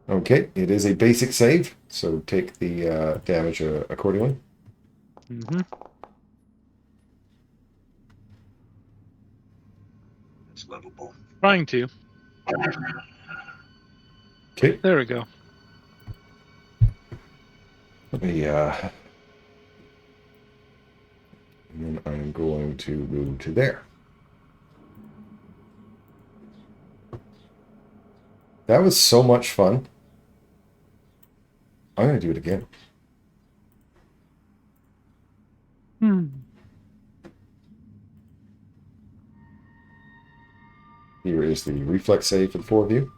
Okay, it is a basic save, so take the damage accordingly.
Mm-hmm.
It's livable.
Trying to.
Okay,
There we go.
let me. And then I'm going to move to there. That was so much fun. I'm going to do it again. Here is the reflex save for the four of you.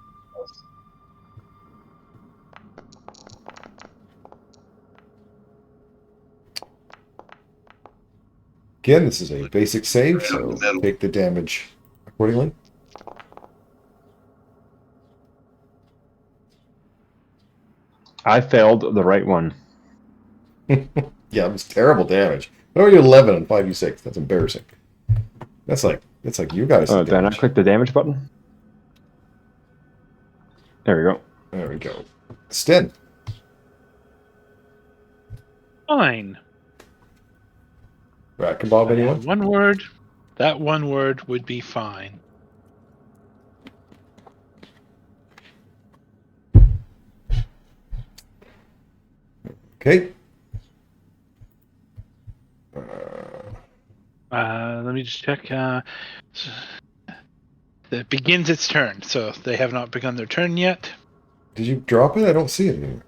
Again, this is a basic save, so take the damage accordingly.
I failed the right one.
Yeah, it was terrible damage. Oh, you're 11 on 5u6. That's embarrassing. That's like you guys.
Oh, did I not click the damage button? There we go.
There we go. Sten.
Fine.
Rat kebab, anyone?
One word. That one word would be fine.
Okay.
Let me just check. It begins its turn, so they have not begun their turn yet.
Did you drop it? I don't see it anymore.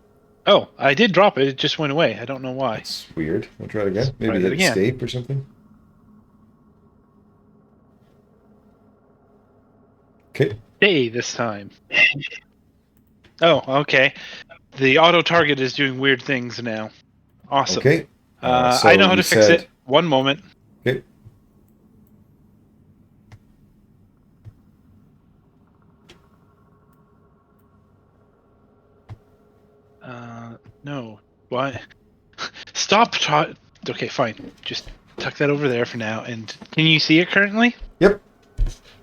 Oh, I did drop it. It just went away. I don't know why.
That's weird. I'll try it again.
Let's
Maybe
try
hit
it again.
escape or something. Okay.
Stay this time. Oh, okay. The auto target is doing weird things now. Awesome.
Okay. So
I know how
you
to fix
said-
it. One moment.
Okay.
No. Why? Stop. Okay, fine. Just tuck that over there for now. And can you see it currently?
Yep.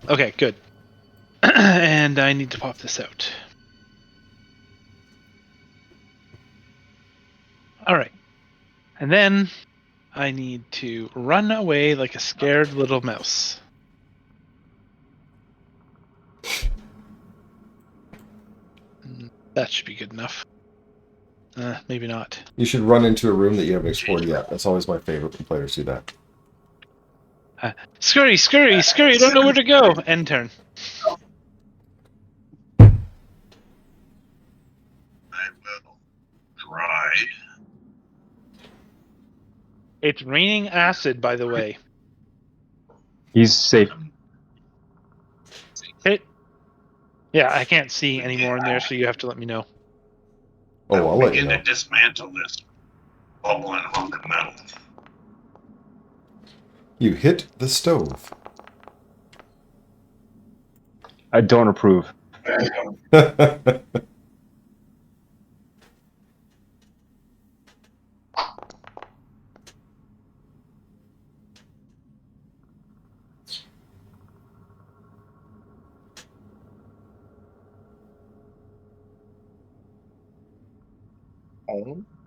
Okay, good. And I need to pop this out. All right. And then I need to run away like a scared little mouse. That should be good enough. Maybe not.
You should run into a room that you haven't explored yet. That's always my favorite when players do that.
Scurry, scurry, scurry, don't know where to go. End turn.
I will try.
It's raining acid, by the way.
He's safe.
Yeah, I can't see anymore in there, so you have to let me know.
Oh, I'll let you
begin
know.
to dismantle this bubbling hunk of metal.
You hit the stove.
I don't approve.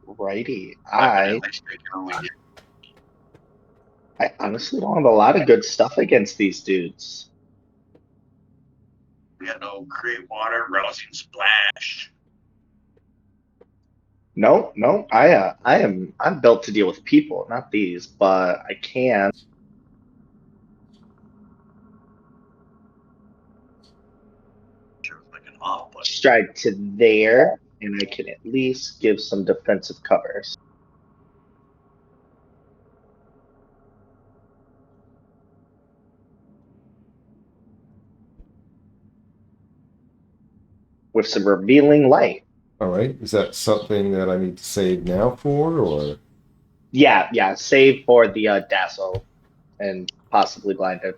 Alrighty.
But at least they can only get
I honestly don't have a lot of good stuff against these dudes.
we got no create water, rousing splash.
No, I'm built to deal with people, not these, but I can
Sure, like an off button.
stride to there, and I can at least give some defensive covers. with some revealing light.
All right. Is that something that I need to save now for, or?
Yeah. Save for the dazzle and possibly blinded.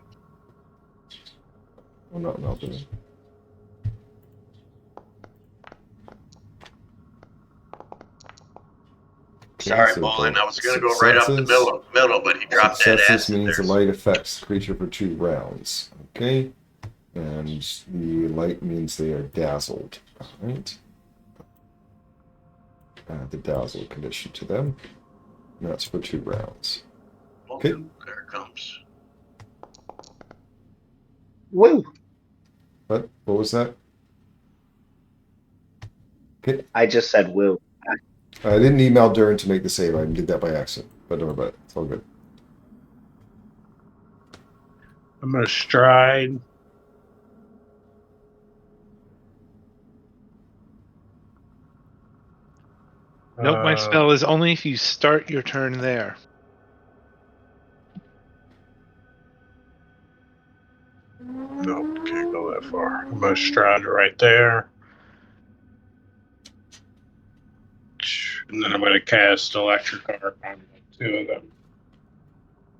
Well, not melted.
Sorry,
so
Bolin.
for
I was going to go right up the middle, but he dropped that
successes
acid
means
there.
the light affects the creature for 2 rounds. Okay. And the light means they are dazzled. All right. Add the dazzle condition to them. And that's for 2 rounds. Okay.
Oh, there it comes.
Woo!
What was that? Okay.
I just said woo.
I didn't email Durin to make the save. I did that by accident. But don't worry about it. It's all good.
I'm gonna stride.
Nope, my spell is only if you start your turn there.
No, can't go that far. I'm gonna stride right there. And then I'm gonna cast electric arc on the 2 of them.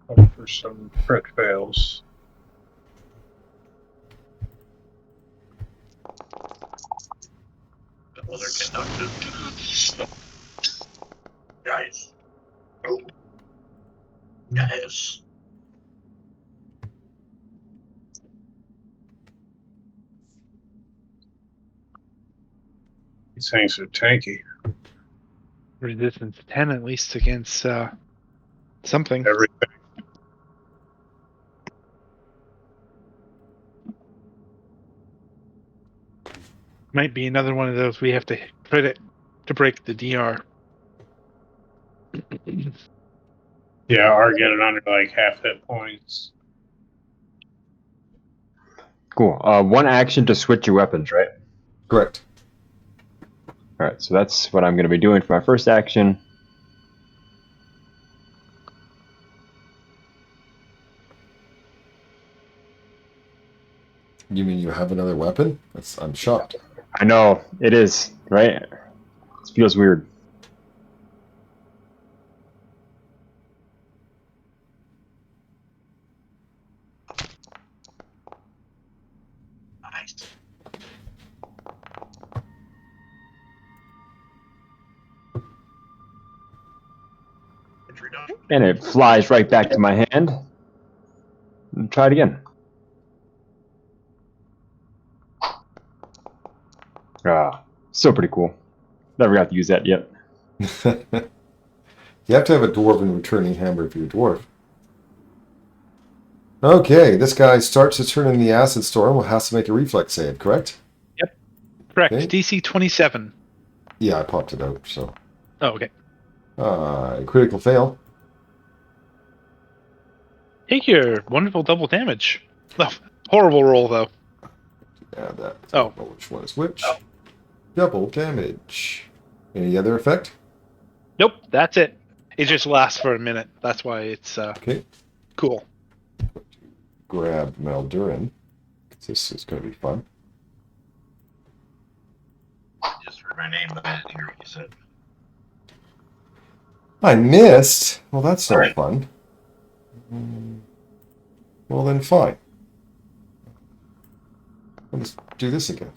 Hope for some crit fails.
Well, they're conducted. Guys. Oh. Guys.
These things are tanky.
Resistance 10 at least against something.
Everything.
Might be another one of those we have to crit it to break the DR.
Yeah, or get it under like half hit points.
Cool. 1 action to switch your weapons, right?
Correct.
All right, so that's what I'm going to be doing for my first action.
You mean you have another weapon? I'm shocked.
I know, it is, right? It feels weird.
Nice.
And it flies right back to my hand. And try it again. Still pretty cool. Never got to use that yet.
You have to have a dwarven returning hammer if you're a dwarf. Okay, this guy starts his turn in the acid storm. Will has to make a reflex save, correct?
Yep. Correct.
Okay.
DC 27.
Yeah, I popped it out, so.
Oh, okay.
Critical fail.
Take your wonderful double damage. Oh, horrible roll, though.
Yeah, that.
Oh.
I don't know which one is which. Double damage. Any other effect?
Nope, that's it. It just lasts for a minute. That's why it's
Okay.
cool.
Grab Maldurin. This is going to be fun.
Just for my name, but I didn't hear what you said.
I missed. Well, that's not
Alright.
fun. Well, then fine. Let's do this again.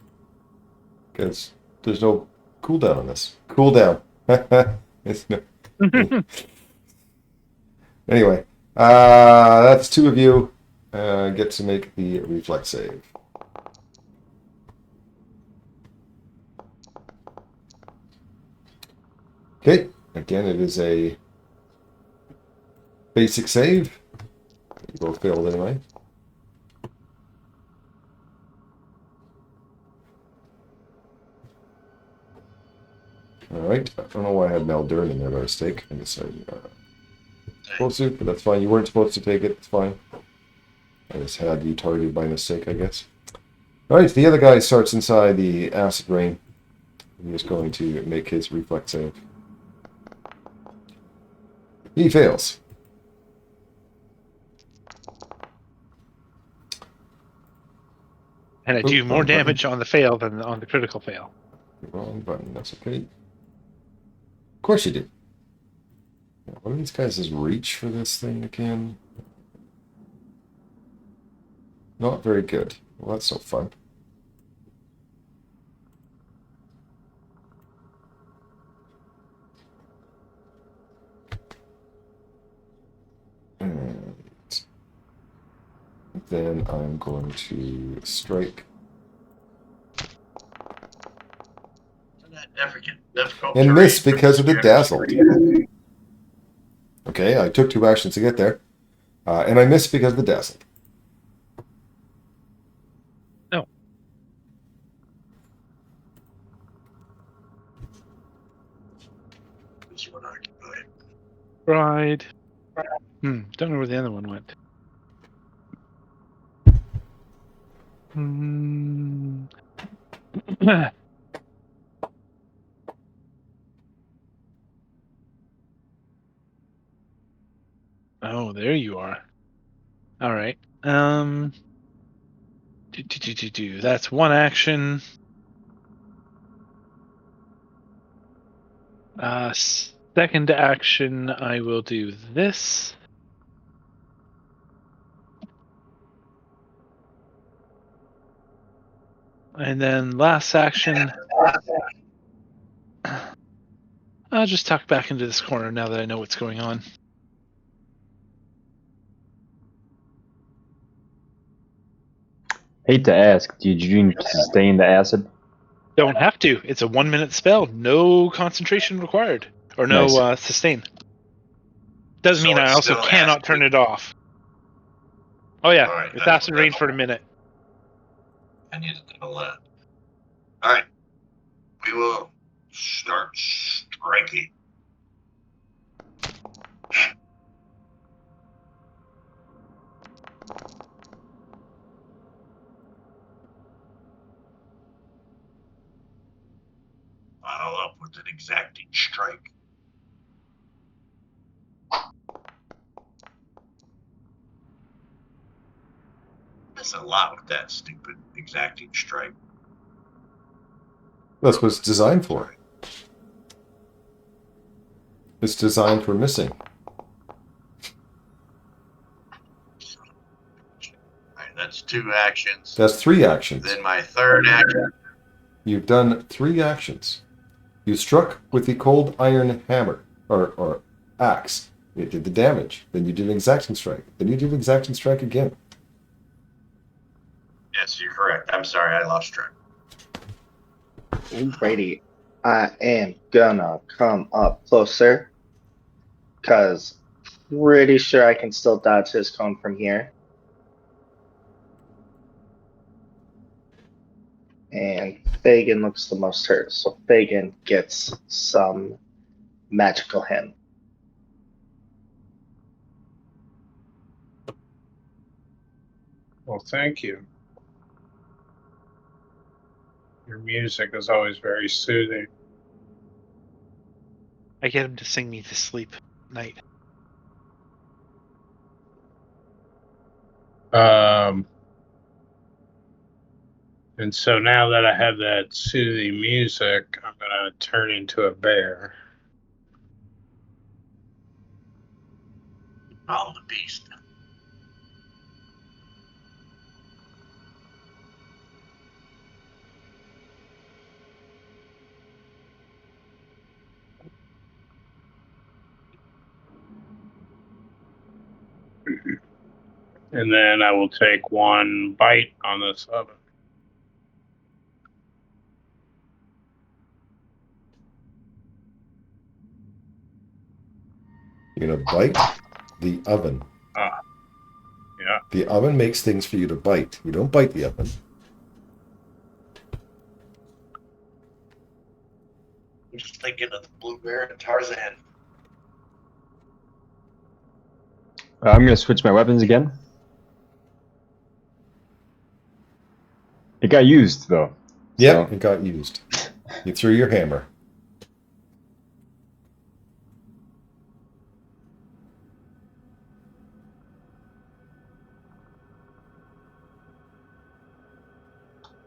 Because there's no cooldown on this. Cooldown. It's no. Anyway, that's 2 of you. Get to make the reflex save. Okay, again, it is a basic save. You both failed anyway. Alright, I don't know why I had Maldurin in there by mistake. I guess I supposed to, but that's fine. You weren't supposed to take it, it's fine. I just had you targeted by mistake, I guess. Alright, the other guy starts inside the acid rain. He is going to make his reflex save. He fails.
And I
Oop,
do more
wrong button.
damage on the fail than on the critical fail.
Wrong button. That's okay. Of course you do. Yeah, what are these guys' reach for this thing again? Not very good. Well, that's so fun. And then I'm going to strike
Difficult
and
terrain
miss
for
because of the
this
dazzled.
generous
Okay, I took 2 actions to get there, and I missed because of the dazzled.
No.
This one occupied.
Right. Don't know where the other one went. Hmm. Oh, there you are. All right. That's one action. Second action, I will do this. And then last action, I'll just tuck back into this corner now that I know what's going on.
Hate to ask, did you sustain the acid?
Don't have to. It's a 1-minute spell. No concentration required. Or no
Nice.
sustain. Doesn't
So
mean I
it's
also
still
cannot
acid.
turn it off. Oh yeah,
All right,
it's acid rain for a minute.
I need to know that. All right, we will start striking. Follow up with an exacting strike. That's a lot with that stupid exacting strike.
That's what it's designed for. It's designed for missing.
All right, that's 2 actions.
That's 3 actions.
Then my third action.
You've done 3 actions. You struck with the cold iron hammer, or axe. It did the damage. Then you did an exacting strike. Then you did an exacting strike again.
Yes, you're correct. I'm sorry, I lost track.
Alrighty. I am gonna come up closer. Because pretty sure I can still dodge his cone from here. And Fagin looks the most hurt. So Fagin gets some magical hit.
Well, thank you. Your music is always very soothing.
I get him to sing me to sleep at night.
And so now that I have that soothing music, I'm going to turn into a bear.
Follow the beast.
And then I will take 1 bite on this oven.
You're going to bite the oven.
Yeah.
The oven makes things for you to bite. You don't bite the oven.
I'm just thinking of the blue bear and Tarzan.
I'm going to switch my weapons again. It got used, though.
Yeah,
So,
it got used. You threw your hammer.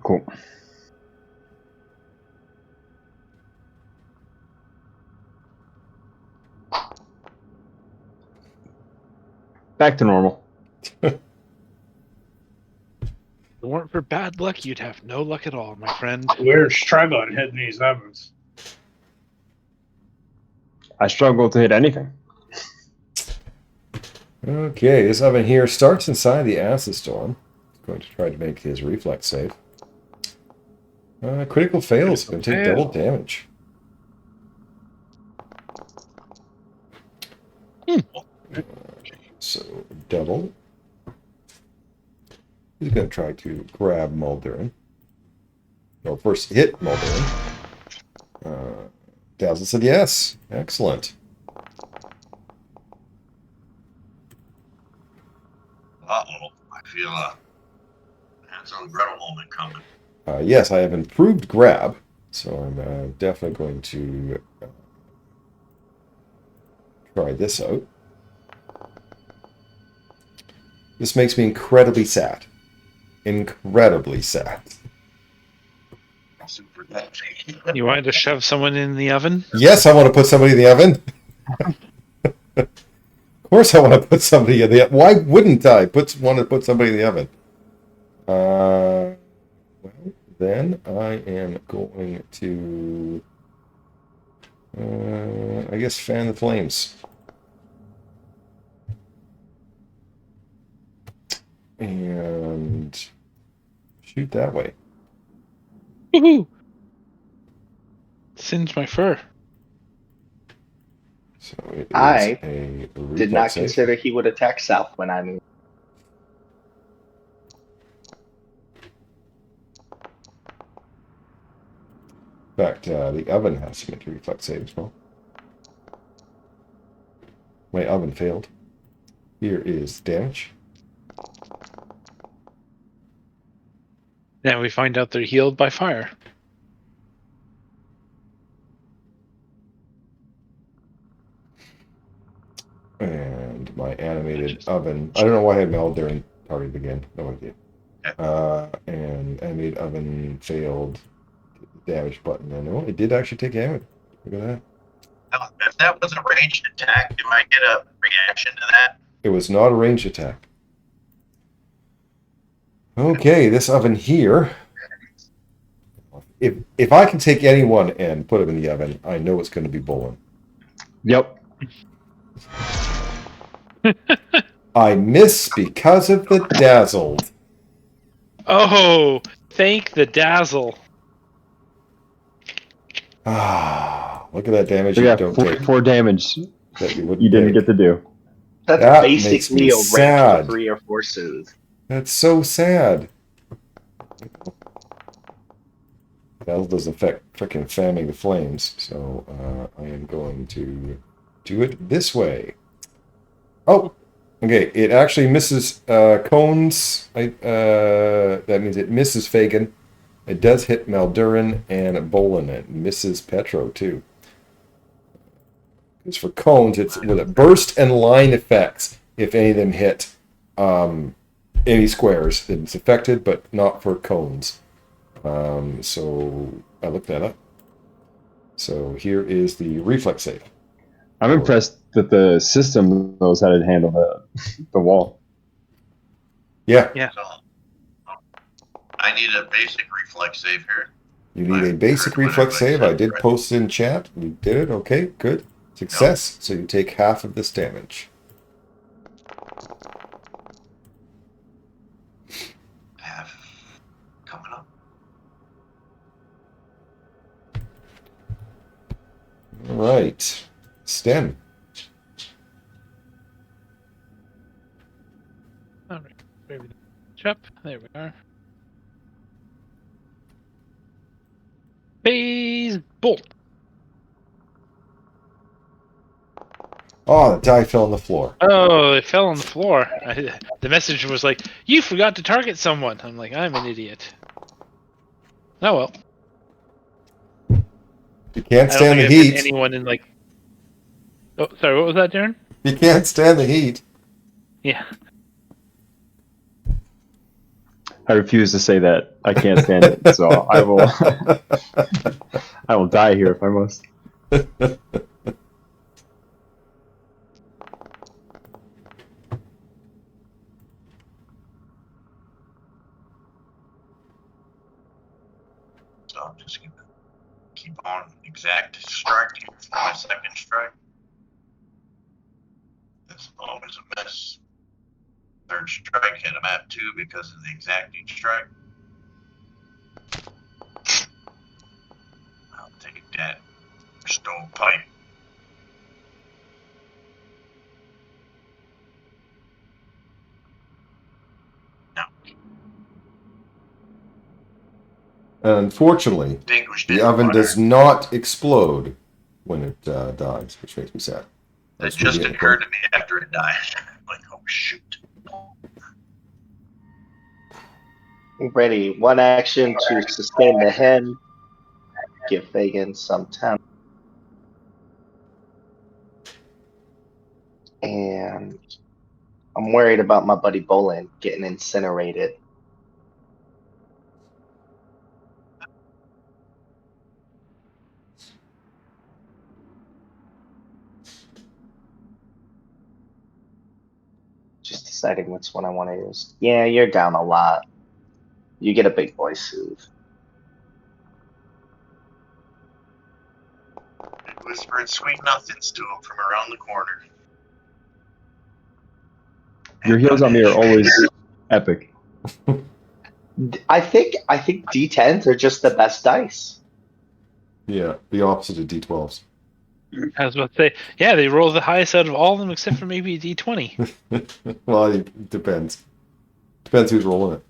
Cool. Back to normal.
If it weren't for bad luck, you'd have no luck at all, my friend.
We're struggling hitting these ovens.
I struggle to hit anything.
Okay, this oven here starts inside the acid storm. He's going to try to make his reflex save. Critical fails. Going to take double damage. So, double. He's going to try to grab Muldurin. No, first hit Muldurin. Dazzle said yes. Excellent.
Uh-oh. I feel a Hansel and Gretel moment coming.
Yes, I have improved grab, so I'm definitely going to try this out. This makes me incredibly sad. Incredibly sad.
Super touchy.
You wanted to shove someone in the oven?
Yes, I want to put somebody in the oven. Of course I want to put somebody in the oven. Why wouldn't I want to put somebody in the oven? Well, then I am going to, I guess, fan the flames. And shoot that way.
Woohoo! Singe my fur.
So it is
I
a
Did not
reflex save.
consider he would attack south when I moved.
In fact, the oven has to make a reflex save as well. My oven failed. Here is damage.
Now we find out they're healed by fire.
And my animated oven. I don't know why I had Meld during target again. No idea. And animated oven failed. Damage button. And oh, it did actually take damage. Look at that.
Now, if that was a ranged attack, do I get a reaction to that?
It was not a ranged attack. Okay, this oven here. If I can take anyone and put him in the oven, I know it's going to be Bolin.
Yep.
I miss because of the dazzled.
Oh, thank the dazzle.
Ah, look at that damage
So
you
yeah,
don't take.
4 damage
That you wouldn't
you didn't
take.
get to do.
That's
That makes
basically
me
a range
sad.
of 3 or 4 soothe.
That's so sad. Dazzle does affect frickin' fanning the flames, so I am going to do it this way. Oh, okay. It actually misses Cones. That means it misses Fagin. It does hit Maldurin and Bolin. It misses Petro too. Because for Cones, it's with a burst and line effects. If any of them hit any squares, it's affected, but not for Cones. So I looked that up. So here is the reflex save.
I'm impressed that the system knows how to handle the wall.
Yeah,
So, I need a basic reflex save here.
you need a basic reflex save. I did post in chat. You did it. Okay, good. Success. So you take half of this damage.
Have coming up.
All right. Sten.
All right, maybe up. There we are. Phase bolt.
Oh, the die fell on the floor.
Oh, it fell on the floor. The message was like, "You forgot to target someone." I'm like, "I'm an idiot." Oh well.
You can't
I don't
stand
think
the
I've hit
heat.
anyone in like. Oh, sorry. What was that, Darren?
You can't stand the heat.
Yeah.
I refuse to say that. I can't stand it. So I will. I will die here if I must.
So I'm just gonna keep on exact strike here for my second strike. That's always a miss. Third strike hit him at 2 because of the exacting strike. I'll take that stovepipe. No,
Unfortunately,
extinguished
the
it.
oven
Fire.
does not explode when it dies, which makes me sad.
That
That's
just
really
occurred to me after it died. Like, oh shoot.
Ready. One action to sustain the hit. Give Fagin some time. And I'm worried about my buddy Bolin getting incinerated. Just deciding which one I want to use. Yeah, you're down a lot. You get a big boy soothe.
Whispering sweet nothings to him from around the corner.
Your heals on me are always epic.
I think D10s are just the best dice.
Yeah, the opposite of D12s.
I was about to say, yeah, they roll the highest out of all of them except for maybe a D20.
Well, it depends. Depends who's rolling it.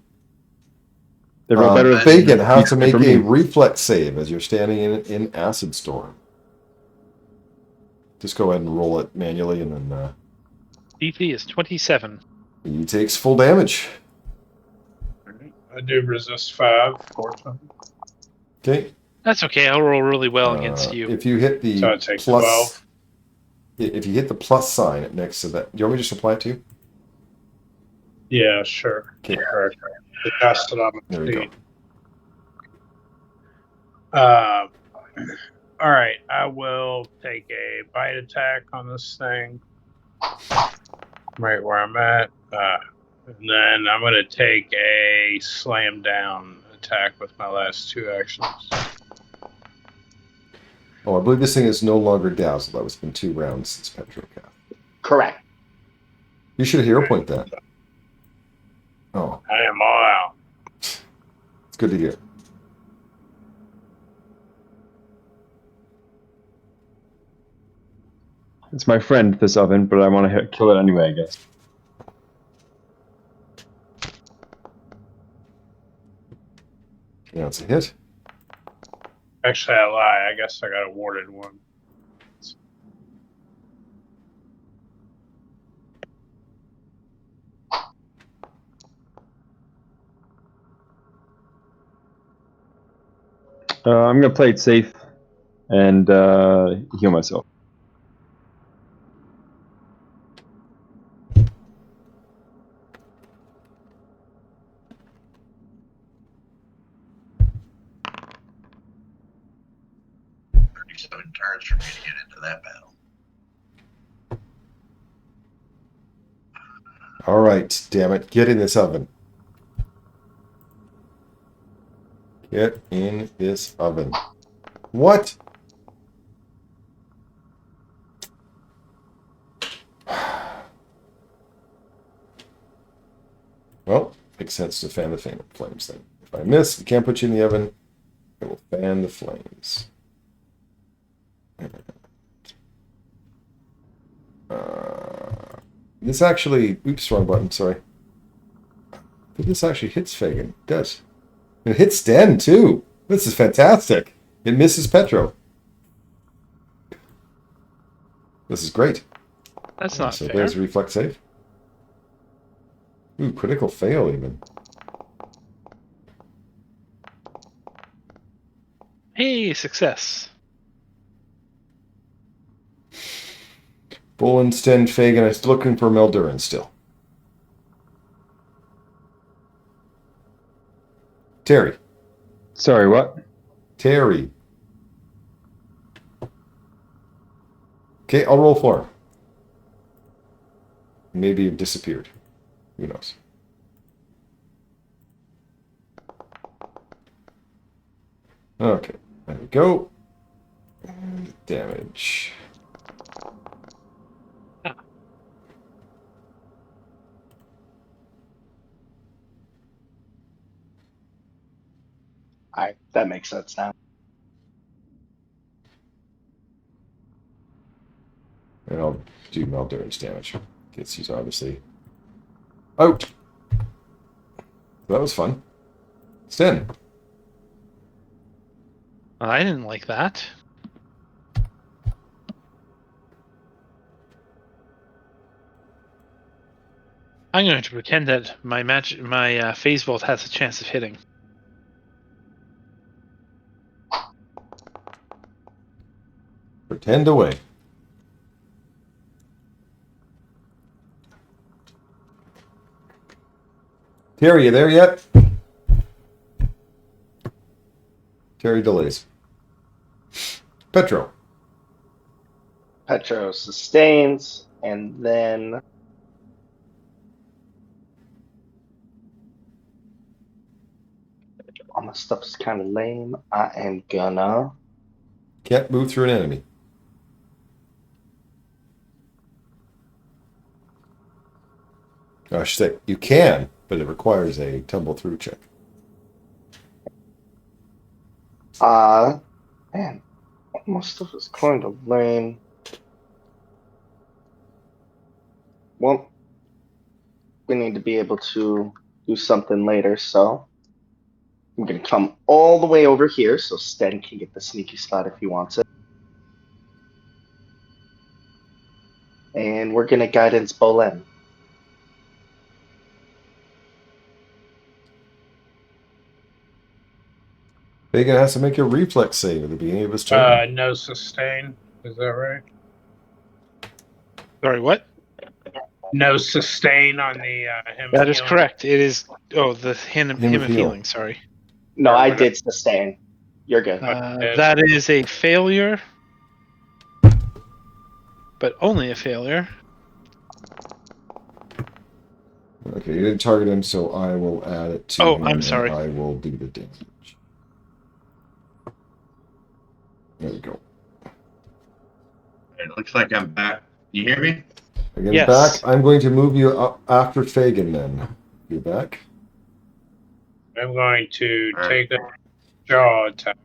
They roll better than
Fagin has to
for
make
me.
a reflex save as you're standing in acid storm. Just go ahead and roll it manually, and then
DC is 27.
he takes full damage.
I do resist 5, fortunately.
Okay.
That's okay. I'll roll really well against you.
If you hit the
So I take
plus,
12.
if you hit the plus sign next to that, do you want me to just apply it to you?
Yeah, sure.
Okay.
Correct. Adjust it on
There
the
we go.
sheet. All right, I will take a bite attack on this thing, right where I'm at. And then I'm going to take a slam down attack with my last 2 actions.
Oh, I believe this thing is no longer dazzled. It's been 2 rounds since Petrocath.
Correct.
You should hero point that. Oh,
I am all out.
it's good to hear.
It's my friend, this oven, but I want to kill it anyway, I guess.
Yeah, it's a hit.
Actually, I lie. I guess I got awarded 1.
I'm going to play it safe and heal myself.
Seven turns for me to get into that battle.
All right, damn it. Get in this oven. Get in this oven. What? Well, makes sense to fan the flames then. If I miss, I can't put you in the oven. I will fan the flames. This actually... Oops, wrong button, sorry. I think this actually hits Fagin. It does. And it hits Den, too. This is fantastic. It misses Petro. This is great.
That's not
so
fair.
there's a reflex save. Ooh, critical fail even.
Hey, success.
Bolin, Sten, Fagin. I'm looking for Meldurin still. Terry.
Sorry, what?
Terry. Okay, I'll roll for him. Maybe you've disappeared. Who knows? Okay, there we go. And damage.
Alright, that makes sense now.
And I'll do Melduran's damage. Because he's obviously out. That was fun. Sten.
I didn't like that. I'm going to pretend that my phase bolt has a chance of hitting.
Pretend away. Terry, you there yet? Terry delays. Petro.
Petro sustains, and then all my stuff is kind of lame. I am gonna
Can't move through an enemy. I should say, you can, but it requires a tumble through check.
man, all my stuff is kind of lame. Well, we need to be able to do something later, so I'm gonna come all the way over here so Sten can get the sneaky spot if he wants it. And we're gonna guidance Bolin.
Bacon has to make a reflex save at the beginning of his turn.
No sustain. Is that right?
Sorry, what?
No sustain on the him.
That is
healing?
correct. It is. Oh, the him of
heal.
healing. Sorry.
No,
Or
I
whatever.
did sustain. You're good.
That is a failure, but only a failure.
Okay, you didn't target him, so I will add it to
Oh,
him.
I'm sorry.
And I will do the damage. There we go.
It looks like I'm back. You hear me?
Again,
Yes.
back. I'm going to move you up after Fagin then. You're back.
I'm going to
All right.
take a jaw attack.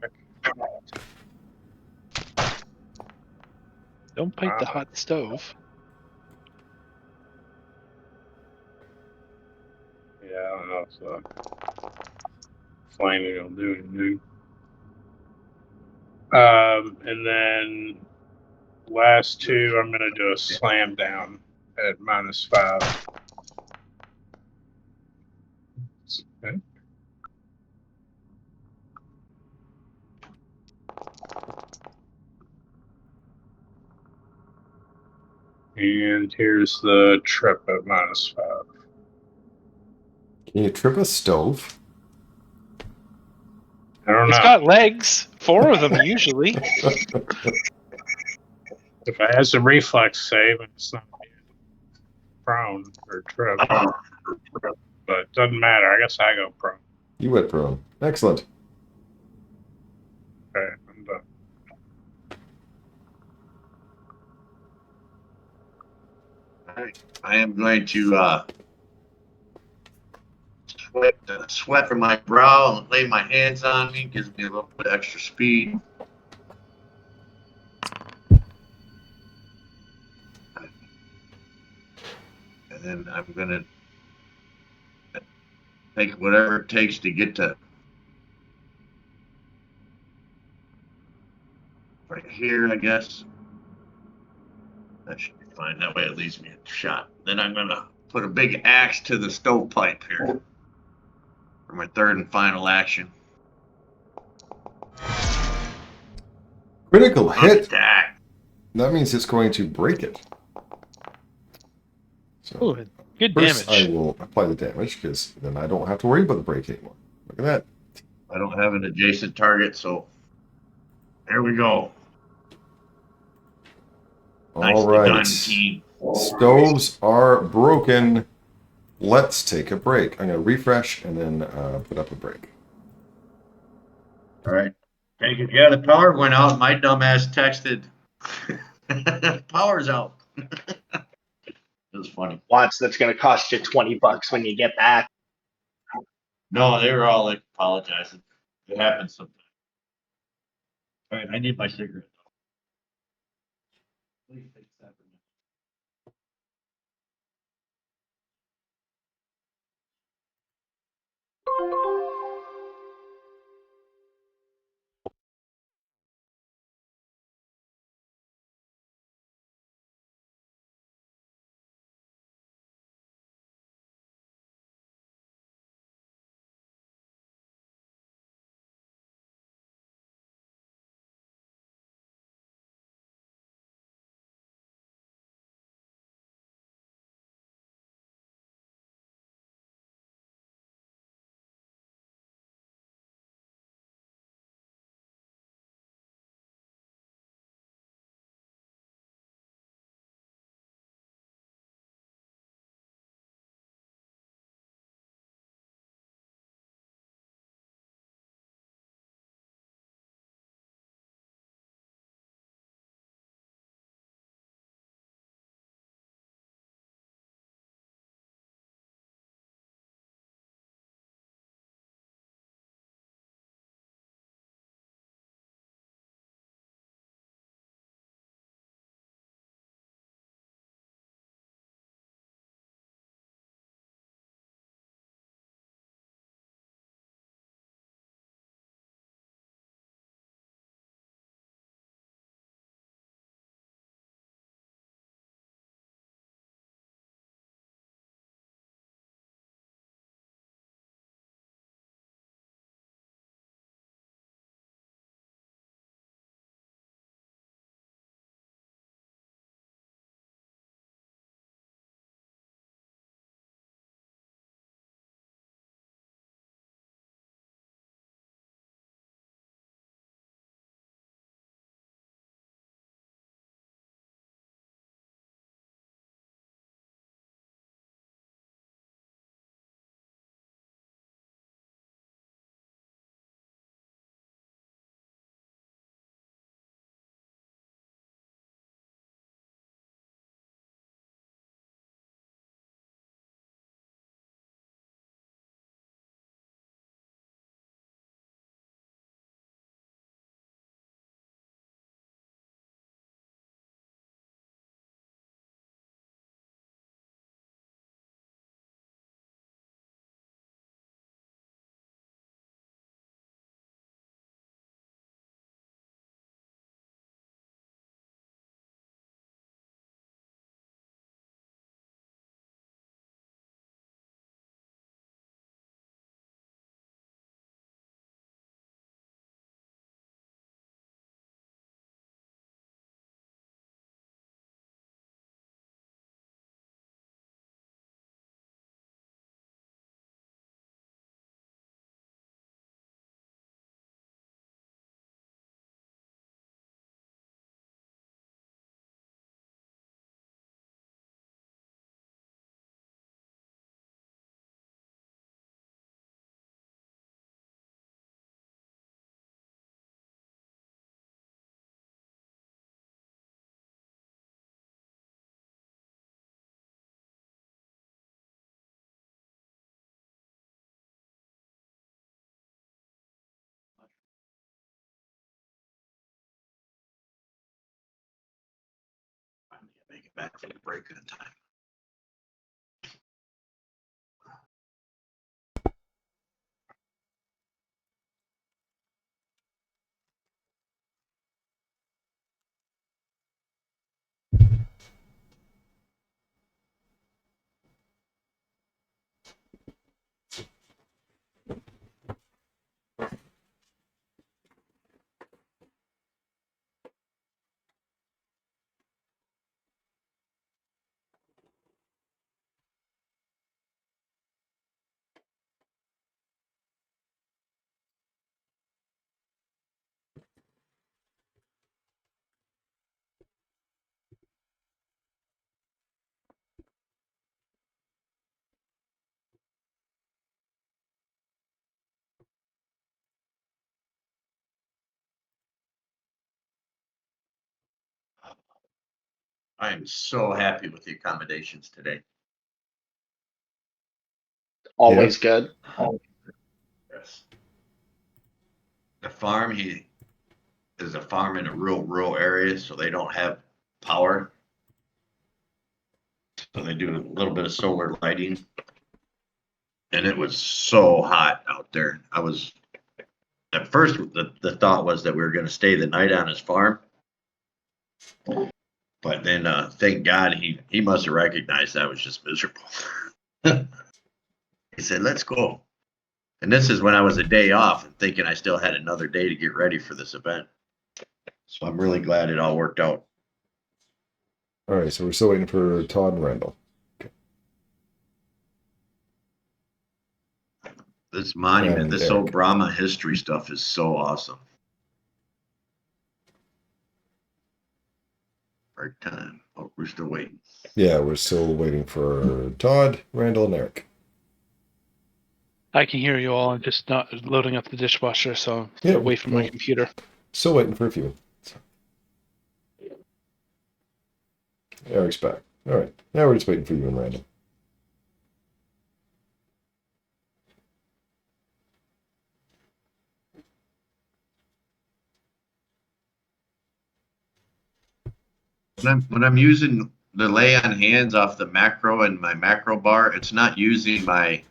Don't bite the hot stove.
Yeah, I don't know if flaming will do anything. And then last two, I'm gonna do a slam down at -5. Okay. And here's the trip at -5.
Can you trip a stove?
I don't
It's
know.
got legs. 4 of them usually.
If I had some reflex save, it's not prone or trip. But it doesn't matter. I guess I go prone.
You went prone. Excellent.
Okay, I'm done.
All right. I am going to sweat the sweat from my brow and lay my hands on me. Gives me a little bit extra speed. And then I'm gonna take whatever it takes to get to right here, I guess. That should be fine. That way it leaves me a shot. Then I'm gonna put a big axe to the stovepipe here for my third and final action.
Critical hit.
Attack.
That means it's going to break it. So
Ooh, good
first
damage.
I will apply the damage because then I don't have to worry about the break anymore. Look at that.
I don't have an adjacent target, so there we go.
All
Nicely
right.
done, team.
Stoves are broken. Let's take a break. I'm going to refresh and then put up a break.
All right. Take it. Yeah, the power went out. My dumbass texted, power's out. It was funny.
Once that's going to cost you $20 when you get back.
No, they were all like apologizing. It happens sometimes. All right, I need my cigarette. Please take that from me. Finally make it back from the break in time. I am so happy with the accommodations today.
Always good.
Yes. The farm, he is a farm in a rural area, so they don't have power. So they do a little bit of solar lighting. And it was so hot out there. I was, at first, the thought was that we were going to stay the night on his farm. But then, thank God, he must have recognized I was just miserable. He said, let's go. And this is when I was a day off and thinking I still had another day to get ready for this event. So I'm really glad it all worked out.
All right, so we're still waiting for Todd and Randall.
This monument,
And
this
Eric.
old Brahma history stuff is so awesome. Right time. Oh, we're still waiting.
Yeah, we're still waiting for Todd, Randall, and Eric.
I can hear you all. I'm just not loading up the dishwasher, so
Yeah,
away from my computer.
Still waiting for a few. Eric's back. All right, now we're just waiting for you and Randall.
When I'm using the lay on hands off the macro and my macro bar, it's not using my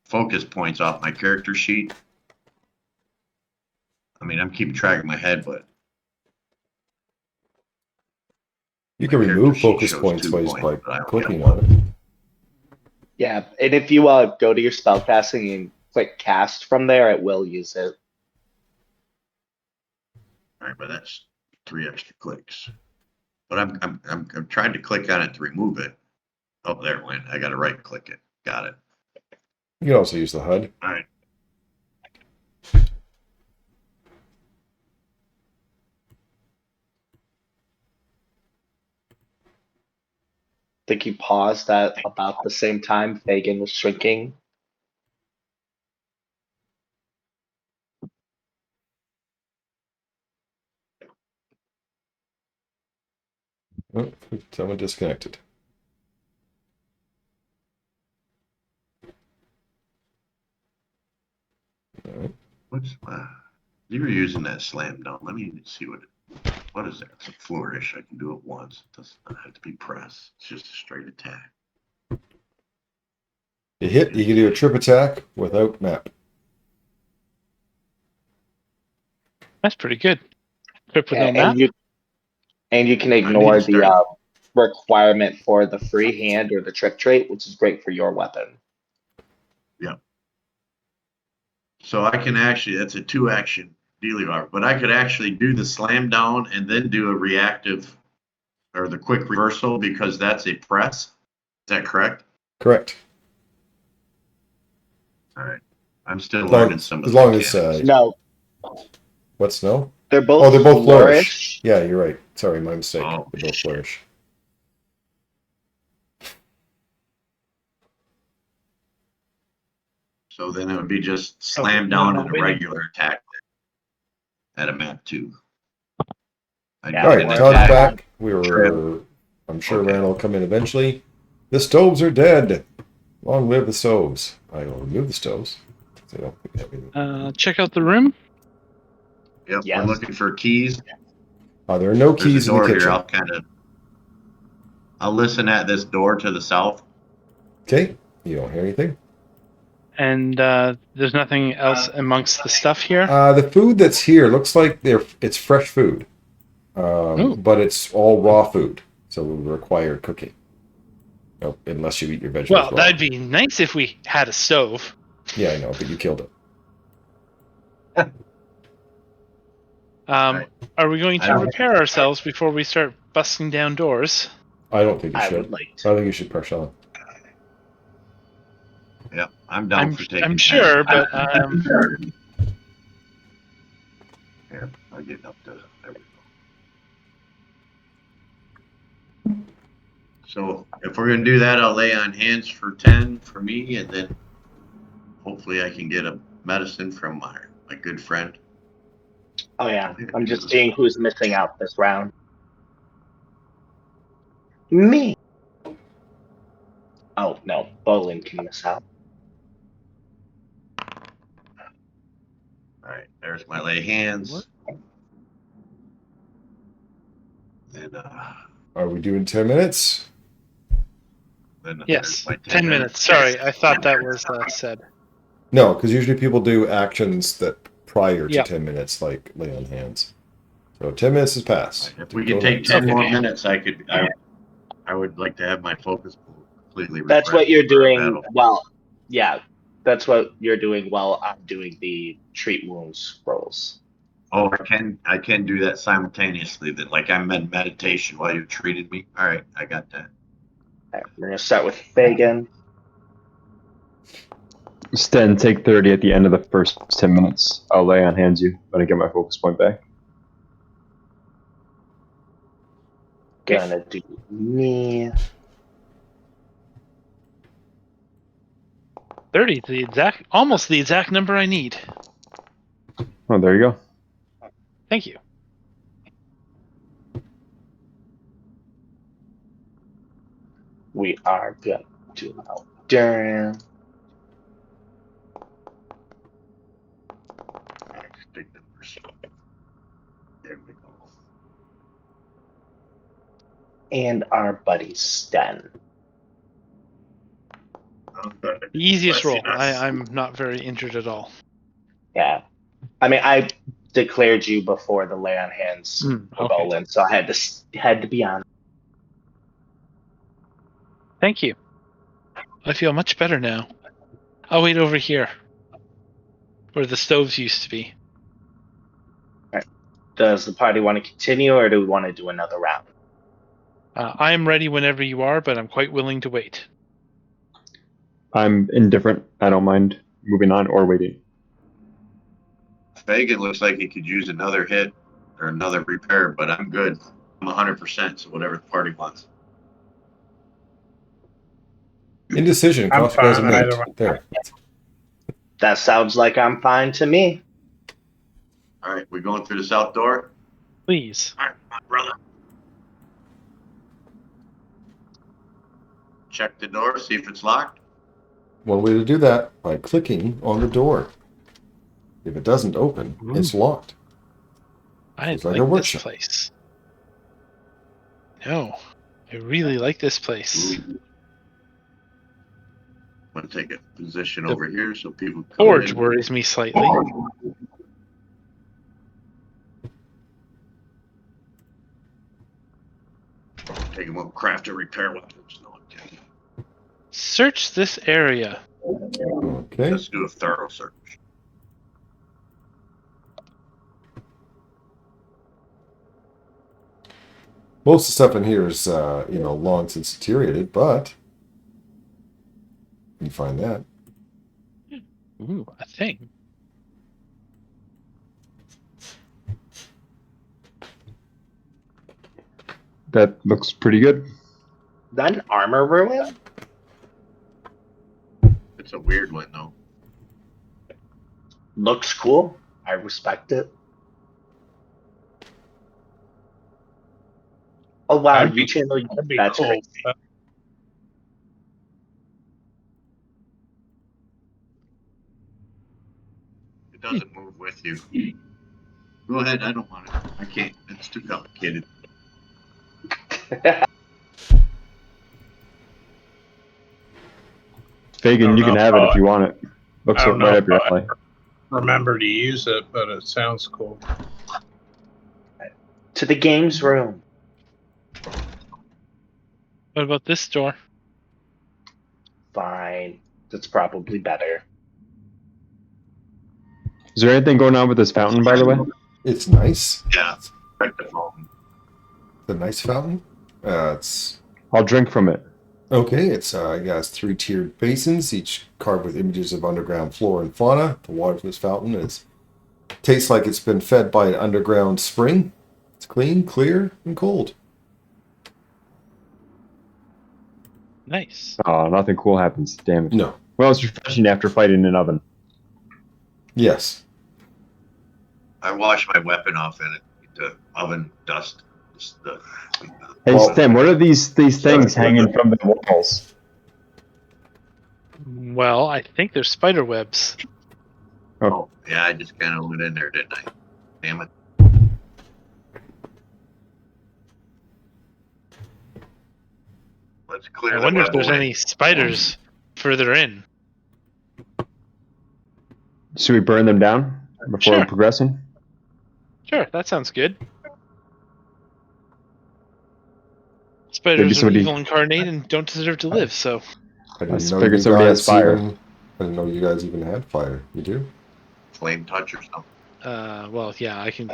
focus points off my character sheet. I mean, I'm keeping track of my head, but
You can
my
remove
character sheet
focus
shows
points
2
by
points, but I only
clicking
got
on it.
Yeah, and if you go to your spellcasting and click cast from there, it will use it.
All right, but that's 3 extra clicks. But I'm trying to click on it to remove it. Oh, there it went. I got to right click it. Got it.
You can also use the HUD.
All right.
I think you paused at about the same time Fagin was shrinking.
Oh, someone disconnected. All right.
What's you were using that slam down? Let me see what is that? It's a flourish. I can do it once. It does not have to be press. It's just a straight attack.
You hit, you can do a trip attack without map.
That's pretty good. Trip with no
And
map.
you can
I
ignore
need to
the
start.
requirement for the free hand or the trip trait, which is great for your weapon.
So I can actually, that's a 2 action dealer, but I could actually do the slam down and then do a reactive or the quick reversal because that's a press. Is that correct?
Correct.
All right. I'm still
As
learning some of
as
the
long as
mechanics.
No,
what's no?
they're both.
Oh, they're both flourish.
flourish.
Yeah, you're right. Sorry, my mistake.
Oh,
They're both
shit.
flourish.
So then it would be just slam down with a regular attack at a map 2.
Yeah,
All right,
we're
Todd's
attack.
back. I'm sure
Okay.
Randall will come in eventually. The stoves are dead. Long live the stoves. I will remove the stoves. So I don't think they have any-
Check out the room.
Yep,
Yes.
we're looking for keys.
there are no
There's
keys
a
in the
door
kitchen.
here. I'll listen at this door to the south.
Okay, you don't hear anything.
And there's nothing else amongst the stuff here.
The food that's here looks like it's fresh food,
Ooh.
but it's all raw food, so it would require cooking. Nope, unless you eat your vegetables
Well,
raw.
that'd be nice if we had a stove.
Yeah, I know, but you killed it.
Right.
Are we going
I
to
don't-
repair ourselves before we start busting down doors?
I don't think you
I
should.
would like
I
to.
think you should press on.
Yeah, I'm down for taking
I'm sure, but
Here, I'll get up to there we go. So if we're gonna do that, I'll lay on hands for 10 for me, and then hopefully I can get a medicine from my good friend.
Oh yeah, I'm just seeing who's missing out this round. Me. Oh no, Bolin can miss out.
All right, there's my lay hands. And
Are we doing 10 minutes?
then
Yes,
there's my
10 minutes. Sorry, I thought that was said.
No, because usually people do actions that prior to
Yep.
10 minutes, like lay on hands. So 10 minutes has passed.
If we could take 10 more minutes, I would like to have my focus pool completely
That's what
refreshed
you're
for our
doing.
battle.
Well, yeah, that's what you're doing while I'm doing the treat wounds rolls.
Oh, I can do that simultaneously. That like I'm in meditation while you treated me. All right, I got that.
Okay, we're gonna start with Fagin.
Sten, take 30 at the end of the first 10 minutes. I'll lay on hands you when I get my focus point back.
Gonna do me.
30, almost the exact number I need.
Oh, there you go.
Thank you.
We are gonna do Duran.
Big numbers. There we go.
And our buddy Sten.
The easiest roll. I'm not very injured at all.
Yeah. I mean, I declared you before the lay on hands for
Okay.
Bolin, so I had to be on.
Thank you. I feel much better now. I'll wait over here, where the stoves used to be.
Does the party want to continue, or do we want to do another round?
I am ready whenever you are, but I'm quite willing to wait.
I'm indifferent. I don't mind moving on or waiting.
Fagin looks like he could use another hit or another repair, but I'm good. I'm 100%. So whatever the party wants.
Indecision
I'm
cost you guys a
fine either
minute.
way.
There.
That sounds like I'm fine to me.
All right, we're going through the south door.
Please.
All right, my brother. Check the door, see if it's locked.
One way to do that, by clicking on the door. If it doesn't open, it's locked.
I
It's like
like
a
this
workshop.
place. No, I really like this place.
I'm going to take a position
The
over here so people come
Forge
in.
worries me slightly.
Take them up, craft and repair weapons. No, I'm kidding.
Search this area.
Okay.
Let's do a thorough search.
Most of the stuff in here is, long since deteriorated, but you can find that.
Ooh, a thing.
That looks pretty good.
Is that an armor ruin?
It's a weird one, though.
Looks cool. I respect it. Oh wow,
That'd
you
be-
channel.
That'd be
That's
cool.
crazy.
It doesn't move with you. Go ahead, I don't want it. I can't. It's too complicated.
Fagin, you can have it if you want it. Looks
I don't
right
know
up your
if I-
alley.
Remember to use it, but it sounds cool.
To the games room.
What about this door?
Fine. That's probably better.
Is there anything going on with this fountain, by the way?
It's nice.
Yeah. Right the phone.
The nice fountain. It's
I'll drink from it.
okay. It's it has 3-tiered basins, each carved with images of underground flora and fauna. The water from this fountain tastes like it's been fed by an underground spring. It's clean, clear, and cold.
Nice.
Oh, nothing cool happens. Damn it.
No.
Well, it's refreshing after fighting an oven.
Yes.
I wash my weapon off in it. The oven dust
Hey,
Well-
Stem, what are these things hanging from the walls?
Well, I think they're spider webs.
Oh, yeah, I just kind of went in there, didn't I? Damn it. Let's clear
I
the
wonder if
web
there's
away.
any spiders further in.
Should we burn them down before
Sure.
progressing?
Sure, that sounds good.
Maybe
Spiders are
somebody-
evil incarnate and don't deserve to live, so
I didn't
I
know
figured
you
somebody has
guys
fire.
even. I didn't know you guys even had fire. You do?
Flame touch or something.
well, yeah, I can.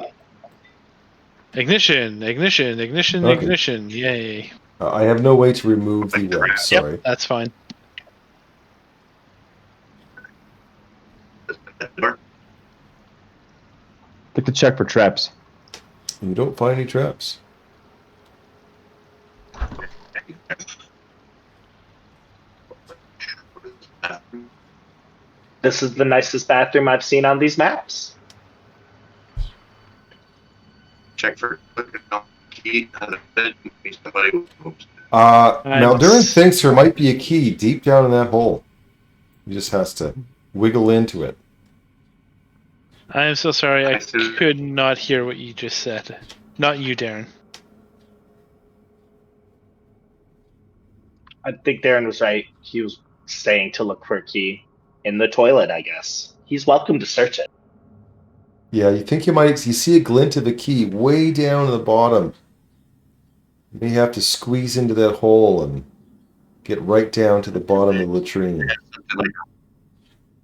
Ignition, ignition, ignition,
Okay.
ignition! Yay!
I have no way to remove the web. Sorry.
Yep, that's fine.
Take the check for traps.
You don't find any traps.
This is the nicest bathroom I've seen on these maps.
Check for key on the bed. Maybe somebody moves.
Maldurin thinks there might be a key deep down in that hole. He just has to wiggle into it.
I am so sorry, I
I see.
could not hear what you just said. Not you, Darren.
I think Darren was right. He was saying to look for a key in the toilet, I guess. He's welcome to search it.
Yeah, you think you see a glint of a key way down at the bottom. You may have to squeeze into that hole and get right down to the bottom of the latrine.
Something like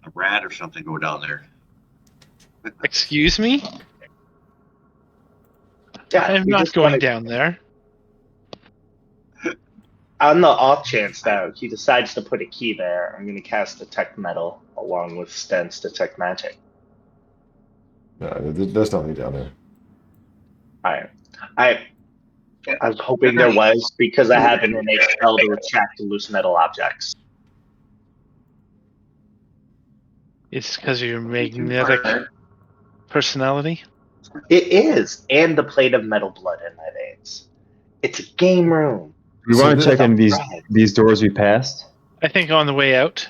a rat or something go down there.
Excuse me?
Yeah,
I am
we
not
just
going
wanna-
down there.
On the off chance that he decides to put a key there, I'm going to cast Detect Metal along with Sten's Detect Magic.
No, there's nothing down there.
I was hoping there was because I have an innate spell to attract loose metal objects.
It's because of your magnetic personality.
It is, and the plate of metal blood in my veins. It's a game room.
We
So
want to
this-
check in these doors we passed.
I think on the way out.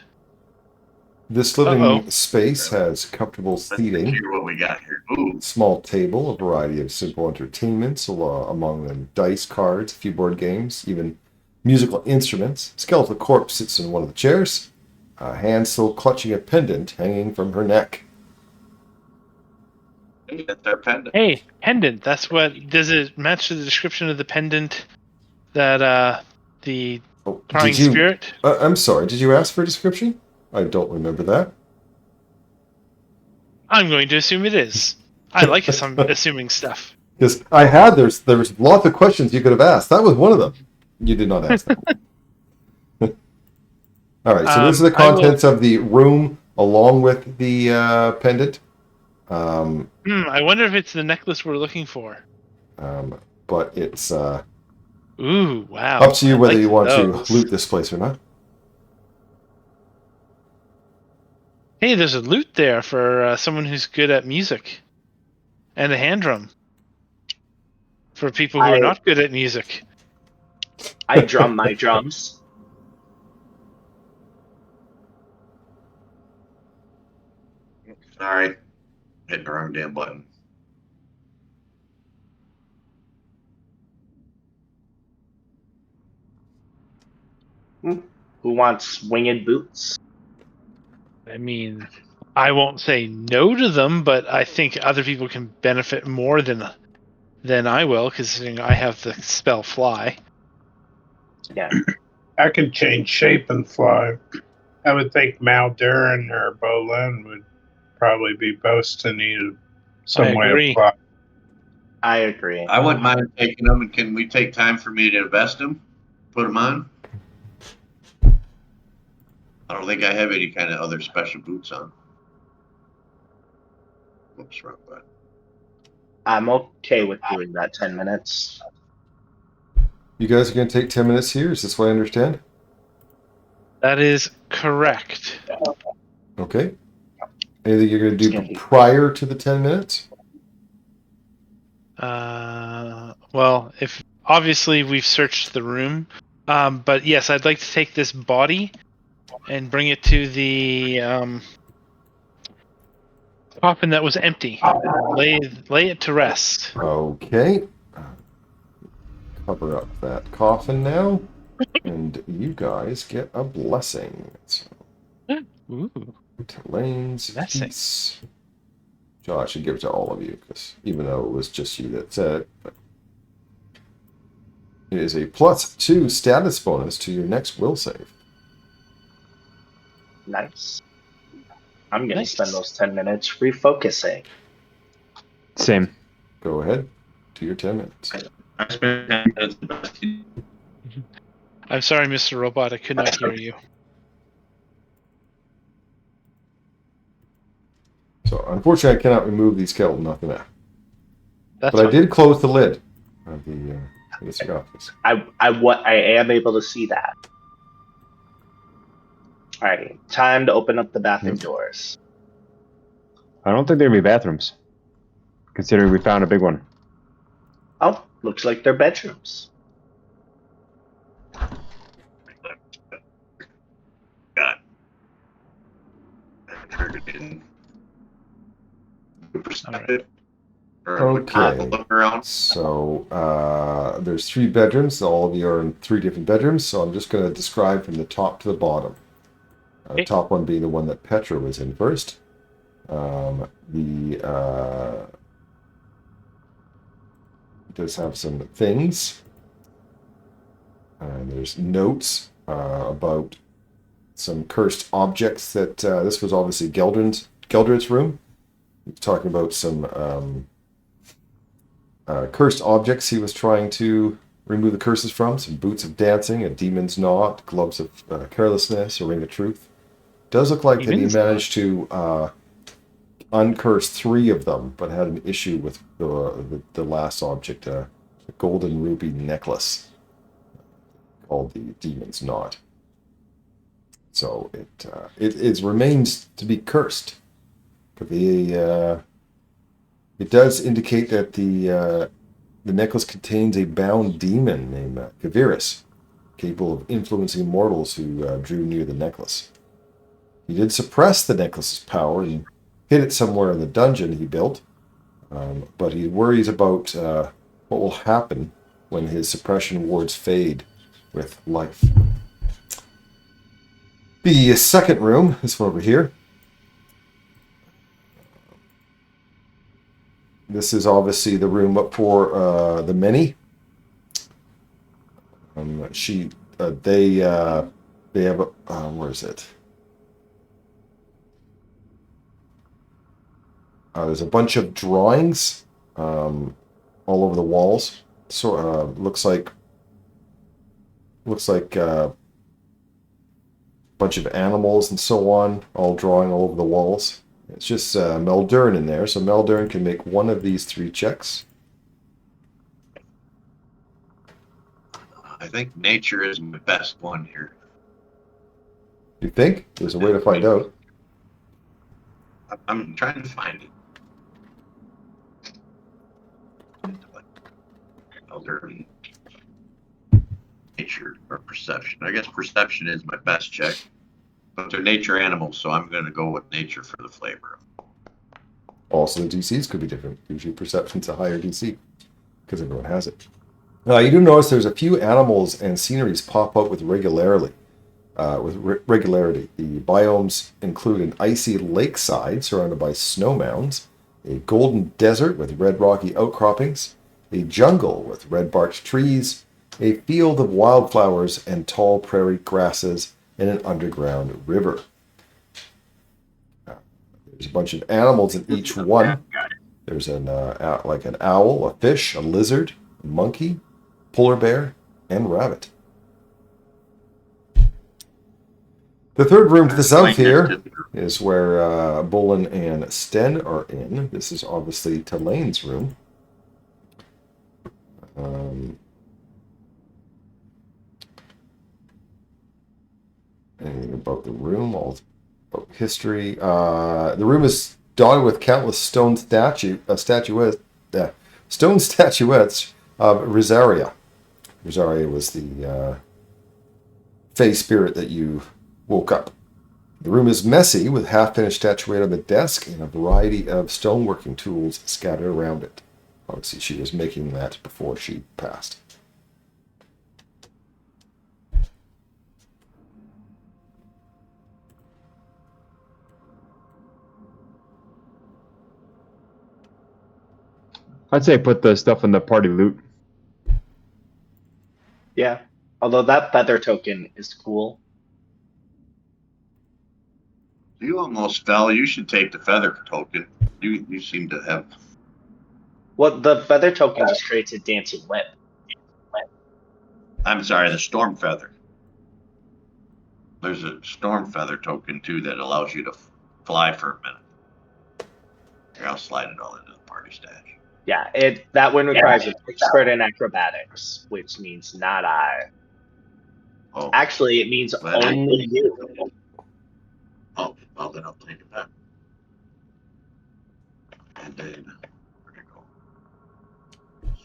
This living
Uh-oh.
space has comfortable
Let's
seating,
hear what we got here. Ooh,
small table, a variety of simple entertainments, among them dice, cards, a few board games, even musical instruments. Skeletal corpse sits in one of the chairs, a hand still clutching a pendant hanging from her neck.
that's our pendant.
Hey, pendant. That's what. Does it match to the description of the pendant that the
Oh,
prying
did you?
spirit?
I'm sorry. Did you ask for a description? I don't remember that.
I'm going to assume it is. I like assuming stuff.
Because there was lots of questions you could have asked. That was one of them. You did not ask that. All right. So this is the
I will-
contents of the room along with the pendant.
I wonder if it's the necklace we're looking for.
But it's
Ooh, wow.
up to you
I
whether
like
you want
those.
to loot this place or not.
Hey, there's a loot there for someone who's good at music. And a hand drum. For people who are not good at music.
I drum my drums.
Sorry. Hitting the wrong damn button.
Who wants winged boots?
I mean, I won't say no to them, but I think other people can benefit more than I will, considering I have the spell fly.
Yeah.
I could change shape and fly. I would think Maldurin or Bolin would probably be both to need some
I
way
agree.
of fly.
I agree.
I wouldn't mind taking them, and can we take time for me to invest them? Put them on? I don't think I have any kind of other special boots on. Oops, wrong button.
I'm okay with doing that 10 minutes.
You guys are going to take 10 minutes here. Is this what I understand?
That is correct.
Okay. Anything you're going to
It's gonna
do
be-
prior to the 10 minutes?
Well, if obviously we've searched the room, but yes, I'd like to take this body and bring it to the coffin that was empty. Lay it to rest.
Okay. Cover up that coffin now. And you guys get a blessing. So,
Ooh,
Lane's
blessing.
peace. Which I should give it to all of you, because even though it was just you that said it, but it is a +2 status bonus to your next will save.
Nice. I'm gonna
Nice.
spend those 10 minutes refocusing.
Same.
Go ahead to your 10 minutes.
I spent 10 minutes investing.
I'm sorry, Mr. Robot, I could not hear you.
So unfortunately, I cannot remove these skeleton off the map.
That's
But I
fine.
did close the lid of the sarcophagus.
I am able to see that. Alrighty, time to open up the bathroom doors.
I don't think there'd be bathrooms, considering we found a big one.
Oh, looks like they're bedrooms.
God. I turned it in. Perspective. Or would not
Okay.
look around.
So there's 3 bedrooms. All of you are in 3 different bedrooms. So I'm just going to describe from the top to the bottom. The
Okay.
top one being the one that Petra was in first. Does have some things. And there's notes about some cursed objects that this was obviously Geldred's room. He's talking about some cursed objects he was trying to remove the curses from. Some boots of dancing, a demon's knot, gloves of carelessness, a ring of truth. Does look like that he
Demon's
managed to uncurse 3 of them, but had an issue with the last object, a golden ruby necklace called the demon's knot. So it remains to be cursed. But it does indicate that the necklace contains a bound demon named Kaviris, capable of influencing mortals who drew near the necklace. He did suppress the necklace's power and hid it somewhere in the dungeon he built, but he worries about what will happen when his suppression wards fade with life. The second room, this one over here. This is obviously the room up for the many. They have where is it? There's a bunch of drawings all over the walls. So looks like a bunch of animals and so on, all drawing all over the walls. It's just Meldurin in there, so Meldurin can make one of these 3 checks.
I think nature is my best one here.
You think? There's a way to find out.
I'm trying to find it. Elder nature or perception. I guess perception is my best check. But they're nature animals, so I'm going to go with nature for the flavor.
Also, the DCs could be different. Usually perception's a higher DC, because everyone has it. You do notice there's a few animals and sceneries pop out with regularity. The biomes include an icy lakeside surrounded by snow mounds, a golden desert with red rocky outcroppings, a jungle with red-barked trees, a field of wildflowers and tall prairie grasses, and an underground river. There's a bunch of animals in each one. There's like an owl, a fish, a lizard, a monkey, polar bear, and rabbit. The third room to the south here is where Bolin and Sten are in. This is obviously Talane's room. Anything about the room, all about history. The room is dotted with countless stone statuettes Rosaria. Rosaria was the Fey spirit that you woke up. The room is messy with half-finished statuette on the desk and a variety of stoneworking tools scattered around it. Obviously, she was making that before she passed.
I'd say put the stuff in the party loot.
Yeah. Although that feather token is cool.
You almost fell. You should take the feather token. You seem to have.
Well, the feather token just creates a dancing whip.
I'm sorry, the storm feather. There's a storm feather token too that allows you to fly for a minute. Here, I'll slide it all into the party stash.
Yeah, that one requires an expert in acrobatics, which means not I.
Oh,
Actually, it means
Glad I-
only you.
oh, well then I'll take it back. And then where'd it go?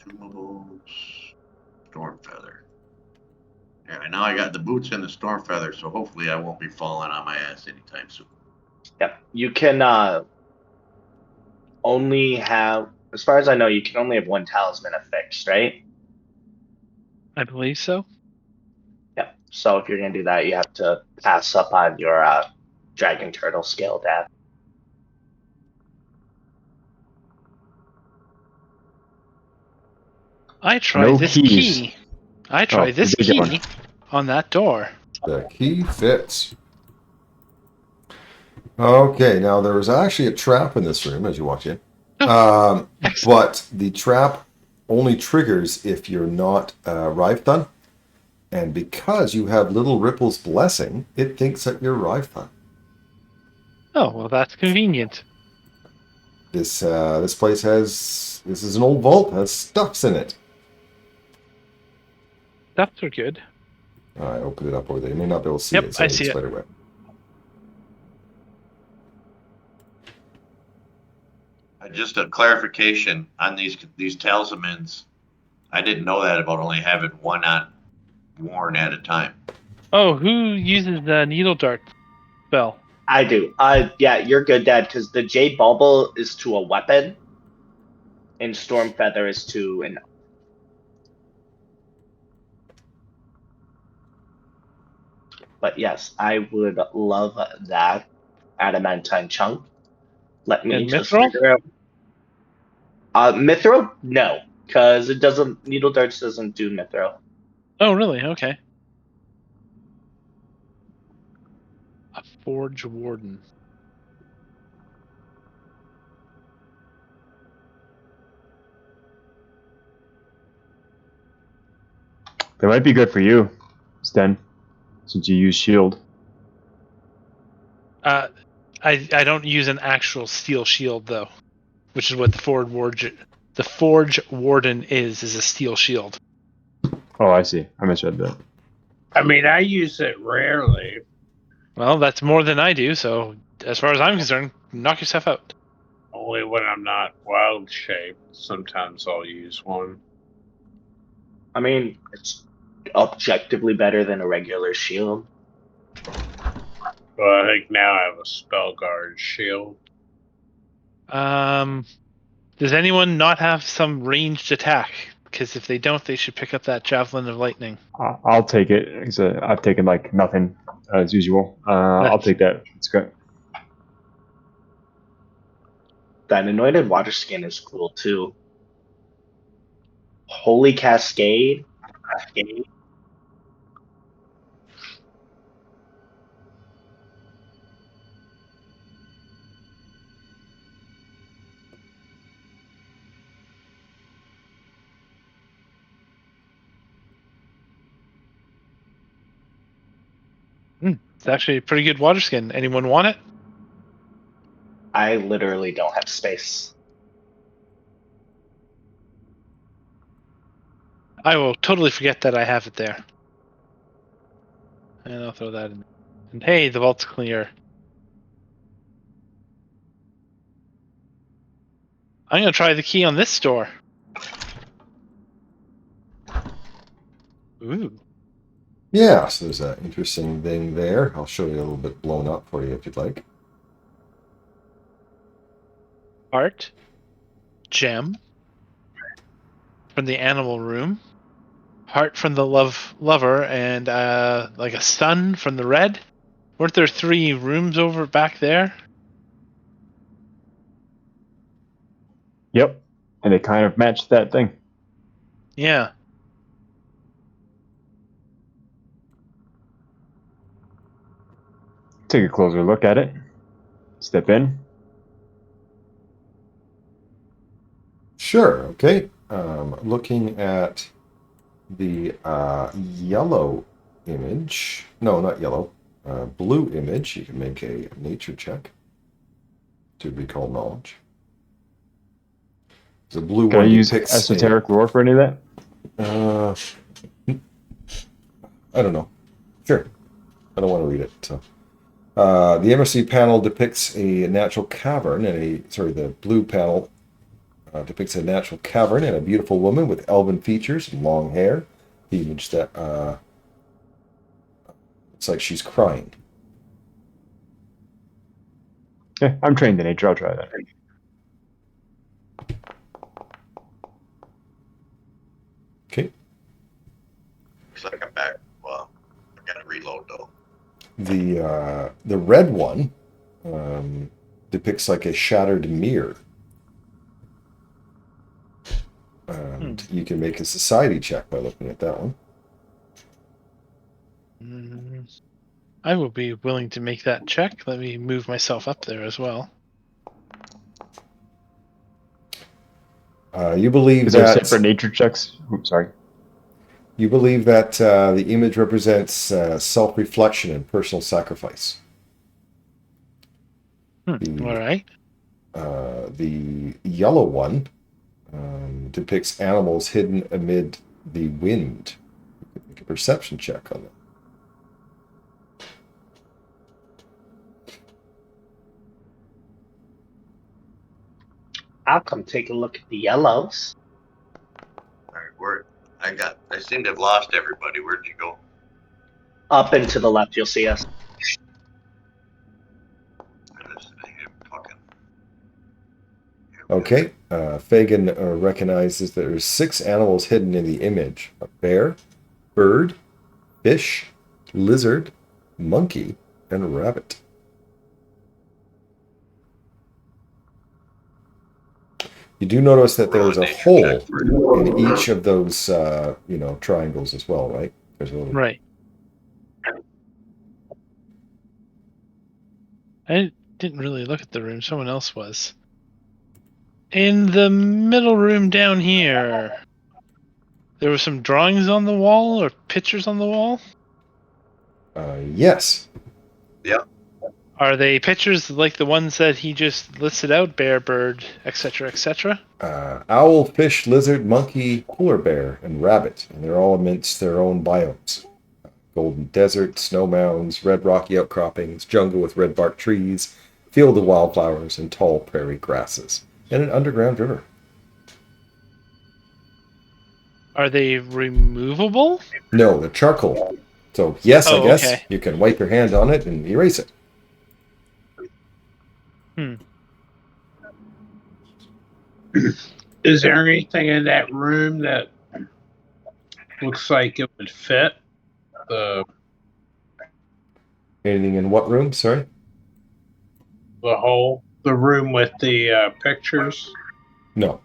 Consumables, storm feather. Yeah, now I got the boots and the storm feather, so hopefully I won't be falling on my ass anytime soon.
Yep. You can only have, as far as I know, you can only have one talisman affixed, right?
I believe so.
Yep. So if you're gonna do that, you have to pass up on your dragon turtle scale death.
I try
No
this
keys.
key. I try
Oh,
this
the big one.
key on that door.
The key fits. Okay, now there was actually a trap in this room as you walked in. But the trap only triggers if you're not Rivethun. And because you have Little Ripple's blessing, it thinks that you're Rivethun.
Oh, well, that's convenient.
This place this is an old vault, has stuffs in it.
Stuffs are good.
I opened it up over there. You may not be able to see
Yep,
it. It's
I
in
see it.
Spiderweb.
Just a clarification on these talismans. I didn't know that about only having one on worn at a time.
Oh, who uses the needle dart spell?
I do. Yeah, you're good, Dad, because the Jade Bauble is to a weapon, and Storm Feather is to an. But yes, I would love that adamantine chunk. Let me
And
just
mithril?
figure out. Mithril? No, because it doesn't. Needle darts doesn't do mithril.
Oh, really? Okay. A forge warden.
They might be good for you, Sten, since you use shield.
I don't use an actual steel shield though, which is what the forge warden is a steel shield.
Oh, I see. I misread that.
I mean, I use it rarely.
Well, that's more than I do. So, as far as I'm concerned, knock yourself out.
Only when I'm not wild shaped. Sometimes I'll use one.
I mean, it's objectively better than a regular shield.
But I think now I have a spell guard shield.
Does anyone not have some ranged attack? Because if they don't, they should pick up that javelin of lightning.
I'll take it. I've taken like nothing as usual. I'll take that. It's good.
That anointed water skin is cool too. Holy Cascade.
It's actually a pretty good water skin. Anyone want it?
I literally don't have space.
I will totally forget that I have it there. And I'll throw that in. And hey, the vault's clear. I'm going to try the key on this door. Ooh.
Yeah, so there's an interesting thing there. I'll show you a little bit blown up for you if you'd like.
Art. Gem. From the animal room. Heart from the lover, and like a sun from the red. Weren't there 3 rooms over back there?
Yep. And they kind of matched that thing.
Yeah.
Take a closer look at it. Step in.
Sure. Okay. Looking at the yellow image. No, not yellow. Blue image. You can make a nature check to recall knowledge. The blue
Can I
one
use
depicts
esoteric lore for any of that?
I don't know. Sure. I don't want to read it. So, the MSC panel depicts a natural cavern, and the blue panel depicts a natural cavern and a beautiful woman with elven features and long hair. The image that looks like she's crying.
Yeah, I'm trained in nature. I'll try that.
Okay.
Looks like I'm back. Well, I gotta reload though.
The red one depicts like a shattered mirror. And you can make a society check by looking at that one.
I will be willing to make that check. Let me move myself up there as well.
You believe
Is there
that
separate nature checks? Oops, sorry.
you believe that the image represents self-reflection and personal sacrifice.
All right.
The yellow one depicts animals hidden amid the wind. You can make a perception check on that.
I'll come take a look at the yellows.
All right, I seem to have lost everybody. Where'd you go?
Up and to the left, you'll see us.
Okay. Fagin recognizes that there's 6 animals hidden in the image: a bear, bird, fish, lizard, monkey, and rabbit. You do notice that there's a hole in each of those, triangles as well, right? There's a little...
Right. I didn't really look at the room. Someone else was. In the middle room down here, there were some drawings on the wall or pictures on the wall.
Yes.
Yeah.
Are they pictures like the ones that he just listed out? Bear, bird, etc., etc.?
Owl, fish, lizard, monkey, polar bear, and rabbit. And they're all amidst their own biomes. Golden desert, snow mounds, red rocky outcroppings, jungle with red bark trees, field of wildflowers, and tall prairie grasses, and an underground river.
Are they removable?
No, the charcoal. So, yes, I guess
okay.
you can wipe your hand on it and erase it.
Is there anything in that room that looks like it would fit the
Anything in what room? Sorry?
the room with the pictures?
No.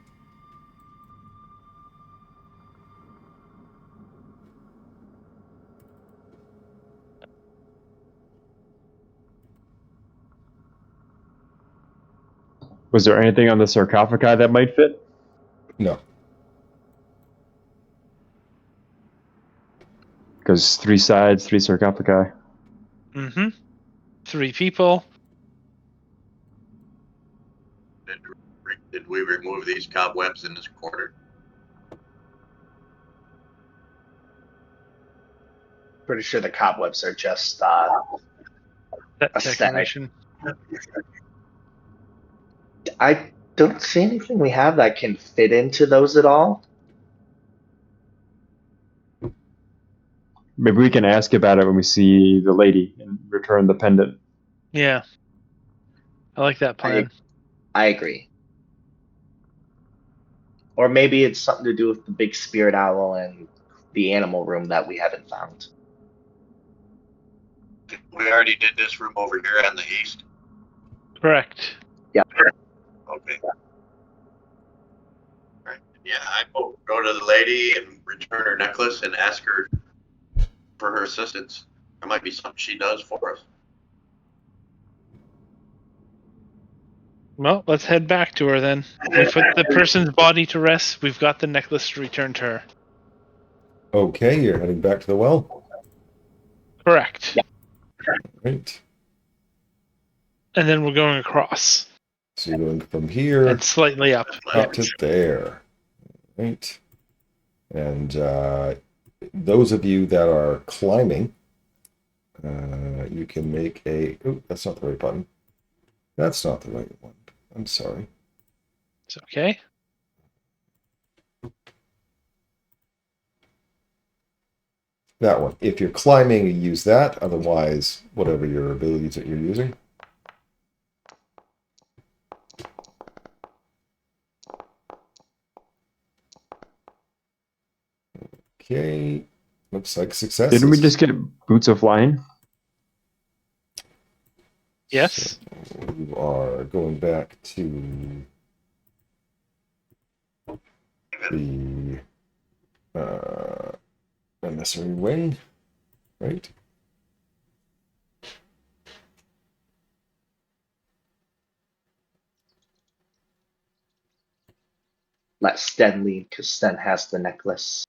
Was there anything on the sarcophagi that might fit?
No.
Because 3 sides, 3 sarcophagi.
3 people.
Did we remove these cobwebs in this corner?
Pretty sure the cobwebs are just
That
aesthetic.
decoration.
I don't see anything we have that can fit into those at all.
Maybe we can ask about it when we see the lady and return the pendant.
Yeah. I like that plan.
I agree. Or maybe it's something to do with the big spirit owl and the animal room that we haven't found.
We already did this room over here on the east.
Correct.
Okay. Right. Yeah, I will go to the lady and return her necklace and ask her for her assistance. There might be something she does for us.
Well, let's head back to her then. We put the person's body to rest. We've got the necklace to return to her.
Okay, you're heading back to the well.
Correct.
Yeah.
Right.
And then we're going across.
So you're going from here
And slightly up.
up to there. Right. And those of you that are climbing, you can make a... Oh, that's not the right button. That's not the right one. I'm sorry.
It's okay.
That one. If you're climbing, you use that. Otherwise, whatever your abilities that you're using. Okay. Looks like success.
Didn't we just get boots of flying?
Yes.
So you are going back to the emissary wing, right?
Let Sten lead, because Sten has the necklace.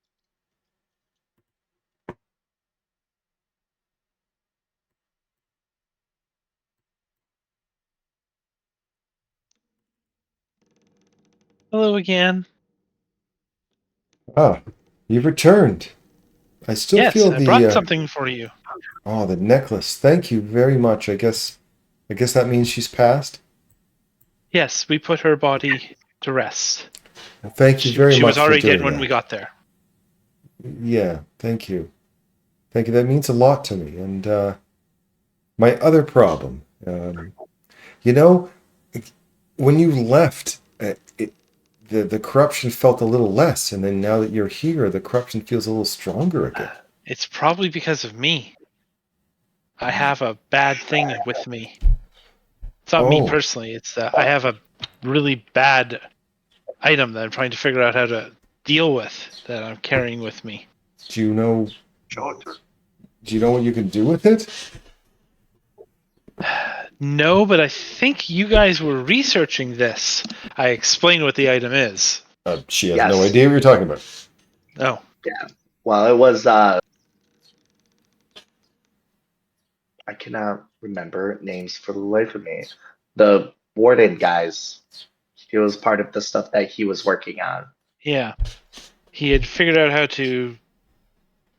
Hello again.
Ah, you've returned. I still
Yes,
feel
I
the
brought something for you.
oh, the necklace. Thank you very much. I guess that means she's passed.
Yes, we put her body to rest.
Well, thank you very
She
much
was already
for doing
dead when
that.
we got there.
Yeah, thank you. Thank you. That means a lot to me. And my other problem, you know, when you left, the corruption felt a little less, and then now that you're here, the corruption feels a little stronger again.
It's probably because of me. I have a bad thing with me. It's not me
Oh.
personally. It's I have a really bad item that I'm trying to figure out how to deal with that I'm carrying with me.
Do you know?
Show it to her.
Do you know what you can do with it?
No, but I think you guys were researching this. I explained what the item is.
She has
Yes.
no idea what you're talking about.
Oh,
Well, it was, I cannot remember names for the life of me. The warden guys. He was part of the stuff that he was working on.
yeah. He had figured out how to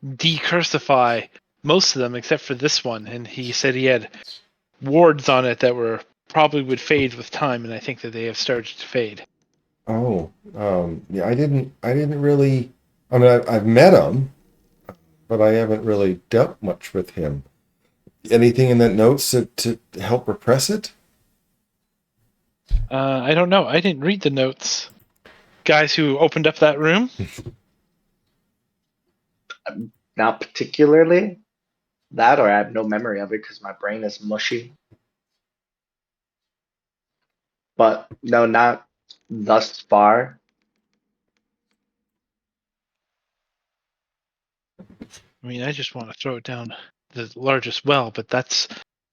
decursify most of them except for this one, and he said he had wards on it that were probably would fade with time, and I think that they have started to fade.
Oh, yeah. I didn't really. I mean, I've met him, but I haven't really dealt much with him. Anything in that notes to help repress it?
I don't know. I didn't read the notes. Guys who opened up that room?
Not particularly that, or I have no memory of it because my brain is mushy. But no, not thus far.
I mean, I just want to throw it down the largest well, but that's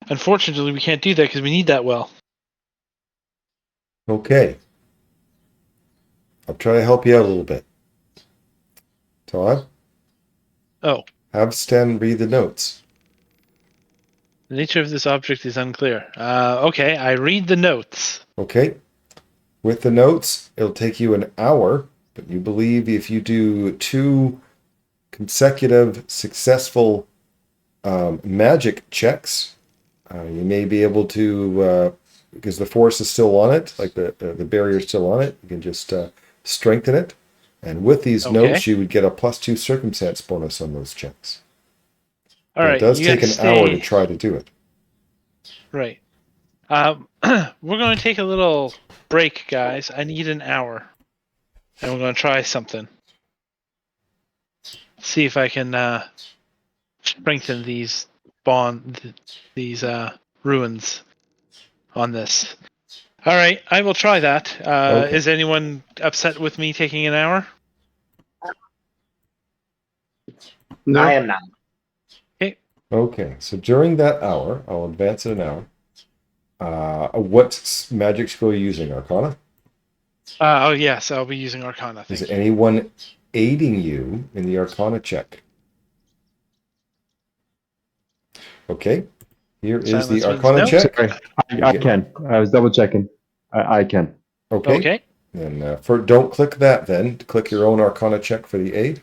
unfortunately we can't do that because we need that well.
Okay. I'll try to help you out a little bit. Todd?
Oh,
Have Sten read the notes.
the nature of this object is unclear. Okay, I read the notes.
Okay. With the notes, it'll take you an hour, but you believe if you do 2 consecutive successful magic checks, you may be able to, because the force is still on it, like the barrier is still on it, you can just strengthen it. And with these
Okay.
notes, you would get a +2 circumstance bonus on those checks.
All
But
right.
it does
you
take an
guys
hour to
stay-
try to do it.
Right. We're going to take a little break, guys. I need an hour, and we're going to try something. See if I can strengthen these ruins on this. All right, I will try that.
Okay.
Is anyone upset with me taking an hour?
No.
I am not.
Okay, so during that hour, I'll advance it an hour. What magic skill are you using? Arcana?
Oh yes, I'll be using Arcana.
Is
Thank you.
anyone aiding you in the Arcana check? Okay, here is
Silence
the
means
Arcana
no.
check.
Sorry, I can. I was double checking. I can.
Okay.
Okay.
And don't click that then. Click your own Arcana check for the aid.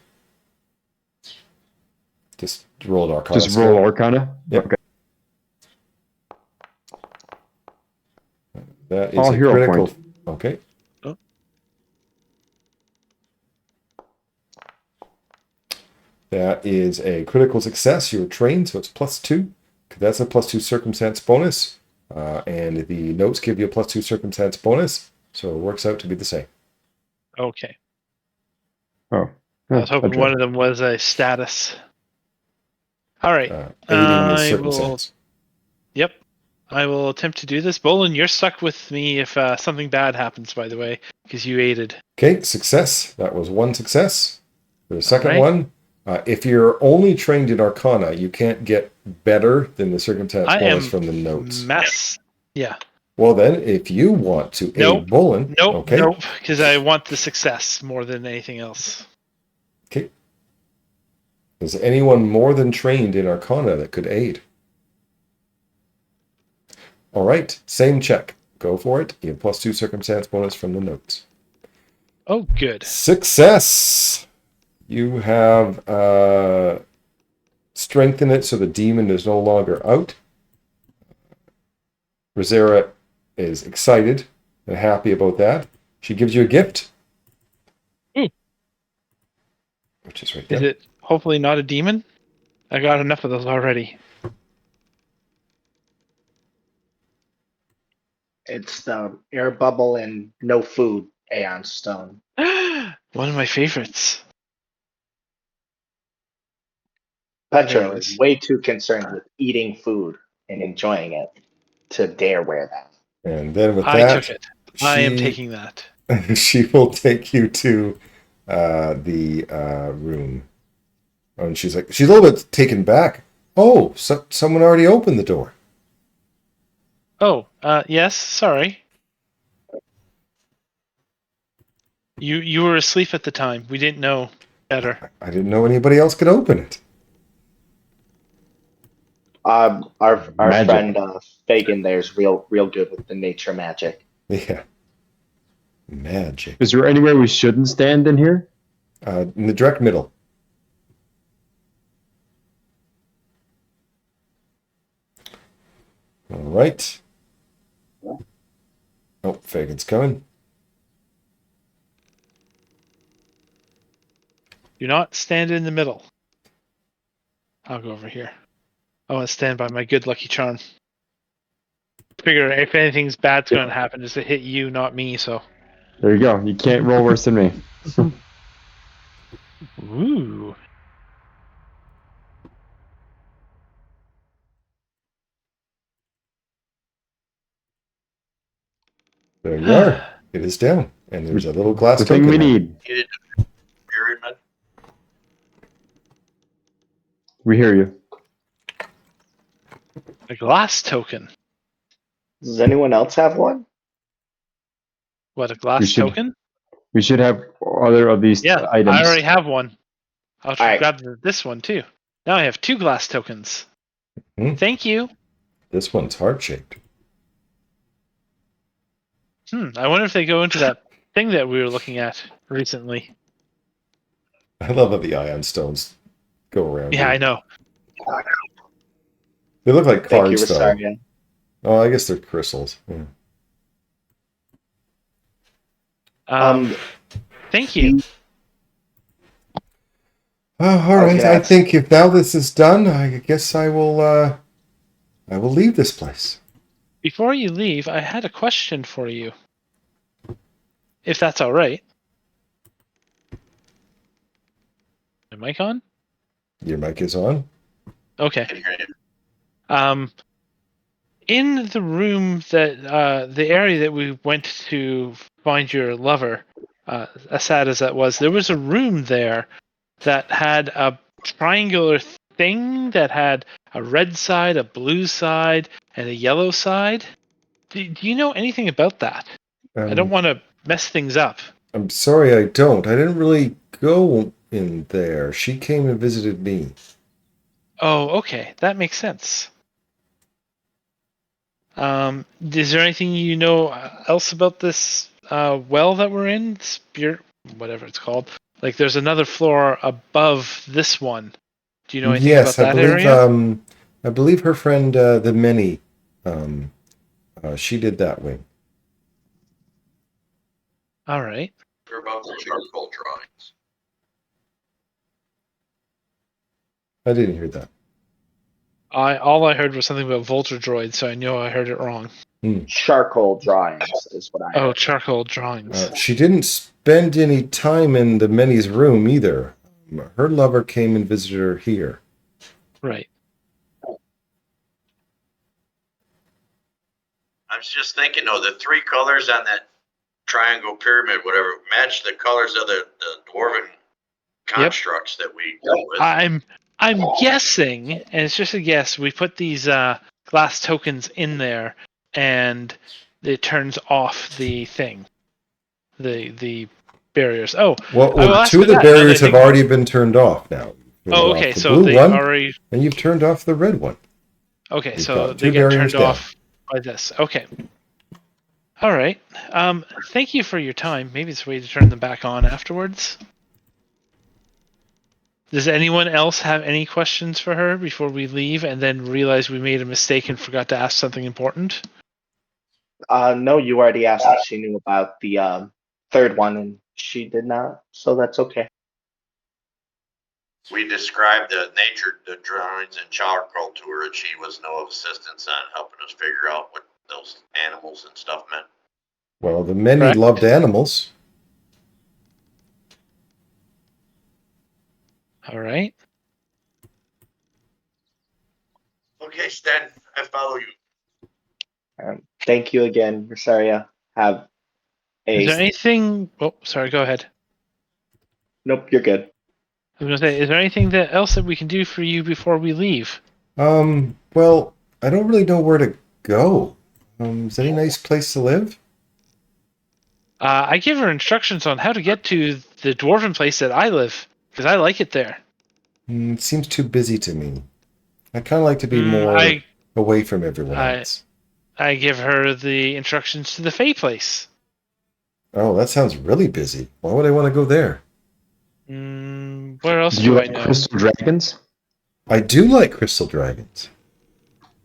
Just roll an Arcana
Just
skill.
roll Arcana?
Yep.
Okay.
That is
All
a
hero
critical.
point.
Okay.
Oh.
That is a critical success. You're trained, so it's +2. That's a +2 circumstance bonus. And the notes give you a +2 circumstance bonus, so it works out to be the same.
Okay.
Oh.
I was hoping
Okay.
one of them was a status. All right.
Aiding is
I will.
circumstance.
Yep. I will attempt to do this. Bolin, you're stuck with me if something bad happens, by the way, because you aided.
Okay, success. That was one success. For the second
right.
one, if you're only trained in Arcana, you can't get better than the circumstance
I
bonus
am
from the notes.
Yeah.
Well, then, if you want to
Nope.
aid Bolin,
Nope.
okay.
Nope. Because I want the success more than anything else.
Okay. Is anyone more than trained in Arcana that could aid? All right, same check. Go for it. You have +2 circumstance bonus from the notes.
Oh, good.
Success! You have strengthened it so the demon is no longer out. Rosera is excited and happy about that. She gives you a gift. Which is right there.
Is it hopefully not a demon? I got enough of those already.
It's the air bubble and no food Aeon Stone.
One of my favorites.
Petra
There it
is
is.
way too concerned with eating food and enjoying it to dare wear that.
And then with
I
that,
took it. I am taking that.
she will take you to the room. And she's like, she's a little bit taken back. Oh, someone already opened the door.
Oh, yes, sorry. You were asleep at the time. We didn't know better.
I didn't know anybody else could open it.
Our
Magic.
friend Fagin there's real good with the nature magic.
Yeah. Magic.
Is there anywhere we shouldn't stand in here?
In the direct middle. All right. Oh, Fagin's coming.
Do not stand in the middle. I'll go over here. I want to stand by my good lucky charm. Figure if anything's bad's going to happen, just to hit you, not me. So.
There you go. You can't roll worse than me.
Ooh.
There you are. It is down. And there's a little glass
The thing
token.
we need.
Needed pyramid.
We hear you.
A glass token.
Does anyone else have one?
What, a glass
We should-
token?
We should have other of these
Yeah,
items.
I already have one. I'll
Alright.
grab this one too. Now I have 2 glass tokens.
Hmm.
Thank you.
This one's heart-shaped.
I wonder if they go into that thing that we were looking at recently.
I love how the ion stones go around.
Yeah,
you.
I know.
They look like
Thank you,
cards, though.
Rosarian.
Oh, I guess they're crystals. Yeah.
Thank you.
All right.
Okay,
I
that's-
think if now this is done, I guess I will leave this place.
Before you leave, I had a question for you. If that's all right. Am I on?
Your mic is on.
Okay.
Can hear you.
In the room that the area that we went to find your lover, as sad as that was, there was a room there that had a triangular thing that had a red side, a blue side, and a yellow side. Do you know anything about that? I don't want to mess things up.
I'm sorry, I don't. I didn't really go in there. She came and visited me.
Oh, okay, that makes sense. Is there anything you know else about this well that we're in? Spirit, whatever it's called. Like, there's another floor above this one. Do you know anything
Yes,
about that area?
I believe her friend the Many, she did that wing.
All right.
We're about the charcoal drawings.
I didn't hear that.
All I heard was something about Volter droids, so I know I heard it wrong.
charcoal drawings is what I
Oh,
heard.
charcoal drawings.
She didn't spend any time in the Many's room either. Her lover came and visited her here.
Right.
I was just thinking, though, the three colors on that triangle pyramid, whatever, match the colors of the dwarven constructs that we dealt with.
I'm guessing, and it's just a guess. We put these glass tokens in there, and it turns off the thing, the barriers. Oh,
Well,
I will ask
two
for
of the
that, now that I
barriers have
think about it.
already been turned off now. You've
Oh,
turned
okay.
off the
So
blue
they
one,
already.
and you've turned off the red one.
Okay,
You've
so
got
they
two
get
barriers
turned
down.
off by this. Okay. All right. Thank you for your time. Maybe it's a way to turn them back on afterwards. Does anyone else have any questions for her before we leave and then realize we made a mistake and forgot to ask something important?
No, you already asked if she knew about the third one, and she did not, so that's okay.
We described the drawings and charcoal to her, and she was no assistance on helping us figure out what those animals and stuff meant.
Well, the Many
Correct.
loved animals.
All right.
Okay, Stan, I follow you.
Thank you again, Rosaria. Have
Is there
a.
anything? Oh, sorry. Go ahead.
Nope, you're good.
I was gonna say, is there anything else that we can do for you before we leave?
Well, I don't really know where to go. Is there any nice place to live?
I give her instructions on how to get to the dwarven place that I live because I like it there.
It seems too busy to me. I kind of like to be more away from everyone else.
I give her the instructions to the Fey place.
Oh, that sounds really busy. Why would I want to go there?
Where else
Do you
do I
like
know?
crystal dragons?
I do like crystal dragons.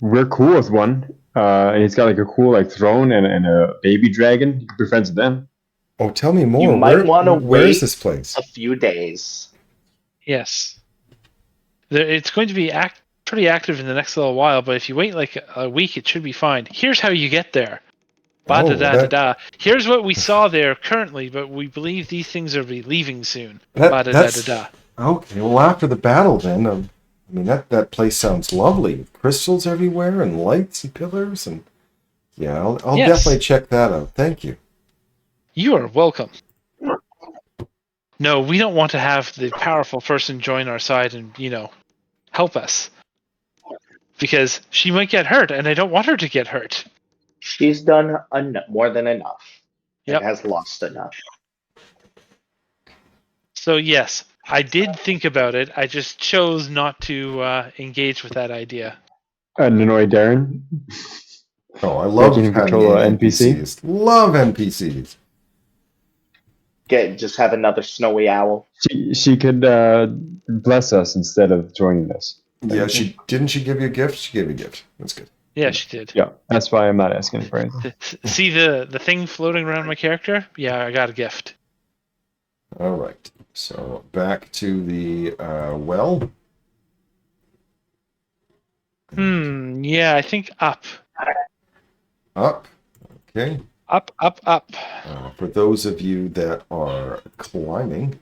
We're cool with one. And he's got like a cool like throne and a baby dragon. You can be friends with them.
Oh, tell me more.
You might want to
where
wait
is this place?
a few days.
Yes. It's going to be pretty active in the next little while, but if you wait like a week, it should be fine. Here's how you get there. Ba-da-da-da-da. Here's what we saw there currently, but we believe these things are leaving soon. Ba-da-da-da-da.
Okay, well, after the battle then, I mean, that place sounds lovely. Crystals everywhere and lights and pillars and... Yeah, I'll
Yes.
definitely check that out. Thank you.
You are welcome. No, we don't want to have the powerful person join our side and, help us. Because she might get hurt, and I don't want her to get hurt.
She's done more than enough.
Yep.
And has lost enough.
So yes, I did think about it. I just chose not to engage with that idea.
Annoy Darren.
Oh, I love
Making him control
having
a NPC.
NPCs. Love NPCs.
Just have another snowy owl.
She could bless us instead of joining us.
Yeah, she give you a gift? She gave you a gift. That's good.
Yeah, she did.
Yeah, that's why I'm not asking for anything.
See the thing floating around my character? Yeah, I got a gift.
All right. So back to the well.
Yeah, I think up.
Up. Okay.
Up, up, up.
For those of you that are climbing,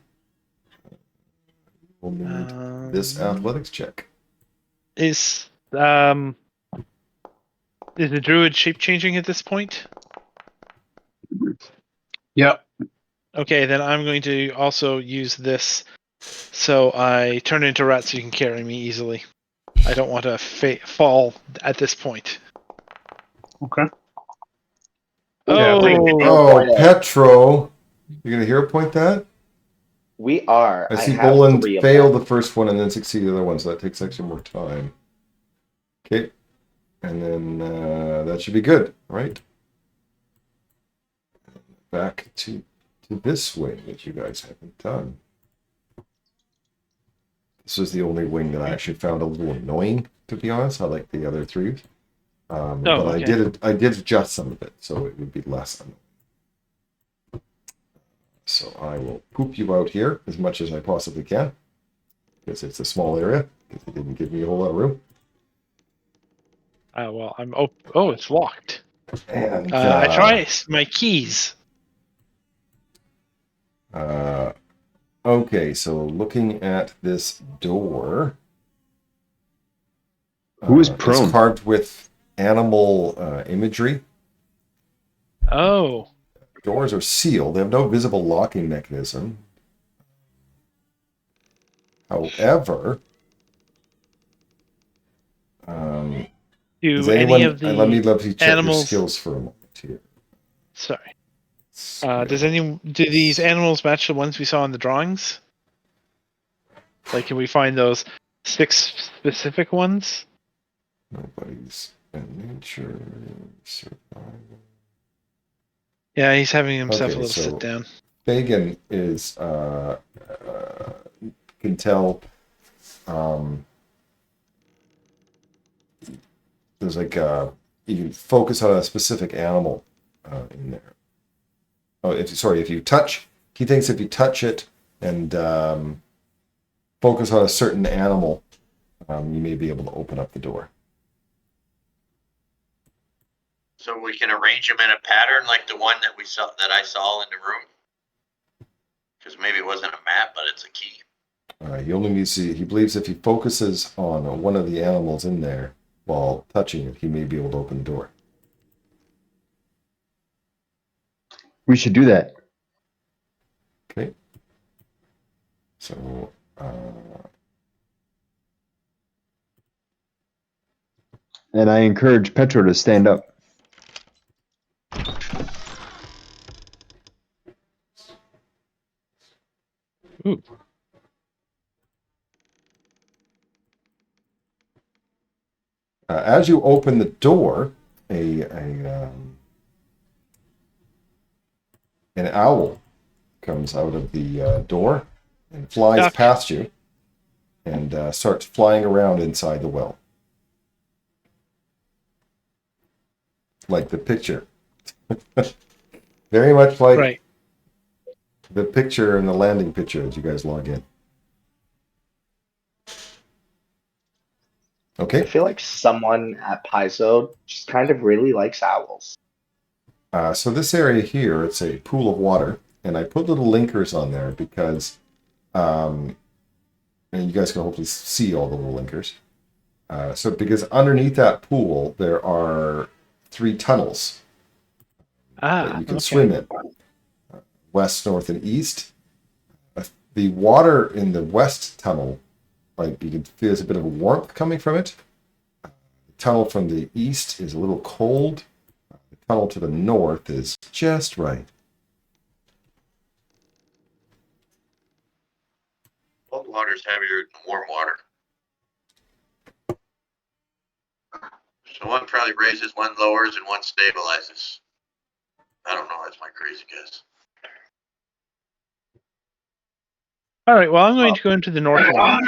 we'll need this athletics check.
Is the druid shape changing at this point?
Yep.
Okay, then I'm going to also use this, so I turn into rat so you can carry me easily. I don't want to fall at this point.
Okay.
Oh,
Point it.
Petro. You're going to hero point that?
We are.
I see
have
Boland
3 of
failed
them.
the first one and then succeeded the other one, so that takes actually more time. Okay. And then that should be good, right? Back to this wing that you guys haven't done. This was the only wing that I actually found a little annoying, to be honest. I like the other 3. But
okay.
I did adjust some of it, so it would be less annoying. So I will poop you out here as much as I possibly can, because it's a small area, because it didn't give me a whole lot of room.
Well, I'm. Oh, it's locked.
And
I try my keys.
okay, so looking at this door,
Who is
it's
prone?
carved with animal imagery.
Oh,
Doors are sealed. They have no visible locking mechanism. However, does
do
anyone?
any of the
let me check your
animals?
skills for a moment here.
Sorry. Do these animals match the ones we saw in the drawings? Like, can we find those 6 specific ones?
Nobody's in nature survival.
Yeah, he's having himself
Okay,
a little
so
sit down.
Fagan is can tell there's like you can focus on a specific animal in there. Oh, if you touch, he thinks if you touch it and focus on a certain animal, you may be able to open up the door.
So we can arrange them in a pattern like the one that I saw in the room. Because maybe it wasn't a map, but it's a key.
He only needs to. He believes if he focuses on one of the animals in there while touching it, he may be able to open the door.
We should do that.
Okay. So,
And I encourage Petro to stand up.
Ooh.
as you open the door, an owl comes out of the door and flies
Duck.
past you and starts flying around inside the well. Like the picture. Very much like
Right.
the picture and the landing picture as you guys log in.
I
Okay.
feel like someone at Paizo just kind of really likes owls.
So this area here, it's a pool of water, and I put little linkers on there because, and you guys can hopefully see all the little linkers. So because underneath that pool, there are 3 tunnels that you can swim in, west, north, and east. The water in the west tunnel, like you can feel there's a bit of a warmth coming from it. The tunnel from the east is a little cold. The tunnel to the north is just right.
Cold water's heavier than warm water. So one probably raises, one lowers, and one stabilizes. I don't know. That's my crazy guess.
All right. Well, I'm going to go into the north one.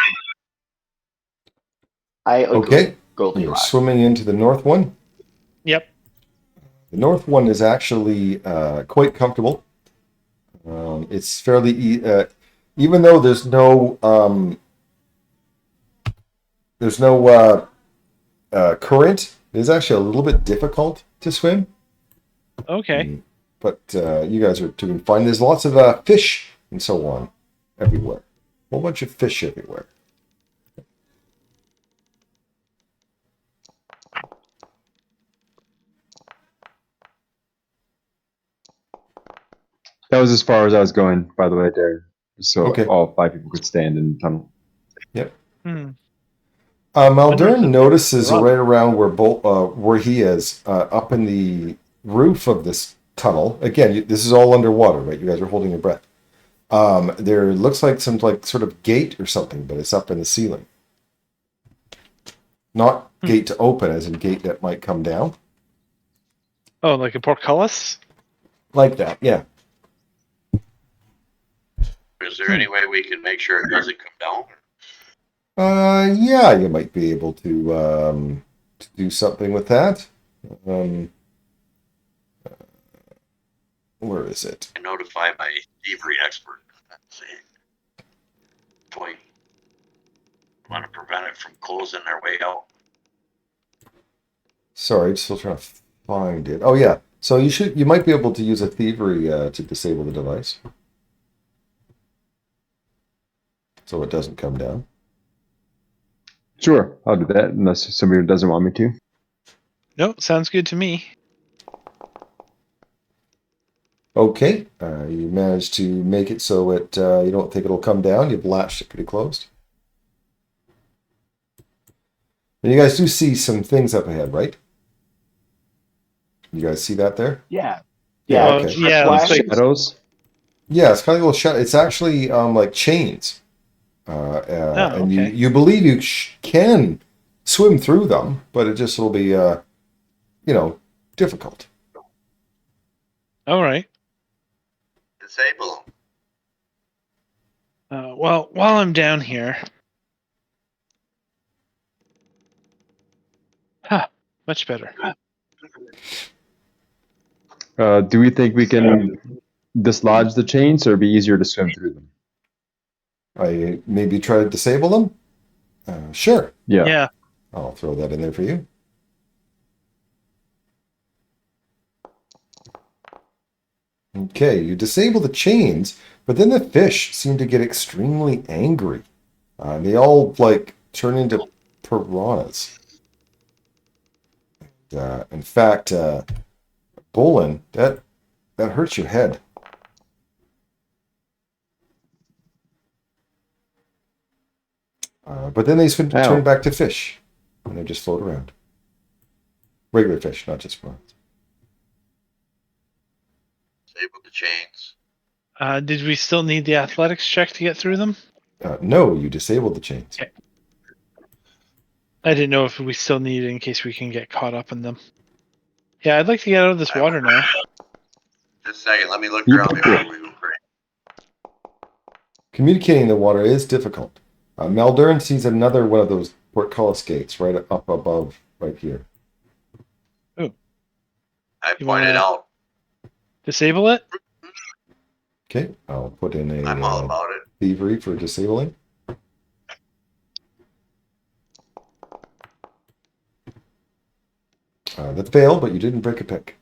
I agree.
Okay. You're
Goldilocks.
swimming into the north one.
Yep.
The north one is actually quite comfortable. It's fairly even though there's no current. It is actually a little bit difficult to swim.
Okay.
But you guys are doing fine. There's lots of fish and so on everywhere. A whole bunch of fish everywhere.
That was as far as I was going, by the way, Darren. So
Okay.
all 5 people could stand in the tunnel.
Hmm.
Maldurin notices
Rob.
right around where he is, up in the roof of this tunnel. Again, this is all underwater, right? You guys are holding your breath. There looks like some sort of gate or something, but it's up in the ceiling. Not gate to open, as in gate that might come down.
Oh, like a portcullis?
Like that, yeah.
Is there any way we can make sure it doesn't come down?
Yeah, you might be able to do something with that. Where is it?
I notify my thievery expert. Let's see. Point. Want to prevent it from closing their way out.
Sorry, I'm still trying to find it. Oh yeah, so you might be able to use a thievery to disable the device, so it doesn't come down.
Sure, I'll do that, unless somebody doesn't want me to.
Nope, sounds good to me.
Okay, you managed to make it so it you don't think it'll come down. You've latched it pretty closed. And you guys do see some things up ahead, right? You guys see that there?
Yeah.
Yeah,
Yeah.
okay.
Yeah, it looks like
Shadows?
Yeah, it's kind of a little shut. It's actually like chains, and
okay.
you believe you can swim through them, but it just will be difficult.
all right.
Disable them.
Well, while I'm down here, much better.
Do we think we can dislodge the chains, or it'd be easier to swim through them?
I maybe try to disable them. Sure,
Yeah.
I'll throw that in there for you. Okay, you disable the chains, but then the fish seem to get extremely angry. They all turn into piranhas. In fact, Bolin, that hurts your head. But then they turn back to fish, and they just float around. Regular fish, not just prawns.
Disable the chains.
Did we still need the athletics check to get through them?
No, you disabled the chains.
Okay. I didn't know if we still need it in case we can get caught up in them. Yeah, I'd like to get out of this water now.
Just a second, let me look
You
around
pick
before
it.
we move.
Communicating in the water is difficult. Maldurin sees another one of those portcullis gates right up above, right here.
I
You
pointed
wanna-
out.
Disable it?
Okay, I'll put in
I'm all about it.
thievery for disabling. That failed, but you didn't break a pick.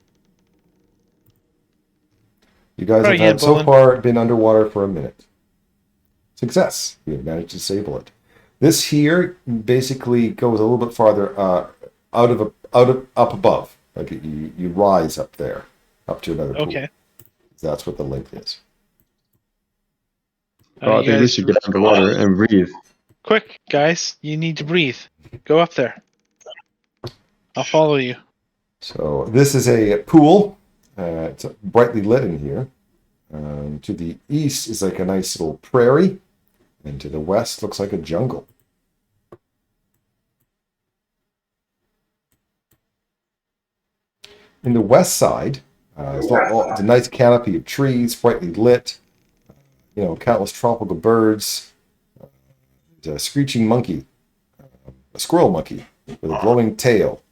You guys
Try
have
again,
so
Bolin.
far been underwater for a minute. Success. You have managed to disable it. This here basically goes a little bit farther up above. Like you rise up there, up to another pool.
Okay.
That's what the length is.
Well, I
You
think we
guys,
should get underwater and breathe.
quick, guys, you need to breathe. Go up there. I'll follow you.
So this is a pool. It's brightly lit in here. To the east is like a nice little prairie, and to the west looks like a jungle. In the west side, it's a nice canopy of trees, brightly lit. Countless tropical birds. A screeching monkey, a squirrel monkey with a glowing tail,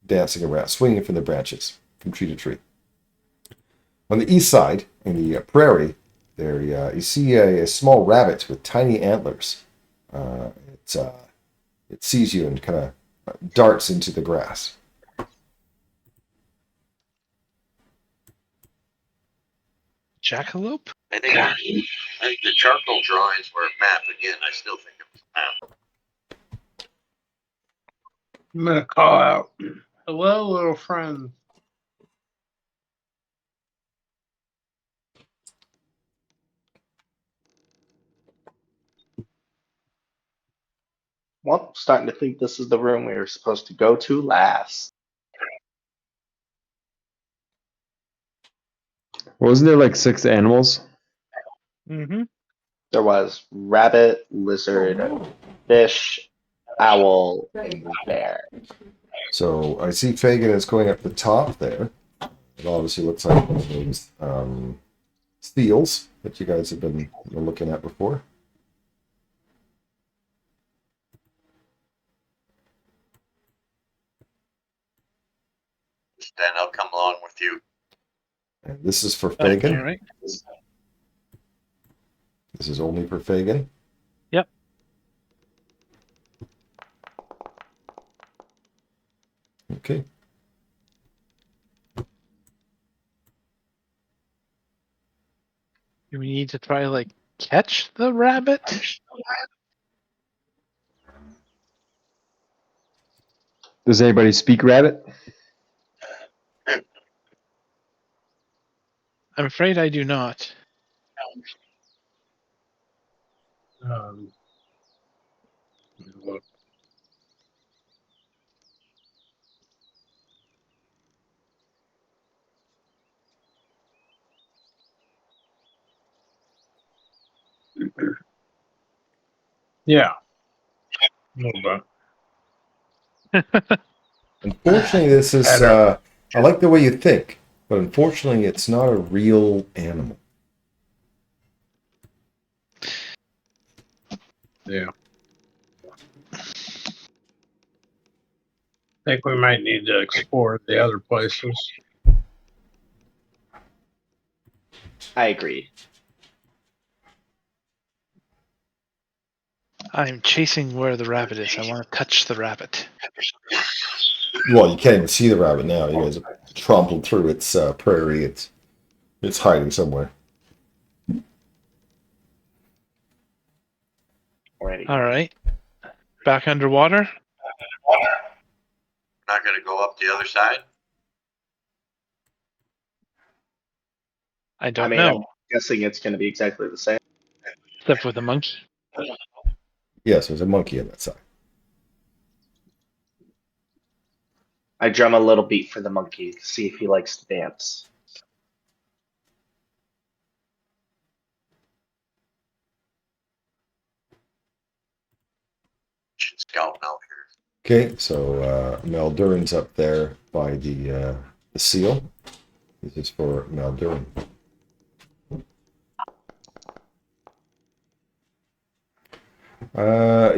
dancing around, swinging from the branches, from tree to tree. On the east side, in the prairie, there you see a small rabbit with tiny antlers. It sees you and kind of darts into the grass.
Jackalope?
I think the charcoal drawings were a map again. I still think it was a map.
I'm gonna call out. Hello, little friend.
Well, starting to think this is the room we were supposed to go to last.
Wasn't there like 6 animals?
Mm-hmm.
There was rabbit, lizard, fish, owl, and bear.
So I see Fagin is going up the top there. It obviously looks like one of those seals that you guys have been looking at before.
Then I'll come along with you.
And this is for
All
Fagin.
right.
This is only for Fagin.
Yep.
Okay.
Do we need to try like catch the rabbit?
Does anybody speak rabbit?
I'm afraid I do not.
Look. Yeah. A little bit.
Unfortunately, this is. I like the way you think, but unfortunately, it's not a real animal.
Yeah. I think we might need to explore the other places.
I agree.
I'm chasing where the rabbit is. I want to touch the rabbit.
Well, you can't even see the rabbit now. You guys have trampled through its prairie. It's hiding somewhere.
Alrighty.
All right. Back underwater?
Not going to go up the other side.
I don't
I mean,
know.
I'm guessing it's going to be exactly the same.
Except with a monkey.
Yes, there's a monkey on that side.
I drum a little beat for the monkey to see if he likes to dance.
Should scout out here.
Okay, so Maldurin's up there by the seal. This is for Maldurin.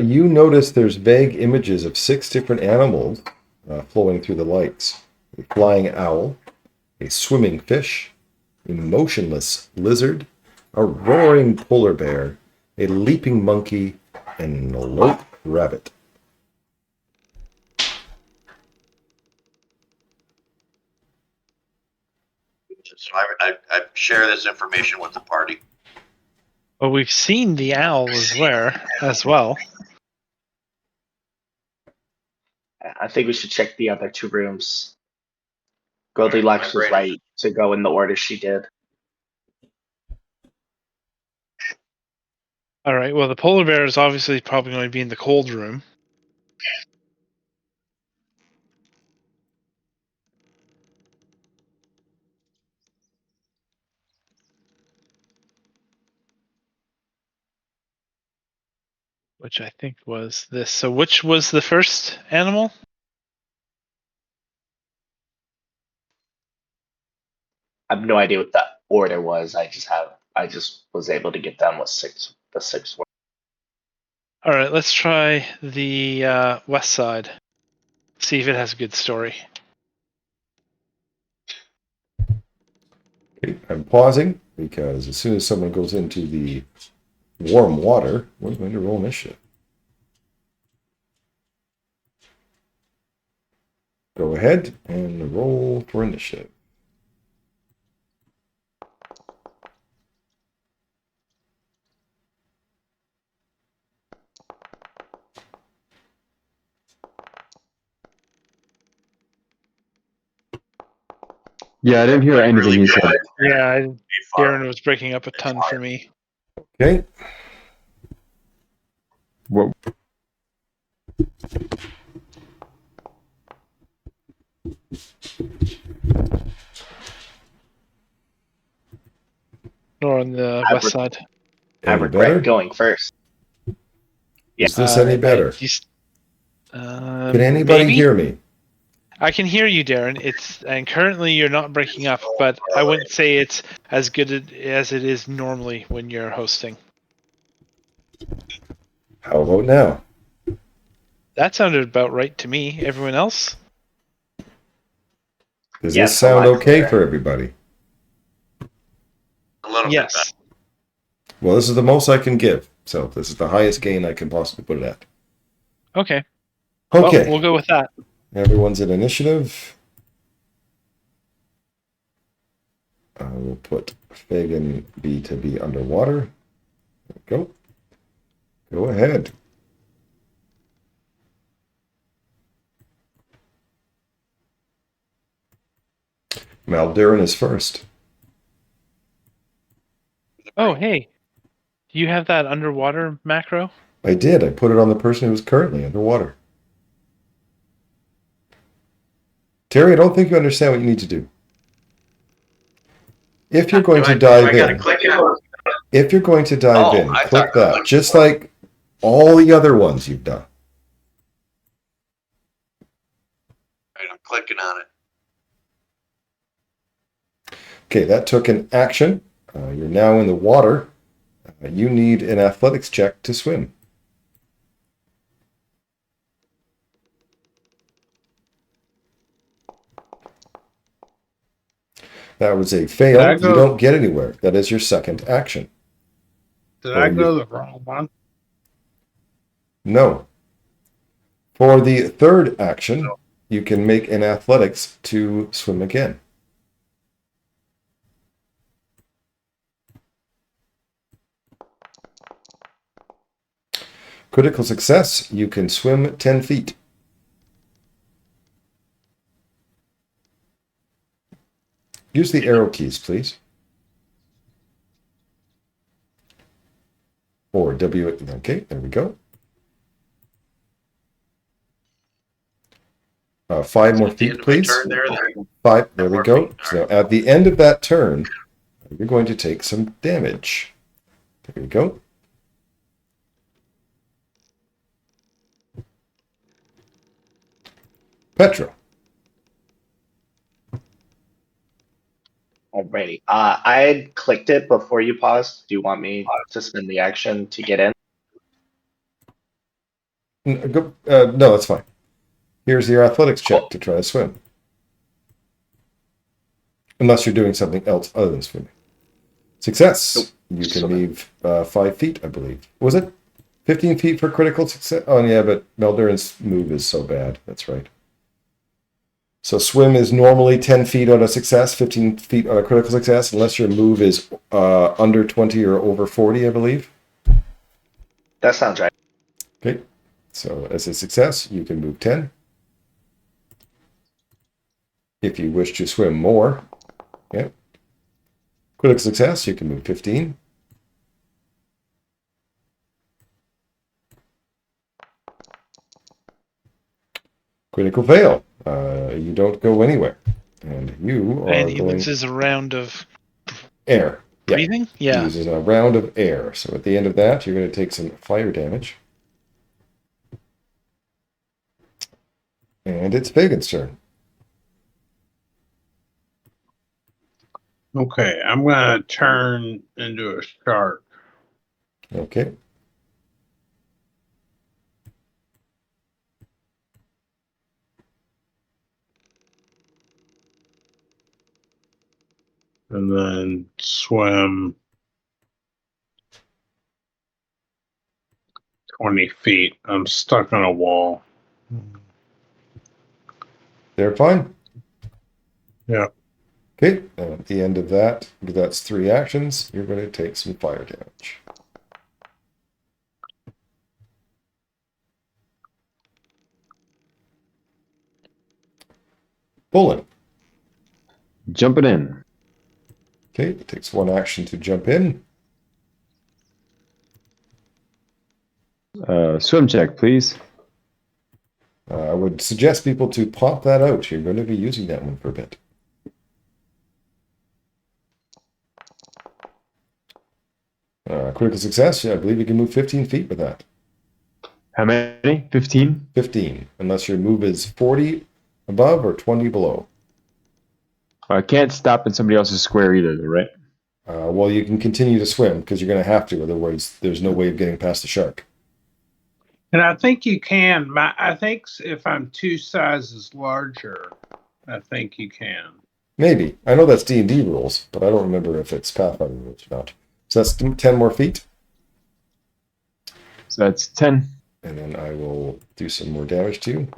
You notice there's vague images of 6 different animals flowing through the lights. A flying owl, a swimming fish, a motionless lizard, a roaring polar bear, a leaping monkey, and an alert rabbit.
So I share this information with the party.
Well, we've seen the owl as well.
I think we should check the other 2 rooms. Goldilocks was right to go in the order she did.
All right. Well, the polar bear is obviously probably going to be in the cold room. Which I think was this. So which was the first animal?
I have no idea what the order was. I just was able to get down with the 6 one.
All right. Let's try the west side. See if it has a good story.
Okay, I'm pausing because as soon as someone goes into the warm water, we're going to roll initiative. Go ahead and roll for initiative.
Yeah, I didn't hear anything
Really
you
good.
said.
Yeah,
Be far.
Darren was breaking up a ton for me.
Okay,
What?
Or on the
I
west
re-
side.
I
any
regret
better?
going first. Yeah.
Is this any better? Can anybody
Maybe?
hear me?
I can hear you, Darren. And currently you're not breaking up, but I wouldn't say it's as good as it is normally when you're hosting.
How about now?
That sounded about right to me. Everyone else?
Does
Yes,
this
a
sound
lot
okay
clearer.
for everybody?
A little bit better.
Yes.
Well, this is the most I can give, so this is the highest gain I can possibly put it at.
Okay.
Okay,
Well, we'll go with that.
everyone's in initiative. I will put Fagan B to be underwater. There we go. Go ahead. Maldurin is first.
Oh, hey. Do you have that underwater macro?
I did. I put it on the person who's currently underwater. Terry, I don't think you understand what you need to do. If you're going to dive in,
Click it?
if you're going to dive
Oh,
in,
I
click
thought-
that, just like all the other ones you've done.
Right, I'm clicking on it.
Okay, that took an action. You're now in the water. You need an athletics check to swim. That was a fail.
Did I
You
go-
don't get anywhere. That is your second action.
Did I go the wrong one?
No. For the third action, you can make an athletics to swim again. Critical success, you can swim 10 feet. Use the arrow keys, please. Or W. Okay, there we go. 5 more
At the
feet,
end of my
please.
turn there.
5. There we
more
go.
feet,
So at the end of that turn, you're going to take some damage. There we go. Petra.
Alrighty. I had clicked it before you paused. Do you want me to spend the action to get in?
No, that's fine. Here's your athletics check to try to swim. Unless you're doing something else other than swimming. Success.
Nope.
You can
So-
leave 5 feet, I believe. Was it 15 feet for critical success? Oh, yeah, but Meldurin's move is so bad. That's right. So swim is normally 10 feet on a success, 15 feet on a critical success, unless your move is under 20 or over 40, I believe.
That sounds right.
Okay. So as a success, you can move 10. If you wish to swim more, yeah. Critical success, you can move 15. Critical fail. You don't go anywhere. And you are
And he
going
loses a round of
air. Yeah.
breathing?
He
Yeah.
uses a round of air. So at the end of that, you're going to take some fire damage. And it's Fagan's turn.
Okay, I'm gonna turn into a shark.
Okay.
and then swim 20 feet. I'm stuck on a wall.
They're fine.
Yeah.
Okay, and at the end of that, because that's 3 actions, you're going to take some fire damage. Bullet.
Jumping in.
Okay, it takes 1 action to jump in.
Swim check, please.
I would suggest people to pop that out. You're going to be using that one for a bit. Critical success. Yeah, I believe you can move 15 feet with that.
How many? 15?
15, unless your move is 40 above or 20 below.
I can't stop in somebody else's square either, though, right?
Well, you can continue to swim because you're going to have to. Otherwise, there's no way of getting past the shark.
And I think you can. I think if I'm 2 sizes larger, I think you can.
Maybe. I know that's D&D rules, but I don't remember if it's Pathfinder rules or not. So that's 10 more feet.
So that's 10.
And then I will do some more damage to you.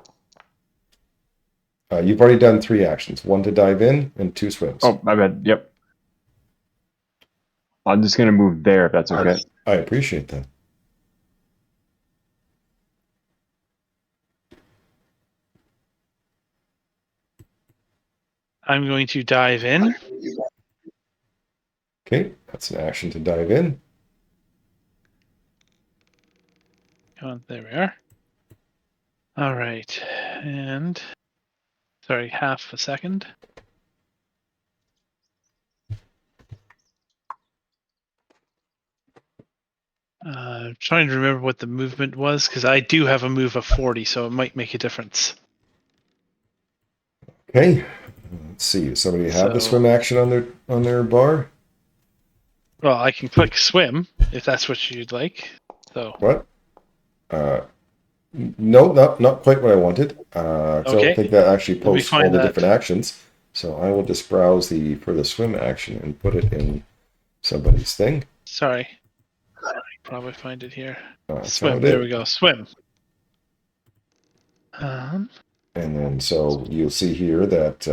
You've already done 3 actions. 1 to dive in and 2 swims.
Oh, my bad. Yep. I'm just going to move there if that's okay.
I appreciate that.
I'm going to dive in.
Okay, that's an action to dive in.
Come on, there we are. All right, and sorry, half a second. Trying to remember what the movement was because I do have a move of 40, so it might make a difference.
Okay, let's see. Does somebody have the
So-
swim action on their bar?
Well, I can click swim if that's what you'd like. So
What? No, not quite what I wanted. I
Okay.
don't think that actually
Let me
posts all
find
the
that.
different actions. So I will just browse for the swim action and put it in somebody's thing.
sorry, probably find it here.
That's
Swim.
how it
There
is.
we go. Swim.
And then so you'll see here that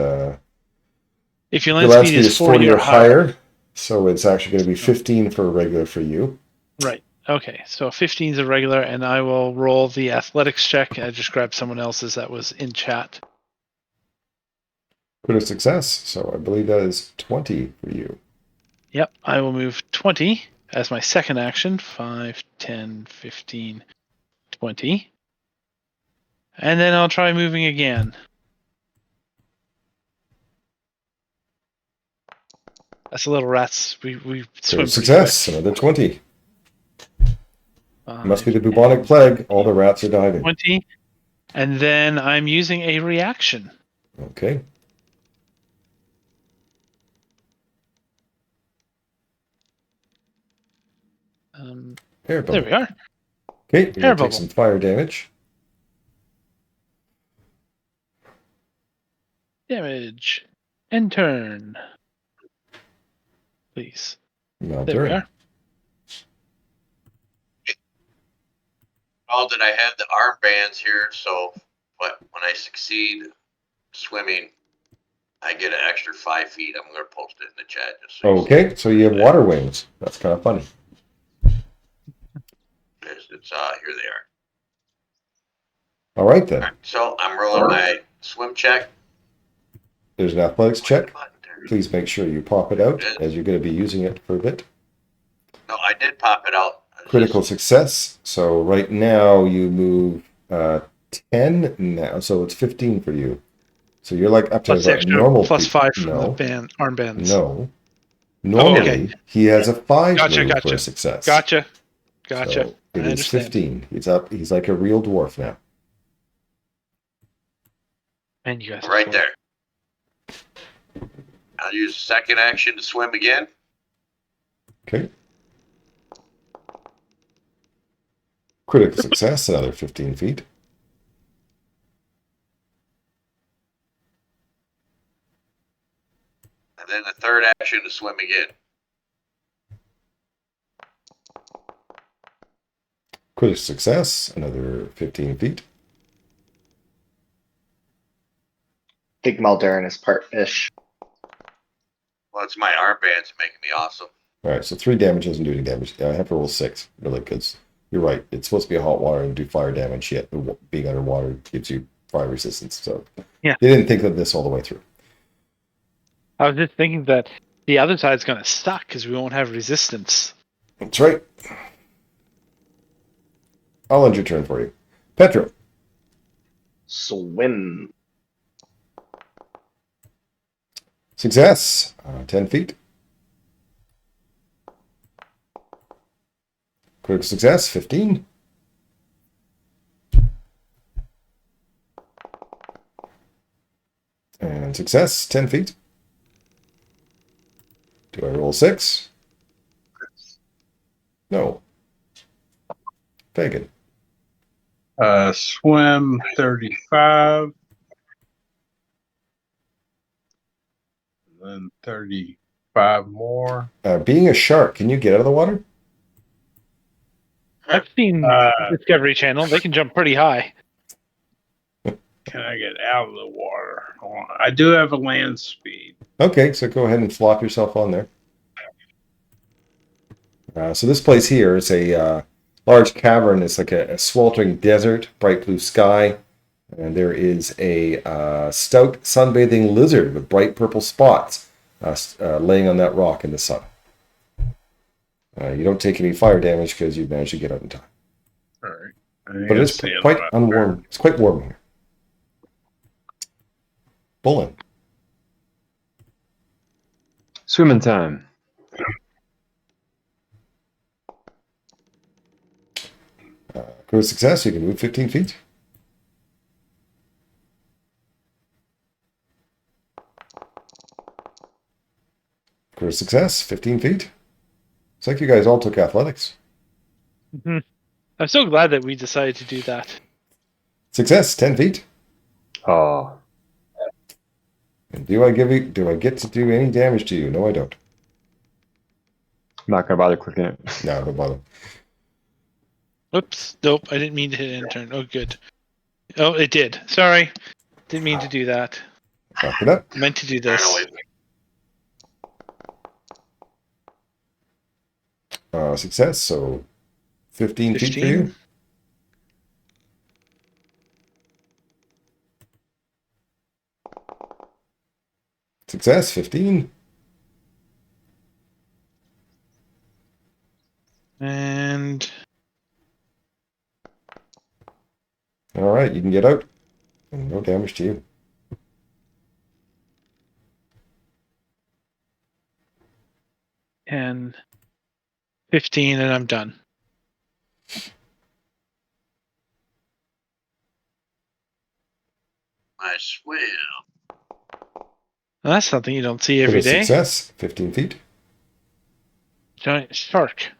If your
the
land
land
speed
speed
is 40 or higher.
So it's actually going to be 15 for regular for you.
Right. Okay. So 15 is a regular, and I will roll the athletics check. I just grabbed someone else's that was in chat.
Critical success. So I believe that is 20 for you.
Yep. I will move 20 as my second action. 5, 10, 15, 20. And then I'll try moving again. That's a little rats. We swim
Critical
pretty
success.
quick.
Another 20.
5,
Must be the bubonic plague. All the rats are diving.
20. And then I'm using a reaction.
Okay. Air bubble.
There we are.
Okay, you're
Air
going to take
bubble.
some fire damage.
Damage. End turn. Please.
Now
There we
turn.
are.
Oh, that I have the armbands here, so when I succeed swimming, I get an extra 5 feet. I'm going to post it in the chat. Just so you see.
Okay, so you have water wings. That's kind of funny.
It's here they are.
All right then.
So I'm rolling my swim check.
There's an athletics check.
Button there.
Please make sure you pop it out as you're going to be using it for a bit.
No, I did pop it out.
Critical success. So right now you move 10 now, so it's 15 for you. So you're like up to
Plus the
about
extra
normal.
plus 5 from
No,
the armbands.
no. Normally
okay.
he has a 5
Gotcha,
move for
gotcha.
a success.
Gotcha.
So
I
it is
understand.
15. He's up. He's like a real dwarf now.
And you guys are
Right
full.
there. I'll use second action to swim again.
Okay. Critical success, another 15 feet.
And then the third third action to swim again.
Critical success, another 15 feet.
I think Maldurin is part fish.
Well, it's my armbands making me awesome.
All right, so 3 damage doesn't do any damage. I have to roll 6, really, because you're right. It's supposed to be a hot water and do fire damage, yet being underwater gives you fire resistance. So
Yeah.
They didn't think of this all the way through.
I was just thinking that the other side's going to suck because we won't have resistance.
That's right. I'll end your turn for you. Petro.
Swim.
Success. 10 feet. Critical success, 15. And success, 10 feet. Do I roll 6? No. Pagan.
Swim 35. Then 35 more.
Being a shark, can you get out of the water?
I've seen Discovery Channel. They can jump pretty high.
Can I get out of the water? Hold on. I do have a land speed.
Okay, so go ahead and flop yourself on there. So this place here is a large cavern. It's like a sweltering desert, bright blue sky. And there is a stout sunbathing lizard with bright purple spots laying on that rock in the sun. You don't take any fire damage because you managed to get out in time.
All right.
But it's quite unwarm. It's quite warm here. Bullen.
Swimming time.
Critical success, you can move 15 feet. Critical success, 15 feet. It's like you guys all took athletics.
Mm-hmm. I'm so glad that we decided to do that.
Success, 10 feet.
Oh.
And do I get to do any damage to you? No, I don't.
I'm not gonna bother clicking it.
No, don't bother.
Whoops. Nope. I didn't mean to hit intern. Oh, good. Oh, it did. Sorry. Didn't mean to do that.
Knock it up.
Meant to do this.
Success, so 15 feet for you. Success, 15.
And
All right, you can get out. And no damage to you.
and 15, and I'm done.
I swim.
Well, that's something you don't see every day.
Success, 15 feet.
Giant shark.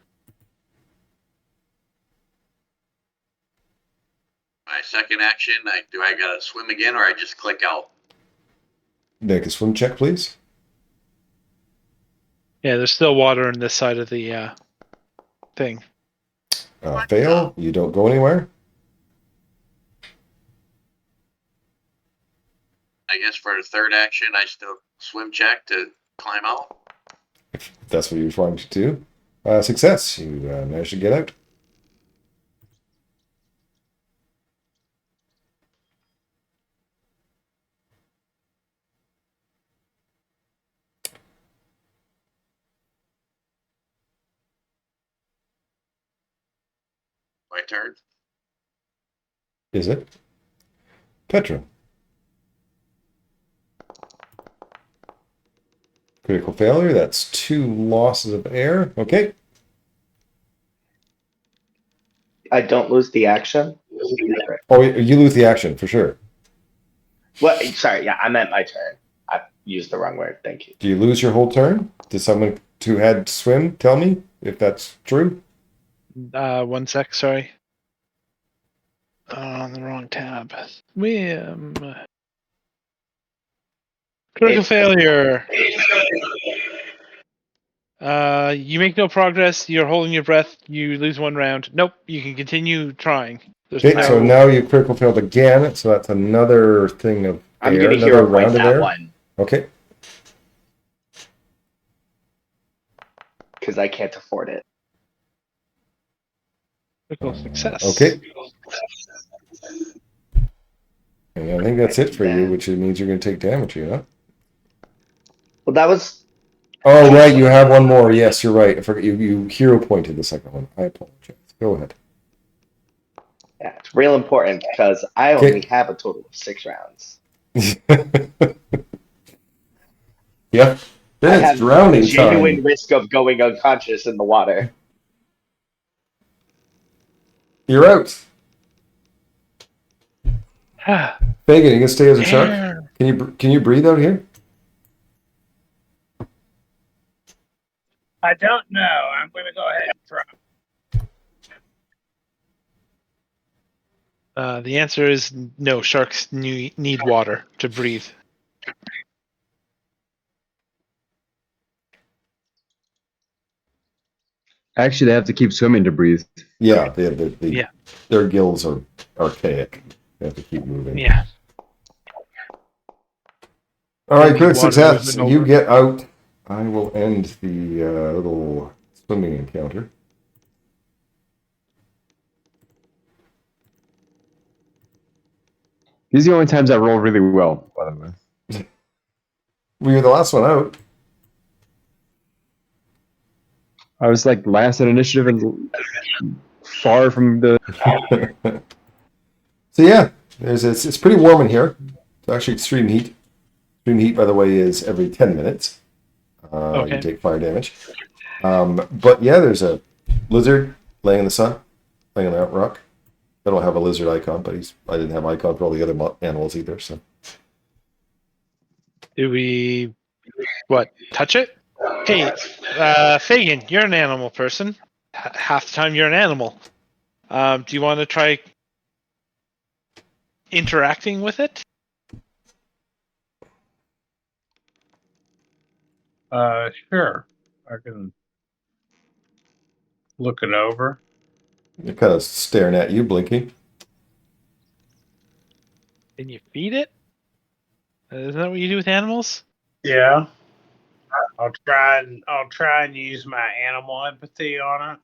My second action, I gotta swim again, or I just click out?
Make a swim check, please.
Yeah, there's still water on this side of the thing.
Fail. You don't go anywhere.
I guess for the third action, I still swim check to climb out.
If that's what you're trying to do. Success. You managed to get out.
My turn.
Is it? Petra. Critical failure. That's 2 losses of air. Okay.
I don't lose the action.
Oh, you lose the action for sure.
What? Sorry, yeah, I meant my turn. I used the wrong word. Thank you.
Do you lose your whole turn? Did someone who had swim tell me if that's true?
1 sec, sorry. On the wrong tab. Swim. Critical failure. You make no progress. You're holding your breath. You lose 1 round. Nope. You can continue trying. There's
Okay,
no.
so now you critical failed again, so that's another thing of
I'm
air,
gonna
another
hero point
round of
that
air.
one
Okay.
because I can't afford it.
Critical success.
Okay. And I think that's it for you,
Then-
which means you're going to take damage, you know?
Well, that was
Oh, right, you have one more. Yes, you're right. I forgot you hero pointed the second one. I apologize. Go ahead.
yeah, it's real important because I
Okay.
only have a total of 6 rounds.
Yeah.
I
Then it's
have
drowning
genuine
time.
risk of going unconscious in the water.
You're out. Fagin, you can stay as a shark?
Air.
Can you breathe out here?
I don't know. I'm going to go ahead and try.
The answer is no. Sharks need water to breathe.
Actually, they have to keep swimming to breathe.
Yeah,
Yeah.
their gills are archaic. They have to keep moving.
Yeah.
All right,
Maybe
good
water
success.
movement
You
over.
get out. I will end the little swimming encounter.
These are the only times I roll really well, by the way.
We were the last one out.
I was like last in initiative and far from the.
So yeah, it's pretty warm in here. It's actually extreme heat. Extreme heat, by the way, is every 10 minutes.
Okay.
You take fire damage. But yeah, there's a lizard laying in the sun, laying on that rock. I don't have a lizard icon, but I didn't have icon for all the other animals either. So
Do we touch it? Hey, Fagin, you're an animal person. Half the time you're an animal. Do you want to try interacting with it?
Sure. I can look it over.
they're kind of staring at you, blinking.
Can you feed it? Isn't that what you do with animals?
Yeah. I'll try and use my animal empathy on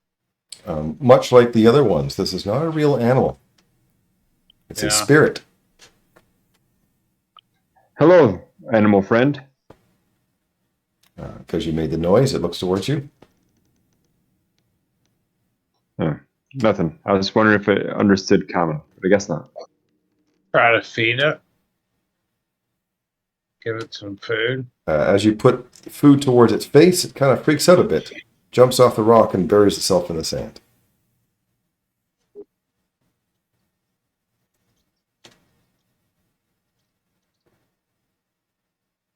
it.
Much like the other ones, this is not a real animal. It's a
Yeah.
spirit.
Hello, animal friend.
Because you made the noise, it looks towards you.
Nothing. I was wondering if it understood common, but I guess not.
Try to feed it. Give it some food.
As you put food towards its face, it kind of freaks out a bit, jumps off the rock, and buries itself in the sand.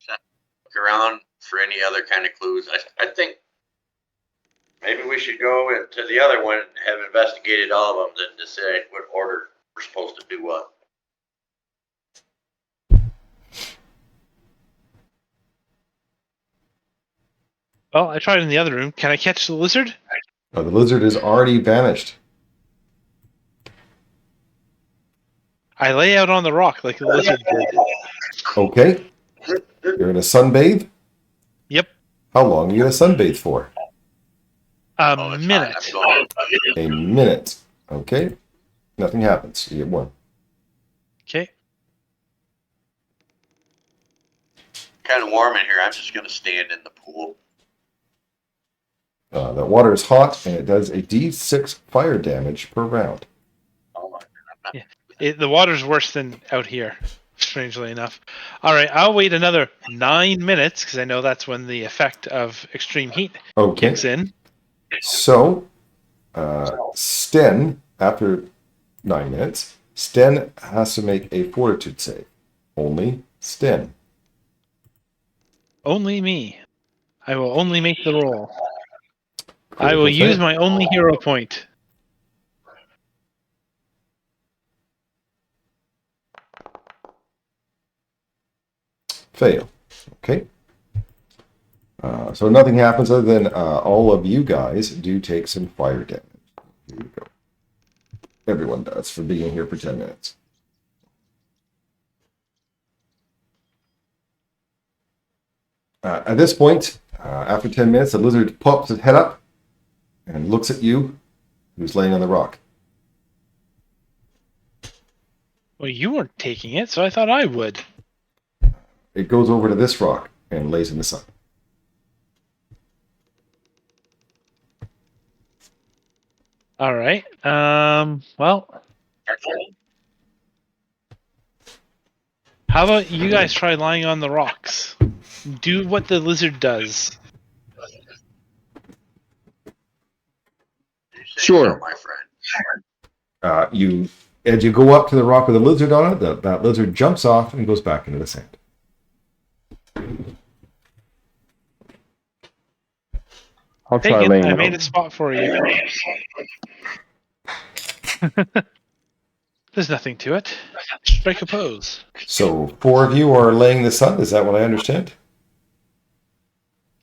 Look around for any other kind of clues. I think maybe we should go into the other one and have investigated all of them, then decide what order we're supposed to do what.
Well, I tried in the other room. Can I catch the lizard?
The lizard is already vanished.
I lay out on the rock like the lizard did.
Okay. You're going to sunbathe?
Yep.
How long are you going to sunbathe for?
A minute.
A minute. Okay. Nothing happens. You get one.
Okay.
Kind of warm in here. I'm just going to stand in the pool.
The water is hot, and it does a d6 fire damage per round.
Oh my God.
The water's worse than out here, strangely enough. All right, I'll wait another 9 minutes because I know that's when the effect of extreme heat
Okay.
kicks in.
So, Sten, after 9 minutes, Sten has to make a fortitude save. Only Sten.
Only me. I will only make the roll. I will
Critical
use
fail.
my only hero point.
Fail. Okay. So nothing happens other than all of you guys do take some fire damage. Here you go. Everyone does for being here for 10 minutes. At this point, after 10 minutes, the lizard pops its head up and looks at you, who's laying on the rock.
Well, you weren't taking it, so I thought I would.
It goes over to this rock and lays in the sun.
All right. Well, how about you guys try lying on the rocks? Do what the lizard does.
You say
Sure.
so, my friend.
As you go up to the rock with a lizard on it, that lizard jumps off and goes back into the sand.
I'll try
Pagan,
laying
I
it
made
on.
a spot for you. There's nothing to it. Strike a pose.
So 4 of you are laying the sun. Is that what I understand?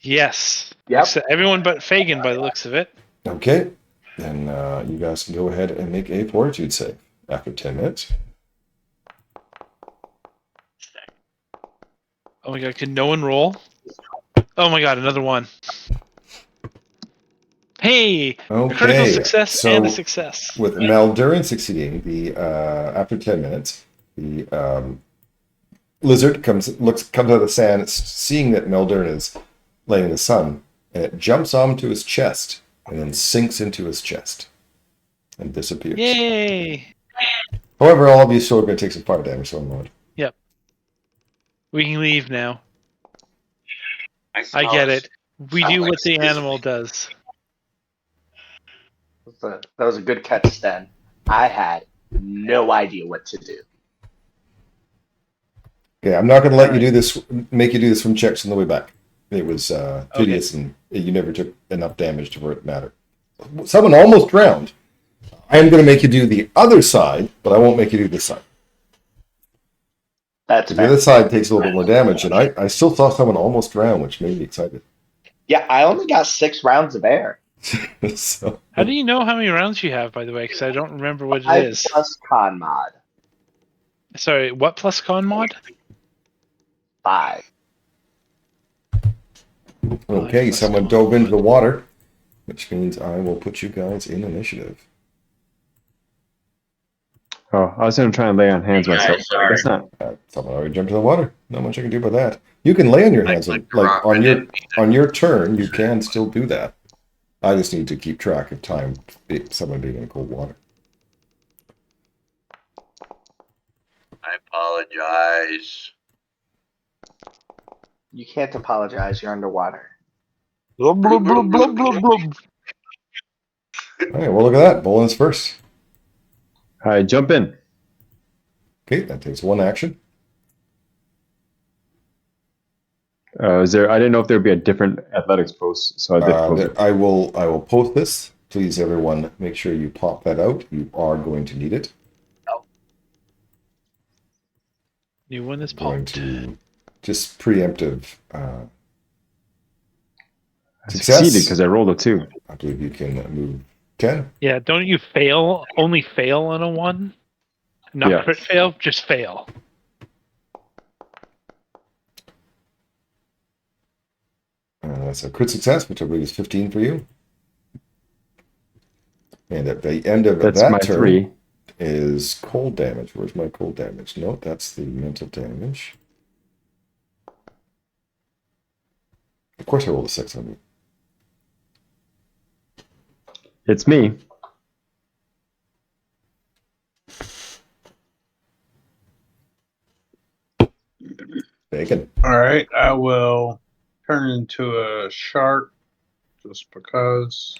Yes.
Yep.
Except everyone but Fagin by the looks of it.
Okay. Then you guys can go ahead and make a fortitude save after 10 minutes.
Oh my god, can no one roll? Oh my god, another one. Hey! A critical
Okay.
success
So
and a success.
with Maldurin succeeding, after 10 minutes, the lizard comes out of the sand, seeing that Maldurin is laying in the sun, and it jumps onto his chest and then sinks into his chest and disappears.
Yay!
However, all of you still are going to take some fire damage, so I'm not.
Yep. We can leave now. I
smell
get
this.
it. We do what the animal does.
That was a good catch, Stan. I had no idea what to do.
Okay, I'm not going to let you
Alright.
do this. Make you do this from checks on the way back. It was tedious, and you never took enough damage to where it mattered. Someone almost drowned. I am going to make you do the other side, but I won't make you do this side.
That's
The
fair.
other side takes a little bit more damage, and I still saw someone almost drown, which made me excited.
Yeah, I only got 6 rounds of air.
So,
How do you know how many rounds you have, by the way? Because I don't remember what it
5
is.
plus con mod.
Sorry, what plus con mod?
5.
okay,
plus
someone
con
dove into the
mod.
water, which means I will put you guys in initiative.
Oh, I was going to try and lay on hands myself. But I guess not.
Someone already jumped in the water. Not much I can do about that. You can lay on your hands,
Like
like on
rock
on your turn. You can still do that. I just need to keep track of time. Someone being in cold water.
I apologize.
You can't apologize, you're underwater.
Blub, blub, blub, blub, blub, blub.
All right, well, look at that. Bolin's first.
I jump in.
Okay, that takes 1 action.
Is there? I didn't know if there'd be a different athletics post, so I did post it.
I will post this. Please, everyone, make sure you pop that out. You are going to need it.
New one is
Going
popped.
to just preemptive
I
success.
succeeded because I rolled a 2.
I believe you can move 10.
Yeah, don't you fail? Only fail on a 1? Not
Yeah.
crit fail, just fail.
That's a crit success, which I believe is 15 for you. And at the end of
That's
that
my
turn
3.
is cold damage. Where's my cold damage? No, that's the mental damage. Of course I rolled a 6 on you.
It's me.
Bacon.
All right, I will turn into a shark just because.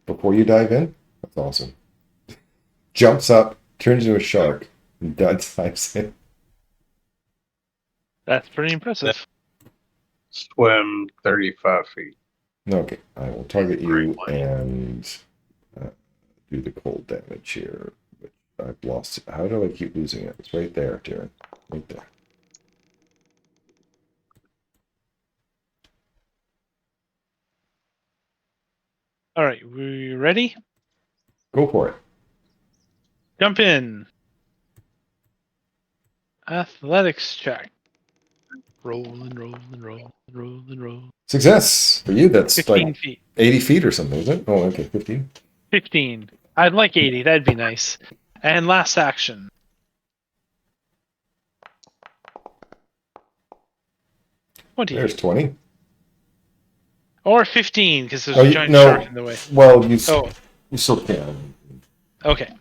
Before you dive in, that's awesome. Jumps up, turns into a shark, and dives in.
That's pretty impressive.
Swim 35 feet.
Okay, I will target you and do the cold damage here. I've lost it. How do I keep losing it? It's right there, Darren. Right there.
All right, we ready?
Go for it.
Jump in. Athletics check. Roll and roll and roll and roll and roll.
Success for you. That's
15
like
feet.
80 feet or something, is it? Oh, okay, 15.
15. I'd like 80. That'd be nice. And last action.
There's 20.
Or 15, because there's
Oh,
a giant
no.
shark in the way.
Well, you
Oh,
still can.
okay.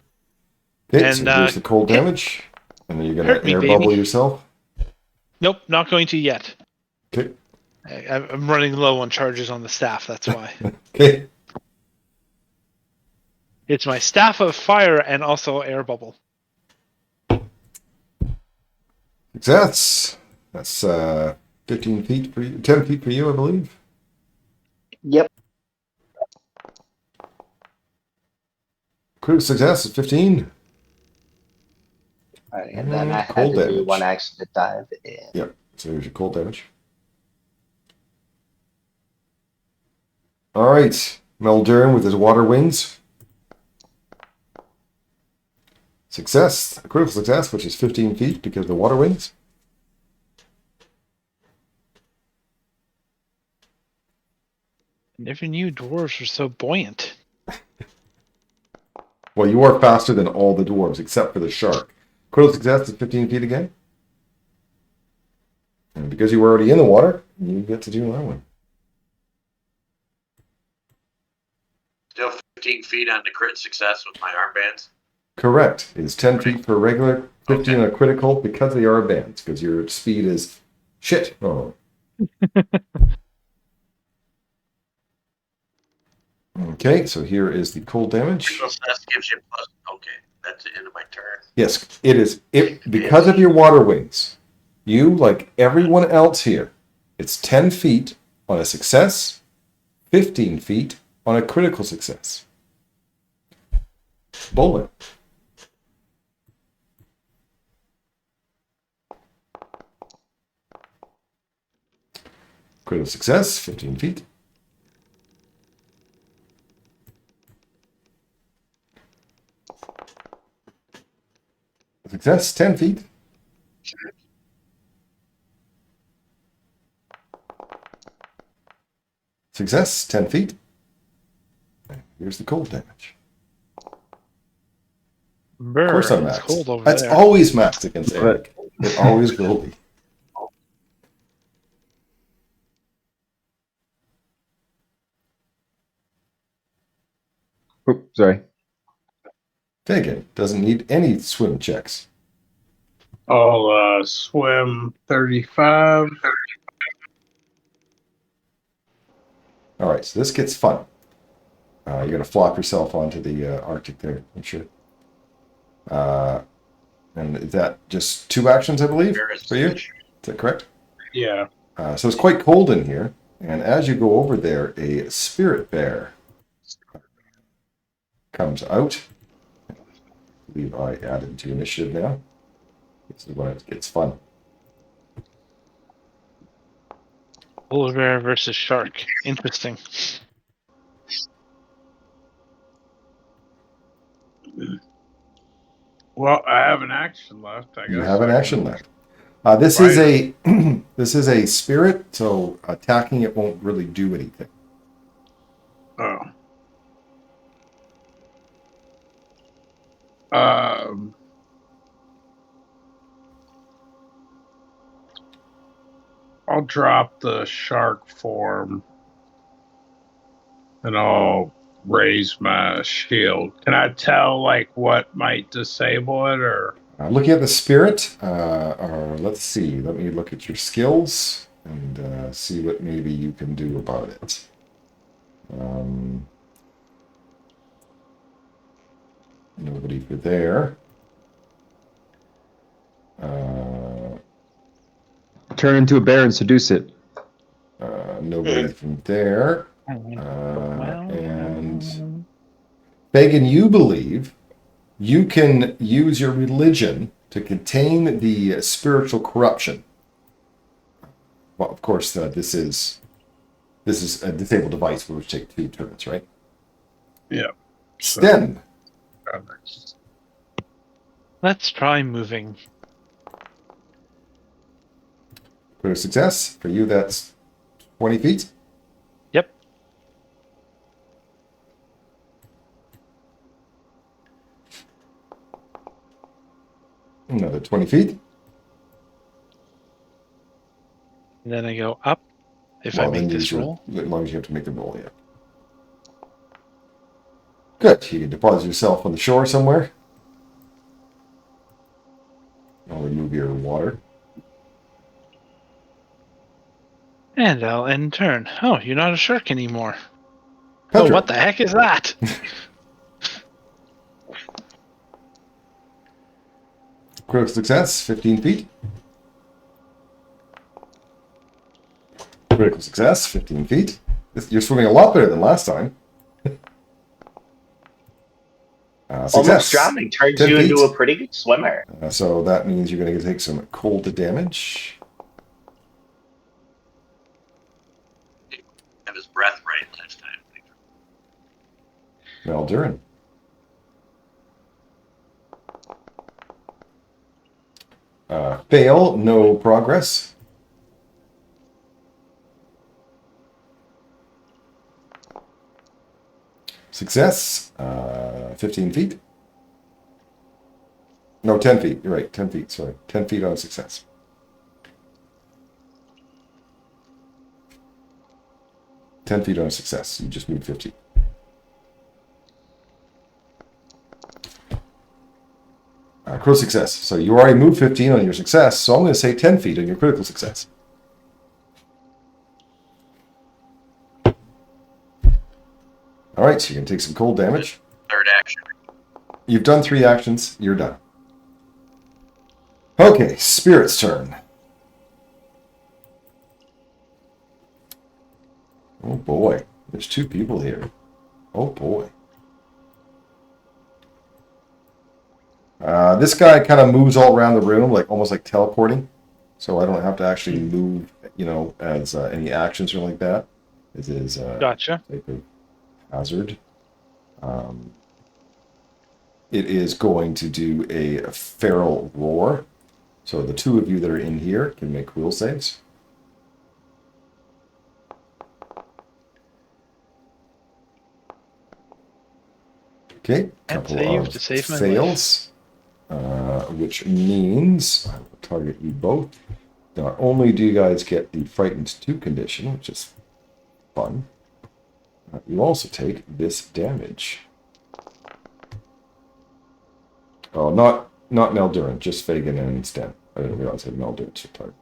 Okay,
And,
so here's the cold
hit-
damage. And then you're going
hurt
to
me,
air
baby.
bubble yourself.
Nope, not going to yet.
Okay.
I'm running low on charges on the staff, that's why.
Okay.
It's my staff of fire and also air bubble.
Success. That's 15 feet for you, 10 feet for you, I believe.
Yep.
Critical success is 15.
All right, and then I had
Cold
to do
damage.
one action to dive in.
Yep. So here's your cold damage. All right. Meldurin with his water wings. Success. A critical success, which is 15 feet because of the water wings.
Never knew dwarves were so buoyant.
Well, you are faster than all the dwarves except for the shark. Critical success is 15 feet again. And because you were already in the water, you get to do another one.
Still 15 feet on the crit success with my armbands.
Correct. It's 10 feet for regular, 15 on a critical because they are bands, because your speed is shit. Oh. Okay, so here is the cold damage.
Critical success gives you plus. Okay, that's the end of my turn.
Yes, it is. Because of your water wings, you, like everyone else here, it's 10 feet on a success, 15 feet on a critical success. Bowling. Critical success, 15 feet. Success, 10 feet. Success, 10 feet. Here's the cold damage.
Brr,
Of course I'm
it's
maxed.
cold over
That's
there.
always maxed against Eric. It always will be.
Oop, sorry.
Fagan doesn't need any swim checks.
I'll swim 35.
All right, so this gets fun. You're going to flop yourself onto the Arctic there, I'm sure. And is that just 2 actions, I believe, for you? Is that correct?
Yeah.
So it's quite cold in here. And as you go over there, a spirit bear comes out. I believe I added to initiative now. This is when it gets fun.
Polar bear versus shark. Interesting.
Well, I have an action left. I guess
You have an
I
action
can-
left. This is a this is a spirit, so attacking it won't really do anything.
Oh. I'll drop the shark form and I'll raise my shield. Can I tell like what might disable it or?
Looking at the spirit, or let's see. Let me look at your skills and see what maybe you can do about it. Nobody for there.
Turn into a bear and seduce it.
Nobody from there. And Fagan, you believe you can use your religion to contain the spiritual corruption. Well, of course, this is a disabled device, which take 2 turns, right?
Yeah.
Sten.
Let's try moving.
Critical success. For you, that's 20 feet.
Yep.
Another 20 feet.
And then I go up if I
Well, then
make this
use your,
roll.
as long as you have to make the roll, yeah. Good. You can deposit yourself on the shore somewhere. I'll remove your water.
And I'll end turn. Oh, you're not a shark anymore.
Petra.
Oh, what the heck is that?
Critical success, 15 feet. Critical success, 15 feet. You're swimming a lot better than last time. Success.
Almost drowning turns
10
you
feet.
into a pretty good swimmer.
So that means you're going to take some cold damage.
Have his breath right last time.
Maldurin. Fail, no progress. Success, 15 feet. No, 10 feet. You're right, 10 feet. Sorry, 10 feet on success. Ten feet on a success. You just moved 50. Critical success. So you already moved 15 on your success, so I'm going to say 10 feet on your critical success. All right, so you can take some cold damage.
Third action.
You've done 3 actions. You're done. Okay, Spirit's turn. Oh boy, there's 2 people here. Oh boy. This guy kind of moves all around the room, like almost like teleporting. So I don't have to actually move, as any actions or like that. This is
Gotcha.
type of hazard. It is going to do a feral roar. So the 2 of you that are in here can make will saves. Okay,
Can't
couple
save
of
to save my
fails, which means I will target you both. Not only do you guys get the frightened 2 condition, which is fun, you also take this damage. Oh, not Meldurin, just Fagin and Sten. I didn't realize I had Meldurin to target.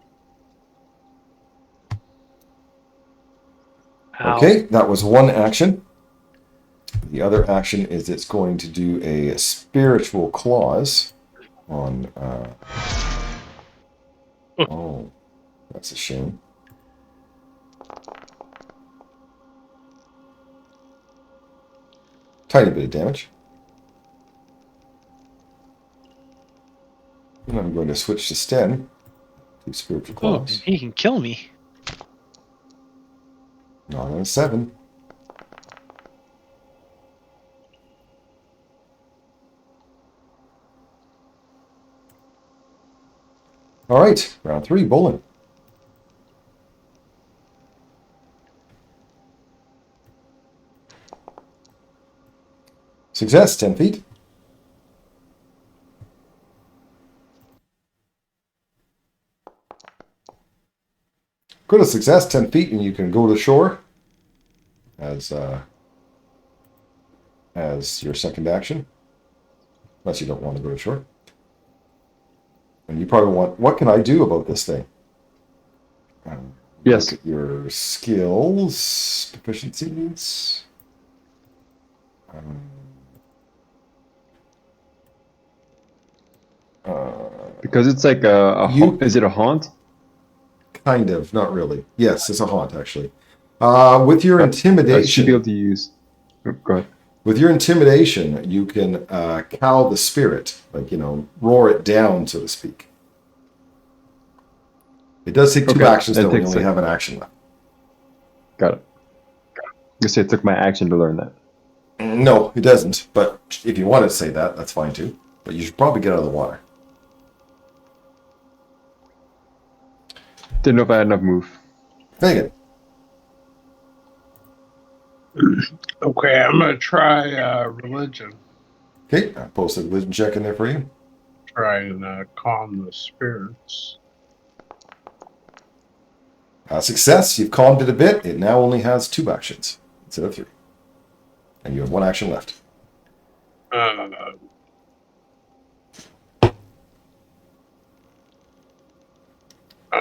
Ow.
Okay, that was 1 action. The other action is it's going to do a spiritual clause on. Oh, that's a shame. Tiny bit of damage. And I'm going to switch to Sten. To spiritual
Oh,
clause.
he can kill me.
Not on a 7. All right, round 3, Bolin. Success, 10 feet. Critical success, 10 feet, and you can go to shore as your second action. Unless you don't want to go to shore. And you probably want, what can I do about this thing?
Yes.
Look at your skills, proficiencies.
Because it's like is it a haunt?
Kind of, not really. Yes, it's a haunt, actually. With your intimidation,
I should be able to use. Oh, go ahead.
with your intimidation, you can cow the spirit, like, roar it down, so to speak. It does take 2
Okay,
actions,
it
though. We
takes
only
a-
have an action left.
Got it. I guess it took my action to learn that.
No, it doesn't. But if you want to say that, that's fine too. But you should probably get out of the water.
Didn't know if I had enough move.
Fagin.
Okay, I'm gonna try religion.
Okay, I posted a religion check in there for you.
Try and calm the spirits.
Success. You've calmed it a bit. It now only has 2 actions instead of 3. And you have 1 action left.
I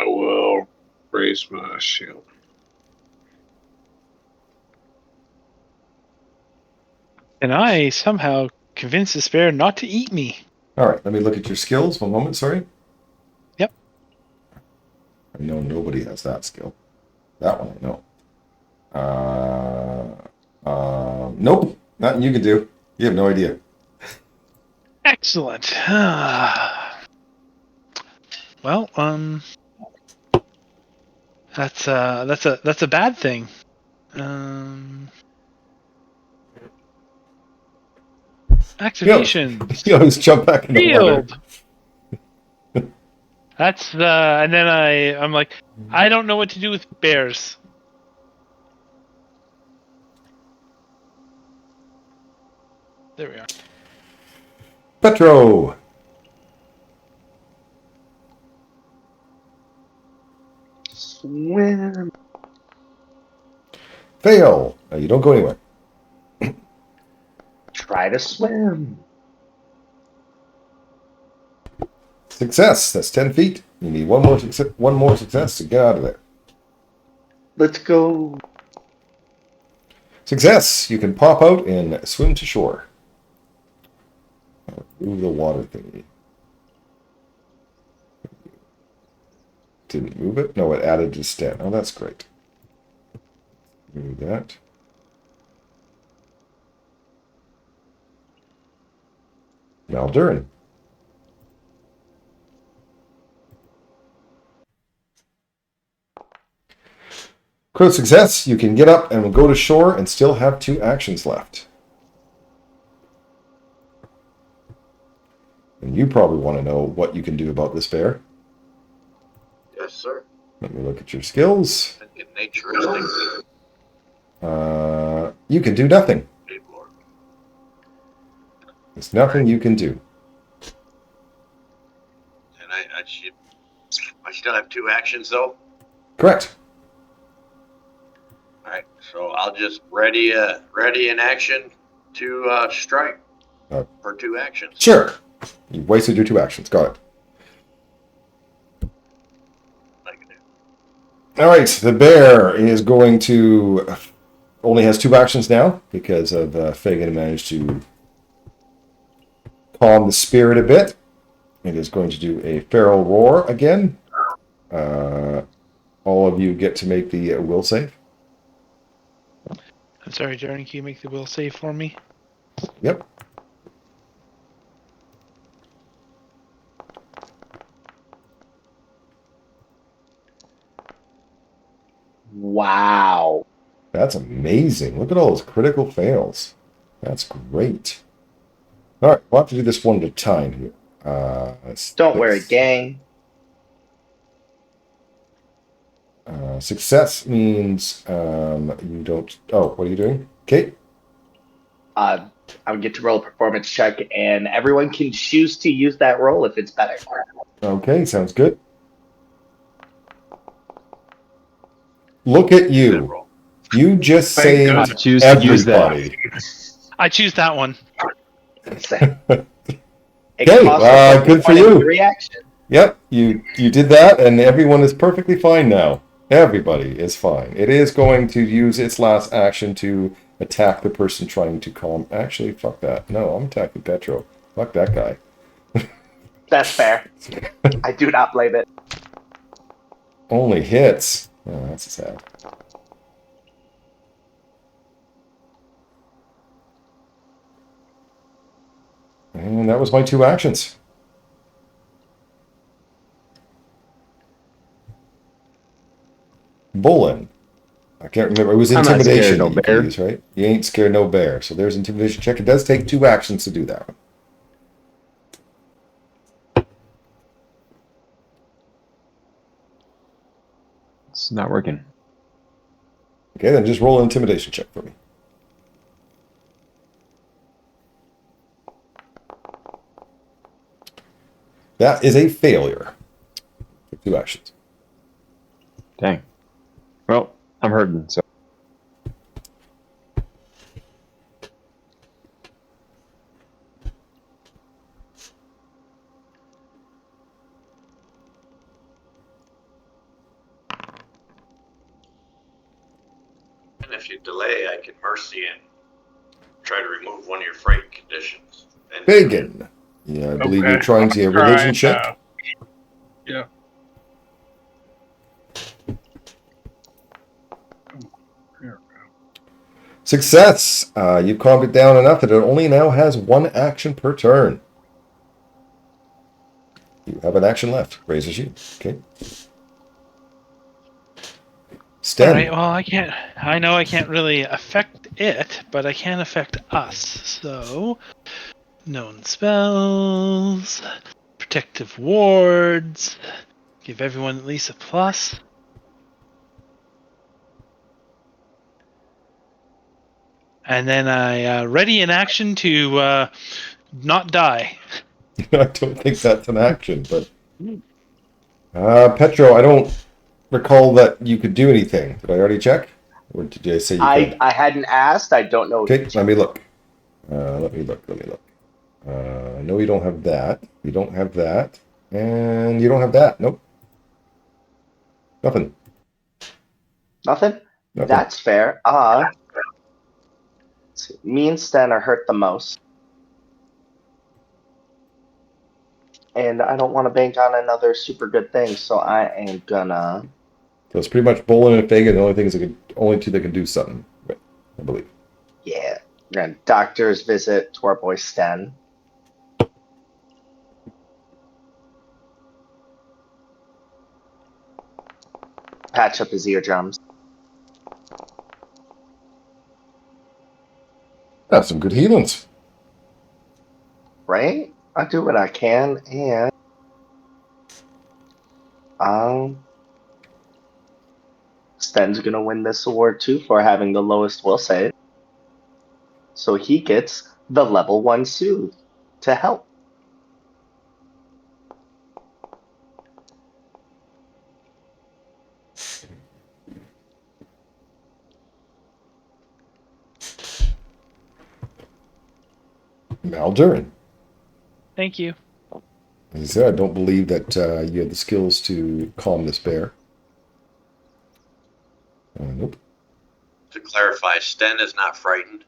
will raise my shield.
And I somehow convinced this bear not to eat me.
All right, let me look at your skills. 1 moment, sorry.
Yep.
I know nobody has that skill. That one I know. Nope, nothing you can do. You have no idea.
Excellent. Well, that's a bad thing. Activation.
You always jump back in the water.
Field. That's and then I'm like, I don't know what to do with bears. There we are.
Petro.
Swim.
Fail. You don't go anywhere.
Try to swim.
Success. That's 10 feet. You need one more success to get out of there.
Let's go.
Success. You can pop out and swim to shore. Move the water thingy. Didn't move it? No, it added to stat. Oh, that's great. Move that. Maldurin. Critical success. You can get up and go to shore and still have 2 actions left. And you probably want to know what you can do about this bear.
Yes, sir.
Let me look at your skills.
In nature instincts.
You can do nothing.
Good Lord.
There's nothing you can do.
And I still have 2 actions though.
Correct.
All right, so I'll just ready in action to strike for 2 actions.
Sure. You wasted your 2 actions. Got it. All right. The bear is going to only has 2 actions now because of Fagin managed to calm the spirit a bit. It is going to do a feral roar again. All of you get to make the will save.
I'm sorry, Jeremy, can you make the will save for me?
Yep.
Wow.
That's amazing. Look at all those critical fails. That's great. All right, we'll have to do this one at a time here.
Don't worry, gang.
Success means you don't... Oh, what are you doing? Kate?
I would get to roll a performance check, and everyone can choose to use that roll if it's better.
Okay, sounds good. Look at you. You just
Thank
saved
goodness.
I choose to use that.
everybody.
I choose that one.
It
Okay,
costs us
good for
1 in
you.
3 actions.
Yep, you did that, and everyone is perfectly fine now. Everybody is fine. It is going to use its last action to attack the person trying to calm. Actually, fuck that. No, I'm attacking Petro. Fuck that guy.
That's fair. I do not blame it.
Only hits. Oh, that's sad. And that was my 2 actions. Bolin. I can't remember. It was
I'm not scared
intimidation
of no
that you
bear.
can use, right? You ain't scared no bear. So there's intimidation check. It does take 2 actions to do that one.
It's not working.
Okay, then just roll an intimidation check for me. That is a failure. For 2 actions.
Dang. Well, I'm hurting, so.
And if you delay, I can mercy and try to remove one of your fright conditions. And
Fagin. Yeah, I believe you're trying to religion check.
Yeah.
Success! You've calmed it down enough that it only now has 1 action per turn. You have an action left. Raises you. Okay. Sten.
All right. Well, I can't. I know I can't really affect it, but I can affect us. So, known spells, protective wards, give everyone at least a plus. And then I ready in action to not die.
I don't think that's an action, but Petro, I don't recall that you could do anything. Did I already check? Or did I say you could?
I hadn't asked. I don't know.
Okay, let me look. Let me look. No, you don't have that. You don't have that. And you don't have that. Nope. Nothing.
Nothing.
Nothing.
That's fair. Me and Sten are hurt the most, and I don't want to bank on another super good thing, so I am gonna.
So it's pretty much Bolin and Fagin. The only thing is only 2 that can do something, I believe.
Yeah, we're gonna doctor's visit to our boy Sten. Patch up his eardrums.
That's some good healings.
Right? I do what I can, and Sten's gonna win this award too for having the lowest will save. So he gets the level 1 soothe to help.
Maldurin.
Thank you.
As I said, I don't believe that you have the skills to calm this bear. Nope.
to clarify, Sten is not frightened.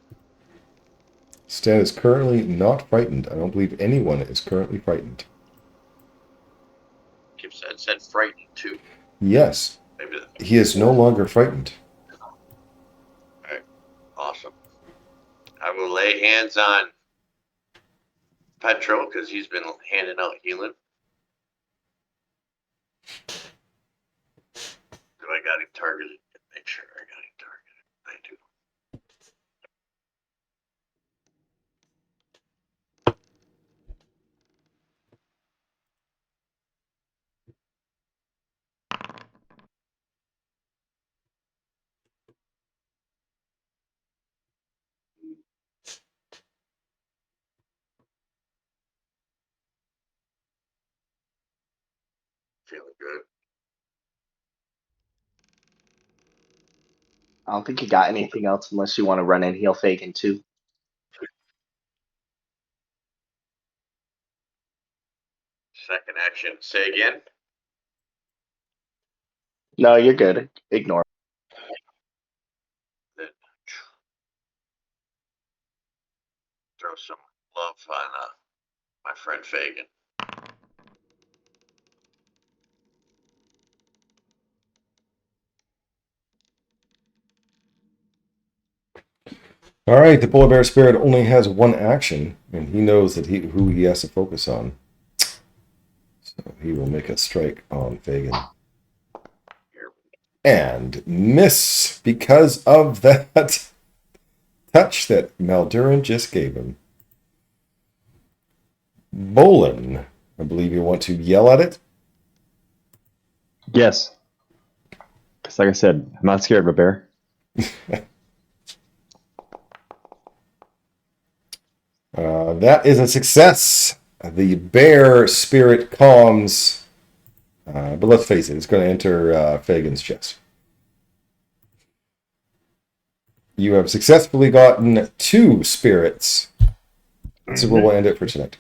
Stan is currently not frightened. I don't believe anyone is currently frightened.
Kip said frightened too.
Yes.
Maybe
He is no longer frightened.
awesome. I will lay hands on Petro because he's been handing out healing. Do I got him targeted? Make sure I got him targeted. I do. Feeling good.
I don't think you got anything else unless you want to run and heal Fagin too.
Second action. Say again.
No, you're good. Ignore.
Then throw some love on my friend Fagin.
All right, the polar bear spirit only has 1 action, and he knows that who he has to focus on. So he will make a strike on Fagin.
Here.
and miss because of that touch that Maldurin just gave him. Bolin, I believe you want to yell at it.
Yes. Because like I said, I'm not scared of a bear.
That is a success. The bear spirit calms, but let's face it, it's going to enter Fagin's chest. You have successfully gotten 2 spirits. This is where we'll end it for tonight.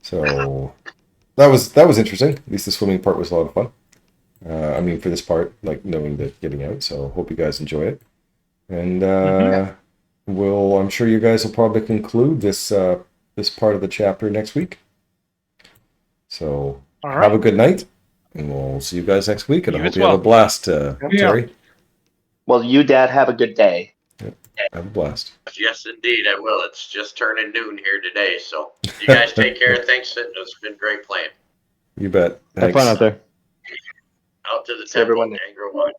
So that was interesting. At least the swimming part was a lot of fun. I mean, for this part, like knowing that getting out. So hope you guys enjoy it. And I'm sure you guys will probably conclude this this part of the chapter next week. So have a good night, and we'll see you guys next week. And I hope you have a blast, Terry.
Well, you, Dad, have a good day.
Yep. Have a blast.
Yes, indeed, I will. It's just turning noon here today, so you guys take care. Thanks. It's been great playing.
You bet.
Have
Thanks.
fun out there.
Out to the
See everyone
temple, Angro 1.